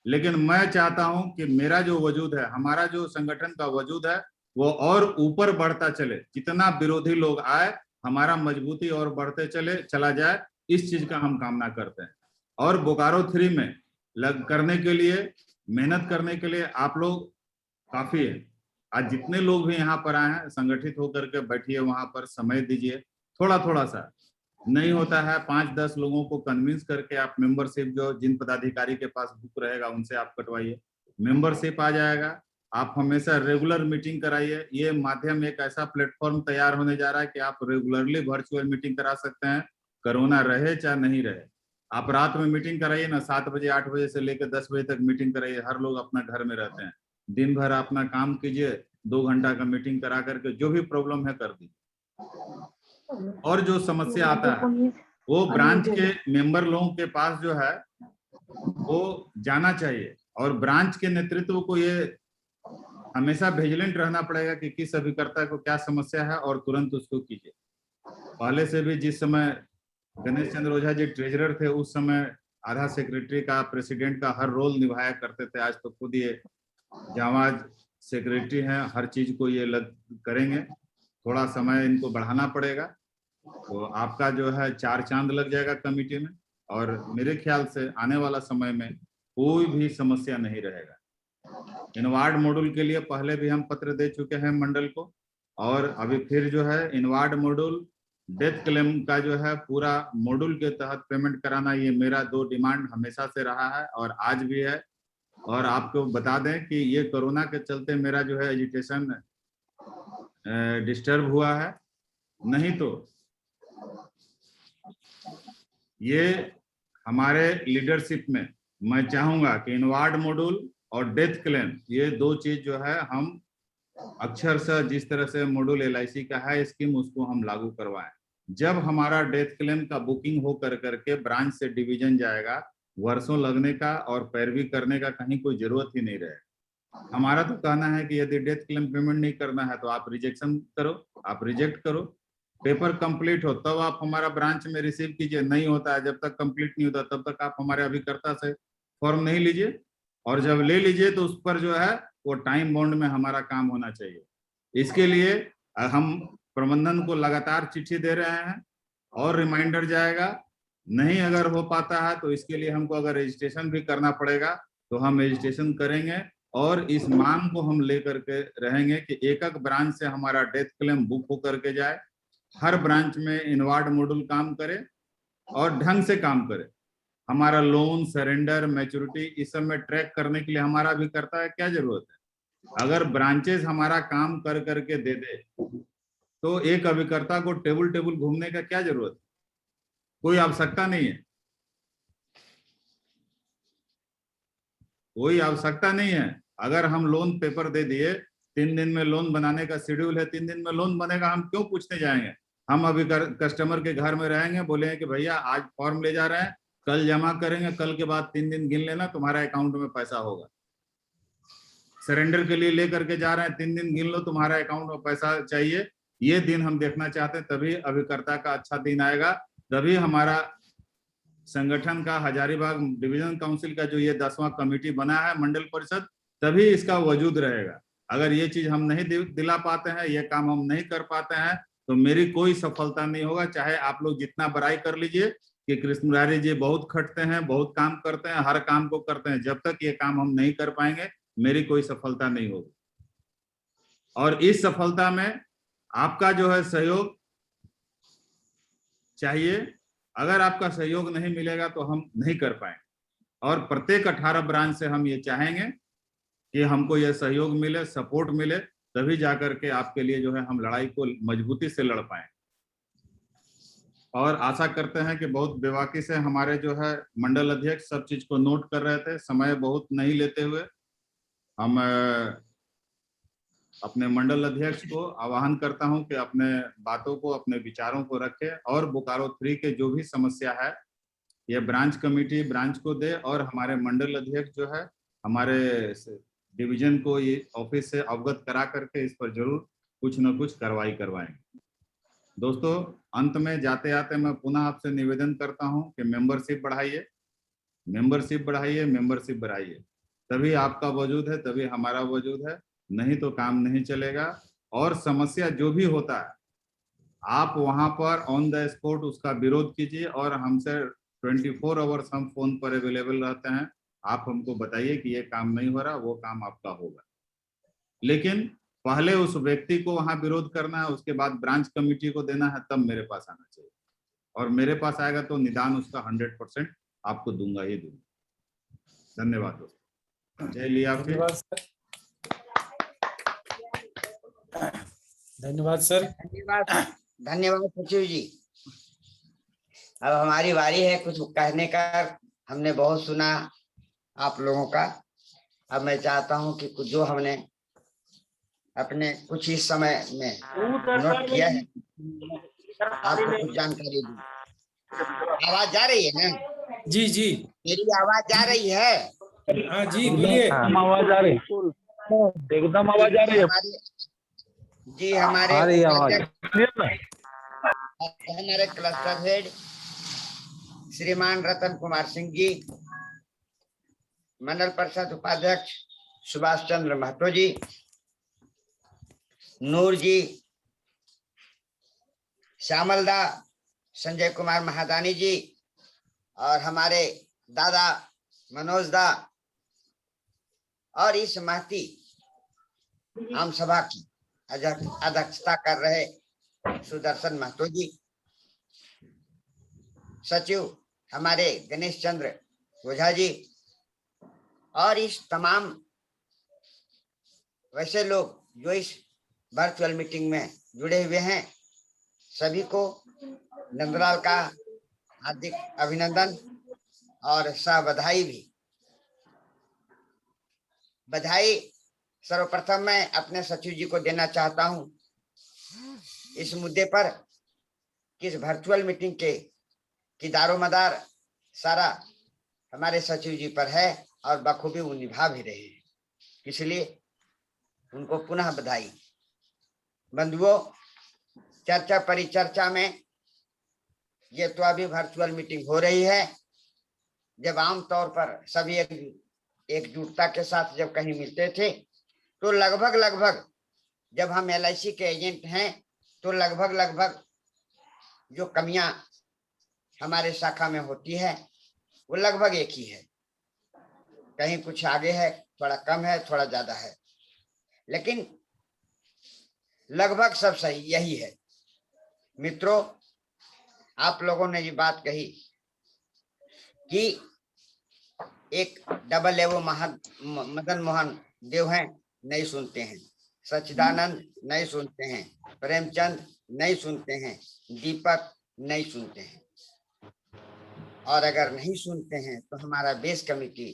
लेकिन मैं चाहता हूं कि मेरा जो वजूद है, हमारा जो संगठन का वजूद है, वो और ऊपर बढ़ता चले। जितना विरोधी लोग आए, हमारा मजबूती और बढ़ते चला जाए, इस चीज का हम कामना करते हैं। और बोकारो 3 में करने के लिए, मेहनत करने के लिए आप लोग काफी है। आज जितने लोग भी यहाँ पर आए हैं, संगठित होकर के बैठिए, वहां पर समय दीजिए। थोड़ा सा नहीं होता है, 5-10 लोगों को कन्विंस करके आप मेंबरशिप, जो जिन पदाधिकारी के पास बुक रहेगा उनसे आप कटवाइए, मेंबरशिप आ जाएगा। आप हमेशा रेगुलर मीटिंग कराइए। ये माध्यम एक ऐसा प्लेटफॉर्म तैयार होने जा रहा है कि आप रेगुलरली वर्चुअल मीटिंग करा सकते हैं, कोरोना रहे चाहे नहीं रहे। आप रात में मीटिंग कराइए ना, 7 बजे 8 बजे से लेकर 10 बजे तक मीटिंग कराइए। हर लोग अपना घर में रहते हैं, दिन भर अपना काम कीजिए, 2 घंटा का मीटिंग करा करके जो भी प्रॉब्लम है कर दीजिए। और जो समस्या आता है वो ब्रांच के मेंबर लोगों के पास जो है वो जाना चाहिए, और ब्रांच के नेतृत्व को ये हमेशा विजिलेंट रहना पड़ेगा कि किस अभिकर्ता को क्या समस्या है और तुरंत उसको कीजिए। पहले से भी जिस समय गणेश चंद्र ओझा जी ट्रेजरर थे, उस समय आधा सेक्रेटरी का, प्रेसिडेंट का हर रोल निभाया करते थे। आज तो खुद ये जावाज सेक्रेटरी हैं, हर चीज को ये करेंगे। थोड़ा समय इनको बढ़ाना पड़ेगा, तो आपका जो है 4 चांद लग जाएगा कमेटी में। और मेरे ख्याल से आने वाला समय में कोई भी समस्या नहीं रहेगा। इनवार्ड मॉड्यूल के लिए पहले भी हम पत्र दे चुके हैं मंडल को, और अभी फिर जो है इनवार्ड मॉड्यूल, डेथ क्लेम का जो है पूरा मॉड्यूल के तहत पेमेंट कराना, ये मेरा 2 डिमांड हमेशा से रहा है और आज भी है। और आपको बता दें कि ये कोरोना के चलते मेरा जो है एजुकेशन डिस्टर्ब हुआ है, नहीं तो ये हमारे लीडरशिप में मैं चाहूंगा कि इनवार्ड मॉड्यूल और डेथ क्लेम, ये 2 चीज जो है हम अक्षरशः जिस तरह से मॉड्यूल LIC का है स्कीम, उसको हम लागू करवाएं। जब हमारा डेथ क्लेम का बुकिंग हो करके ब्रांच से डिवीजन जाएगा, वर्षों लगने का और पैरवी करने का कहीं कोई जरूरत ही नहीं रहे। हमारा तो कहना है कि यदि डेथ क्लेम पेमेंट नहीं करना है तो आप रिजेक्शन करो, आप रिजेक्ट करो, पेपर कंप्लीट हो तब आप हमारा ब्रांच में रिसीव कीजिए। नहीं होता है, जब तक कंप्लीट नहीं होता तब तक आप हमारे अभिकर्ता से फॉर्म नहीं लीजिए, और जब ले लीजिए तो उस पर जो है वो टाइम बाउंड में हमारा काम होना चाहिए। इसके लिए हम प्रबंधन को लगातार चिट्ठी दे रहे हैं और रिमाइंडर जाएगा। नहीं अगर हो पाता है तो इसके लिए हमको अगर रजिस्ट्रेशन भी करना पड़ेगा तो हम रजिस्ट्रेशन करेंगे, और इस मांग को हम लेकर के रहेंगे कि एक एक ब्रांच से हमारा डेथ क्लेम बुक होकर के जाए, हर ब्रांच में इनवार्ड मॉड्यूल काम करे और ढंग से काम करे। हमारा लोन, सरेंडर, मैच्योरिटी इस सब में ट्रैक करने के लिए हमारा अभिकर्ता है क्या जरूरत है। अगर ब्रांचेस हमारा काम कर करके दे दे तो एक अभिकर्ता को टेबल टेबल घूमने का क्या जरूरत है, कोई आवश्यकता नहीं है, कोई आवश्यकता नहीं है। अगर हम लोन पेपर दे दिए, 3 दिन में लोन बनाने का शेड्यूल है, 3 दिन में लोन बनेगा, हम क्यों पूछने जाएंगे। हम अभी कस्टमर के घर में रहेंगे, बोलेंगे कि भैया आज फॉर्म ले जा रहे हैं, कल जमा करेंगे, कल के बाद 3 दिन गिन लेना, तुम्हारा अकाउंट में पैसा होगा। सरेंडर के लिए लेकर के जा रहे हैं, 3 दिन गिन लो, तुम्हारा अकाउंट में पैसा चाहिए। ये दिन हम देखना चाहते हैं, तभी अभिकर्ता का अच्छा दिन आएगा, तभी हमारा संगठन का हजारीबाग डिवीजन काउंसिल का जो ये 10वां कमेटी बना है मंडल परिषद, तभी इसका वजूद रहेगा। अगर ये चीज हम नहीं दिला पाते हैं, ये काम हम नहीं कर पाते हैं, तो मेरी कोई सफलता नहीं होगा। चाहे आप लोग जितना बड़ाई कर लीजिए कि कृष्ण मुरारी जी बहुत खटते हैं, बहुत काम करते हैं, हर काम को करते हैं, जब तक ये काम हम नहीं कर पाएंगे मेरी कोई सफलता नहीं होगी। और इस सफलता में आपका जो है सहयोग चाहिए। अगर आपका सहयोग नहीं मिलेगा तो हम नहीं कर पाएंगे, और प्रत्येक 18 ब्रांच से हम ये चाहेंगे कि हमको यह सहयोग मिले, सपोर्ट मिले, तभी जाकर के आपके लिए जो है हम लड़ाई को मजबूती से लड़ पाए। और आशा करते हैं कि बहुत बेबाकी से हमारे जो है मंडल अध्यक्ष सब चीज को नोट कर रहे थे, समय बहुत नहीं लेते हुए हम अपने मंडल अध्यक्ष को आह्वान करता हूं कि अपने बातों को, अपने विचारों को रखे, और बोकारो 3 के जो भी समस्या है ये ब्रांच कमेटी ब्रांच को दे, और हमारे मंडल अध्यक्ष जो है हमारे डिवीजन को ये ऑफिस से अवगत करा करके इस पर जरूर कुछ न कुछ कार्रवाई करवाएंगे। दोस्तों, अंत में जाते आते मैं पुनः आपसे निवेदन करता हूं कि मेंबरशिप बढ़ाइए, मेंबरशिप बढ़ाइए, मेंबरशिप बढ़ाइए, तभी आपका वजूद है, तभी हमारा वजूद है, नहीं तो काम नहीं चलेगा। और समस्या जो भी होता है आप वहां पर ऑन द स्पॉट उसका विरोध कीजिए, और हमसे 24 आवर्स हम फोन पर अवेलेबल रहते हैं। आप हमको बताइए कि ये काम नहीं हो रहा, वो काम आपका होगा, लेकिन पहले उस व्यक्ति को वहां विरोध करना है, उसके बाद ब्रांच कमेटी को देना है, तब मेरे पास आना चाहिए। और मेरे पास आएगा तो निदान उसका 100% आपको दूंगा ही दूंगा। धन्यवाद दोस्तों, जय लिया। धन्यवाद सर। धन्यवाद सचिव जी। अब हमारी बारी है कुछ कहने का। हमने बहुत सुना आप लोगों का। अब मैं चाहता हूं कि कुछ जो हमने अपने कुछ ही समय में नोट किया है आपको कुछ जानकारी दी। आवाज जा रही है ना? जी जी, मेरी आवाज जा रही है? हाँ जी बोलिए। आवाज आ रही, एकदम आवाज आ रही है जी। हमारे क्लस्टर हेड श्रीमान रतन कुमार सिंह जी, मंडल परिषद उपाध्यक्ष सुभाष चंद्र महतो जी, नूर जी, श्यामलदा, संजय कुमार महादानी जी, और हमारे दादा मनोज दा, और इस महती आम सभा की अध्यक्षता कर रहे सुदर्शन महतो जी, सचिव हमारे गणेश चंद्र ओझा जी, और इस तमाम वैसे लोग जो इस वर्चुअल मीटिंग में जुड़े हुए हैं, सभी को नंदलाल का हार्दिक अभिनंदन और बधाई भी। बधाई सर्वप्रथम मैं अपने सचिव जी को देना चाहता हूं इस मुद्दे पर कि इस वर्चुअल मीटिंग के दारोमदार सारा हमारे सचिव जी पर है और बखूबी वो निभा भी रहे हैं, इसलिए उनको पुनः बधाई। बंधुओं, चर्चा परिचर्चा में ये तो अभी वर्चुअल मीटिंग हो रही है। जब आमतौर पर सभी एकजुटता के साथ जब कहीं मिलते थे तो लगभग जब हम LIC के एजेंट हैं तो लगभग जो कमियां हमारे शाखा में होती है वो लगभग एक ही है। कहीं कुछ आगे है, थोड़ा कम है, थोड़ा ज्यादा है, लेकिन लगभग सब सही यही है। मित्रों, आप लोगों ने ये बात कही कि एक डबल एवो मदन मोहन देव हैं, नहीं सुनते हैं, सच्चिदानंद नहीं सुनते हैं, प्रेमचंद नहीं सुनते हैं, दीपक नहीं सुनते हैं। और अगर नहीं सुनते हैं तो हमारा बेस कमेटी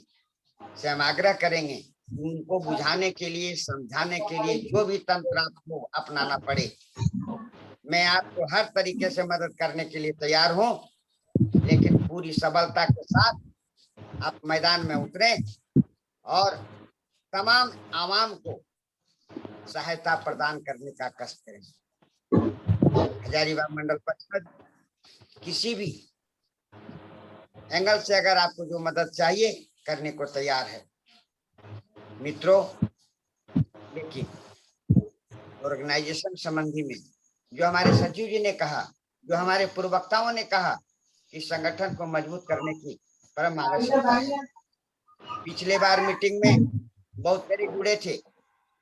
से हम आग्रह करेंगे उनको बुझाने के लिए, समझाने के लिए जो भी तंत्र आपको अपनाना पड़े, मैं आपको हर तरीके से मदद करने के लिए तैयार हूं, लेकिन पूरी सबलता के साथ आप मैदान में उतरें और तमाम आवाम को सहायता प्रदान करने का कष्ट करें। हजारीबाग मंडल परिषद किसी भी एंगल से अगर आपको जो मदद चाहिए करने को तैयार है। मित्रों, देखिए, ऑर्गेनाइजेशन संबंधी में जो हमारे सचिव जी ने कहा, जो हमारे पूर्ववक्ताओं ने कहा कि संगठन को मजबूत करने की परम आवश्यकता है। पिछले बार मीटिंग में बहुत सारे जुड़े थे,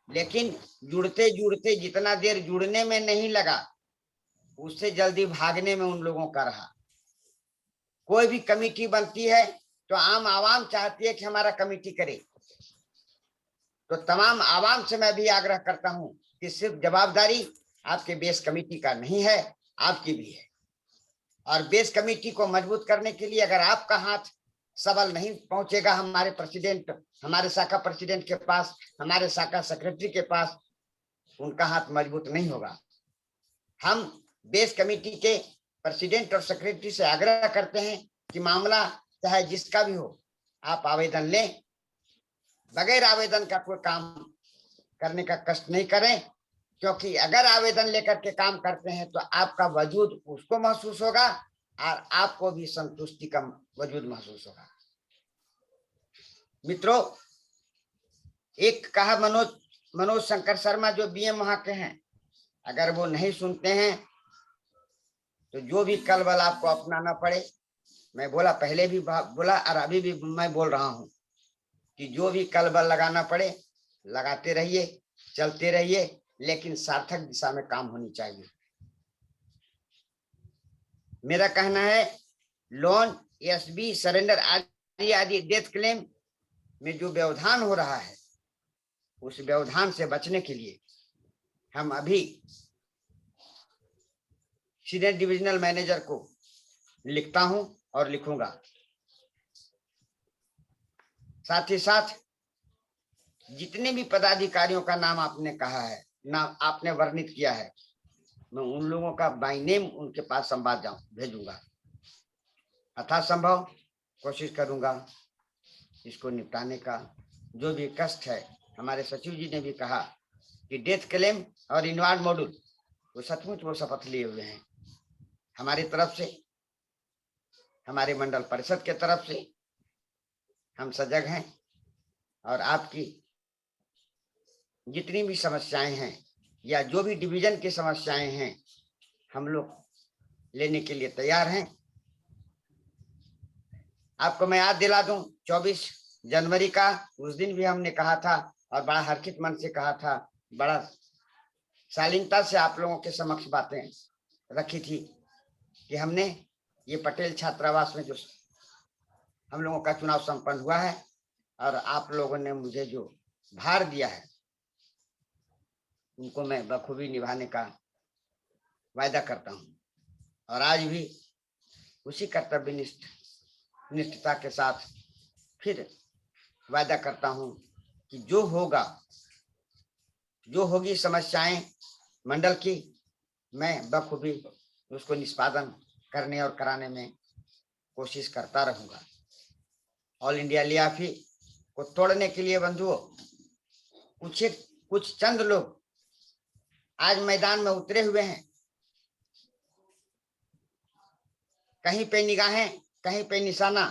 लेकिन जुड़ते जुड़ते जितना देर जुड़ने में नहीं लगा उससे जल्दी भागने में उन लोगों का रहा। कोई भी कमेटी बनती है तो आम आवाम चाहती है कि हमारा कमेटी करे, तो तमाम आवाम से मैं भी आग्रह करता हूं कि सिर्फ जवाबदारी आपके बेस कमेटी का नहीं है, आपकी भी है। और बेस कमेटी को मजबूत करने के लिए अगर आपका हाथ सबल नहीं पहुंचेगा हमारे प्रेसिडेंट, हमारे शाखा प्रेसिडेंट के पास, हमारे शाखा सेक्रेटरी के पास, उनका हाथ मजबूत नहीं होगा। हम बेस कमेटी के प्रेसिडेंट और सेक्रेटरी से आग्रह करते हैं कि मामला चाहे जिसका भी हो, आप आवेदन लें। बगैर आवेदन का कोई काम करने का कष्ट नहीं करें, क्योंकि अगर आवेदन लेकर के काम करते हैं तो आपका वजूद उसको महसूस होगा और आपको भी संतुष्टि का वजूद महसूस होगा। मित्रों, एक कहा मनोज शंकर शर्मा जो BM वहां के हैं, अगर वो नहीं सुनते हैं तो जो भी कल बल आपको अपनाना पड़े, मैं बोला, पहले भी बोला और अभी भी मैं बोल रहा हूं कि जो भी कल बल लगाना पड़े लगाते रहिए, चलते रहिए, लेकिन सार्थक दिशा में काम होनी चाहिए। मेरा कहना है लोन, SB, सरेंडर आदि डेथ क्लेम में जो व्यवधान हो रहा है, उस व्यवधान से बचने के लिए हम अभी सीनियर डिविजनल मैनेजर को लिखता हूं और लिखूंगा। साथ ही साथ जितने भी पदाधिकारियों का नाम आपने कहा है, नाम आपने वर्णित किया है, मैं उन लोगों का बाय नेम उनके पास संवाद भेजूंगा। यथासंभव कोशिश करूंगा इसको निपटाने का। जो भी कष्ट है, हमारे सचिव जी ने भी कहा कि डेथ क्लेम और इनवार्ड मॉड्यूल, वो सचमुच वो शपथ लिए हुए हैं। हमारी तरफ से, हमारे मंडल परिषद के तरफ से हम सजग हैं और आपकी जितनी भी समस्याएं हैं या जो भी डिवीजन की समस्याएं हैं, हम लोग लेने के लिए तैयार हैं। आपको मैं याद दिला दूं, 24 जनवरी का उस दिन भी हमने कहा था और बड़ा हर्षित मन से कहा था, बड़ा शालीनता से आप लोगों के समक्ष बातें रखी थी कि हमने ये पटेल छात्रावास में जो हम लोगों का चुनाव संपन्न हुआ है और आप लोगों ने मुझे जो भार दिया है, उनको मैं बखूबी निभाने का वायदा करता हूं। और आज भी उसी कर्तव्य निष्ठता के साथ फिर वायदा करता हूं कि जो होगा, जो होगी समस्याएं मंडल की, मैं बखूबी उसको निष्पादन करने और कराने में कोशिश करता रहूंगा। ऑल इंडिया लियाफी को तोड़ने के लिए बंधुओं कुछ चंद लोग आज मैदान में उतरे हुए हैं। कहीं पे निगाहें, कहीं पे निशाना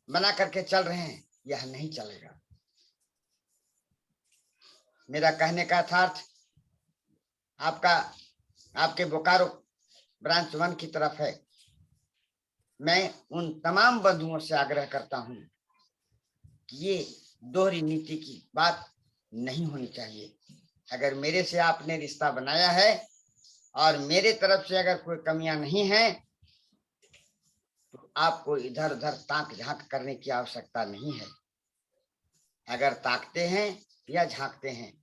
बना करके चल रहे हैं। यह नहीं चलेगा। मेरा कहने का अर्थात आपके बोकारो ब्रांच 1 की तरफ है। मैं उन तमाम बंधुओं से आग्रह करता हूं कि ये दोहरी नीति की बात नहीं होनी चाहिए। अगर मेरे से आपने रिश्ता बनाया है और मेरे तरफ से अगर कोई कमियां नहीं है तो आपको इधर उधर ताक झांक करने की आवश्यकता नहीं है। अगर ताकते हैं या झांकते हैं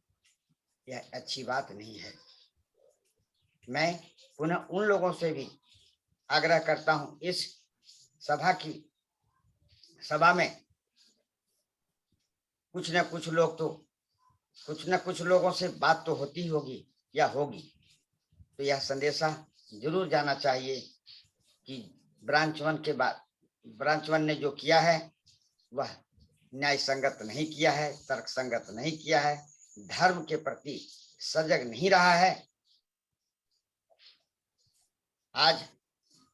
यह अच्छी बात नहीं है। मैं पुनः उन लोगों से भी आग्रह करता हूं, इस सभा में कुछ न कुछ लोगों से बात तो होती होगी या होगी। तो यह संदेशा जरूर जाना चाहिए कि ब्रांच 1 ने जो किया है वह न्याय संगत नहीं किया है, तर्क संगत नहीं किया है, धर्म के प्रति सजग नहीं रहा है। आज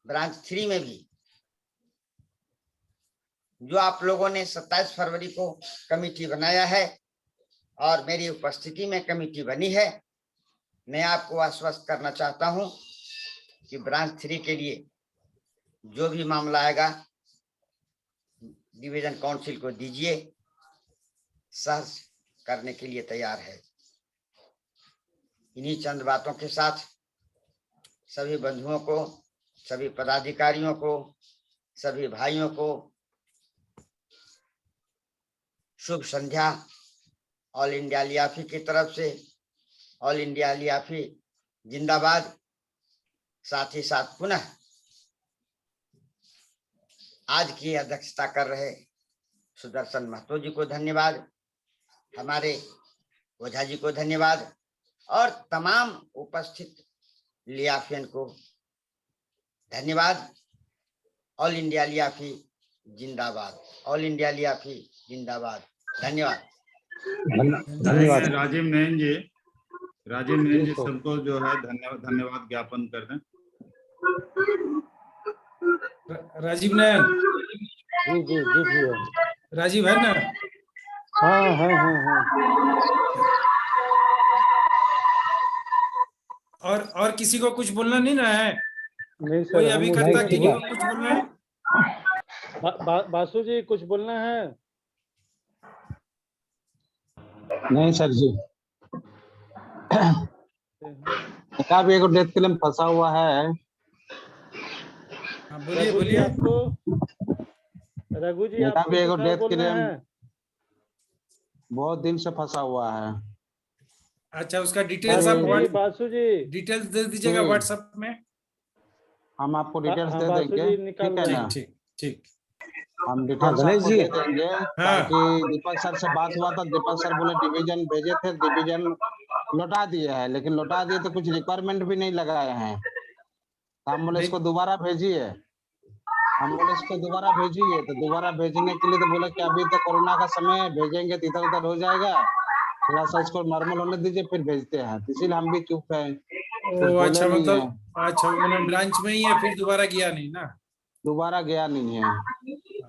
ब्रांच 3 में भी जो आप लोगों ने 27 फरवरी को कमेटी बनाया है और मेरी उपस्थिति में कमेटी बनी है, मैं आपको आश्वस्त करना चाहता हूं कि ब्रांच 3 के लिए जो भी मामला आएगा डिवीजन काउंसिल को दीजिए, सहर्ष करने के लिए तैयार है। इन्हीं चंद बातों के साथ सभी बंधुओं को, सभी पदाधिकारियों को, सभी भाइयों को शुभ संध्या। ऑल इंडिया लियाफी की तरफ से ऑल इंडिया लियाफी जिंदाबाद। साथ ही साथ पुनः आज की अध्यक्षता कर रहे सुदर्शन महतो जी को धन्यवाद, हमारे ओझा जी को धन्यवाद और तमाम उपस्थित लियाफियन को धन्यवाद। ऑल इंडिया लियाफी जिंदाबाद, ऑल इंडिया लियाफी जिंदाबाद। धन्यवाद। धन्यवाद। राजीव नयन जी सबको जो है धन्यवाद ज्ञापन कर दें। राजीव नयन जी भैया। राजीव है ना? हाँ। और किसी को कुछ बोलना नहीं ना है? नहीं सर, कोई अभी करता किसी को कुछ बोलना है? बासु जी कुछ बोलना है? नहीं सर जी, का भी एक डेथ क्लेम फंसा हुआ है। बोलिए आपको रघु जी, नेता भी एक डेथ बोलना क्लेम है? बहुत दिन से फंसा हुआ है। अच्छा, उसका डिटेल्स आप बासु जी डिटेल्स दे दीजिएगा व्हाट्सएप में। हम आपको डिटेल्स दे बासु देंगे, जी ठीक है ना? ठीक। हम डिटेल्स आपको दे देंगे। ताकि दीपक सर से बात हुआ था, दीपक सर बोले डिवीजन भेजे थे, डिवीजन लौटा दिए है, लेकिन लौटा दिए तो कुछ रिक्वायरमेंट भी नहीं लगाए हैं। हम बोले इसको दोबारा भेजिए, तो दोबारा भेजने के लिए तो बोले कि अभी तो कोरोना का समय है, भेजेंगे तो इधर उधर हो जाएगा, थोड़ा सा इसको नॉर्मल होने दीजिए फिर भेजते हैं। इसीलिए हम भी चुप है। अच्छा, मतलब ब्रांच में ही है, फिर दोबारा गया नहीं ना? दोबारा गया नहीं है।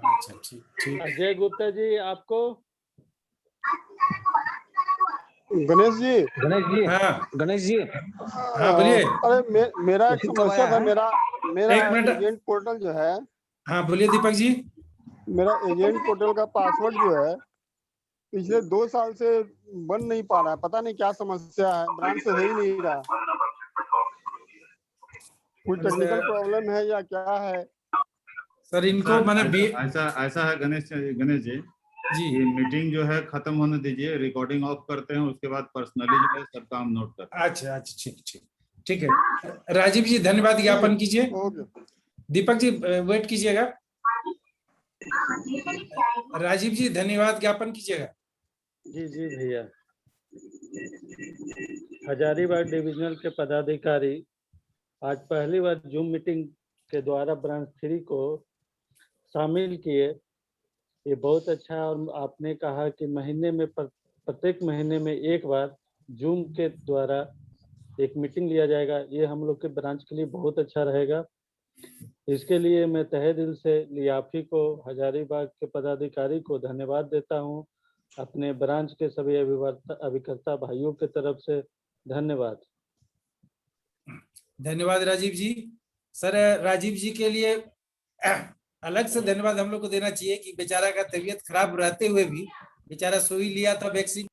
अच्छा, ठीक। अजय गुप्ता जी आपको? गणेश जी हाँ बोलिए। अरे मेरा एक समस्या था। मेरा एक मिनट। एजेंट पोर्टल जो है, हाँ बोलिए दीपक जी। मेरा एजेंट पोर्टल का पासवर्ड जो है पिछले 2 साल से बन नहीं पा रहा है। पता नहीं क्या समस्या है, ब्रांच से हो ही नहीं रहा। कोई टेक्निकल प्रॉब्लम है या क्या है? सर इनको मैंने ऐसा है गणेश जी, ये मीटिंग जो है खत्म होने दीजिए, रिकॉर्डिंग ऑफ करते हैं, उसके बाद पर्सनली जो है सब काम नोट करते हैं। अच्छा, ठीक है। राजीव जी धन्यवाद ज्ञापन कीजिए। दीपक जी वेट कीजिएगा। राजीव जी धन्यवाद ज्ञापन कीजिएगा। जी भैया। हजारीबाग डिविजनल के पदाधिकारी आज पहली बार जूम मीटिंग के द्वारा ब्रांच 3 को शामिल किए। ये बहुत अच्छा है। और आपने कहा कि महीने में प्रत्येक महीने में एक बार जूम के द्वारा एक मीटिंग लिया जाएगा, ये हम लोग के ब्रांच के लिए बहुत अच्छा रहेगा। इसके लिए मैं तहे दिल से लियाफी को, हजारीबाग के पदाधिकारी को धन्यवाद देता हूँ। अपने ब्रांच के सभी अभिकर्ता भाइयों के तरफ से धन्यवाद। धन्यवाद राजीव जी। सर राजीव जी के लिए अलग से धन्यवाद हम लोग को देना चाहिए कि बेचारा का तबीयत खराब रहते हुए भी बेचारा सुई लिया था वैक्सीन।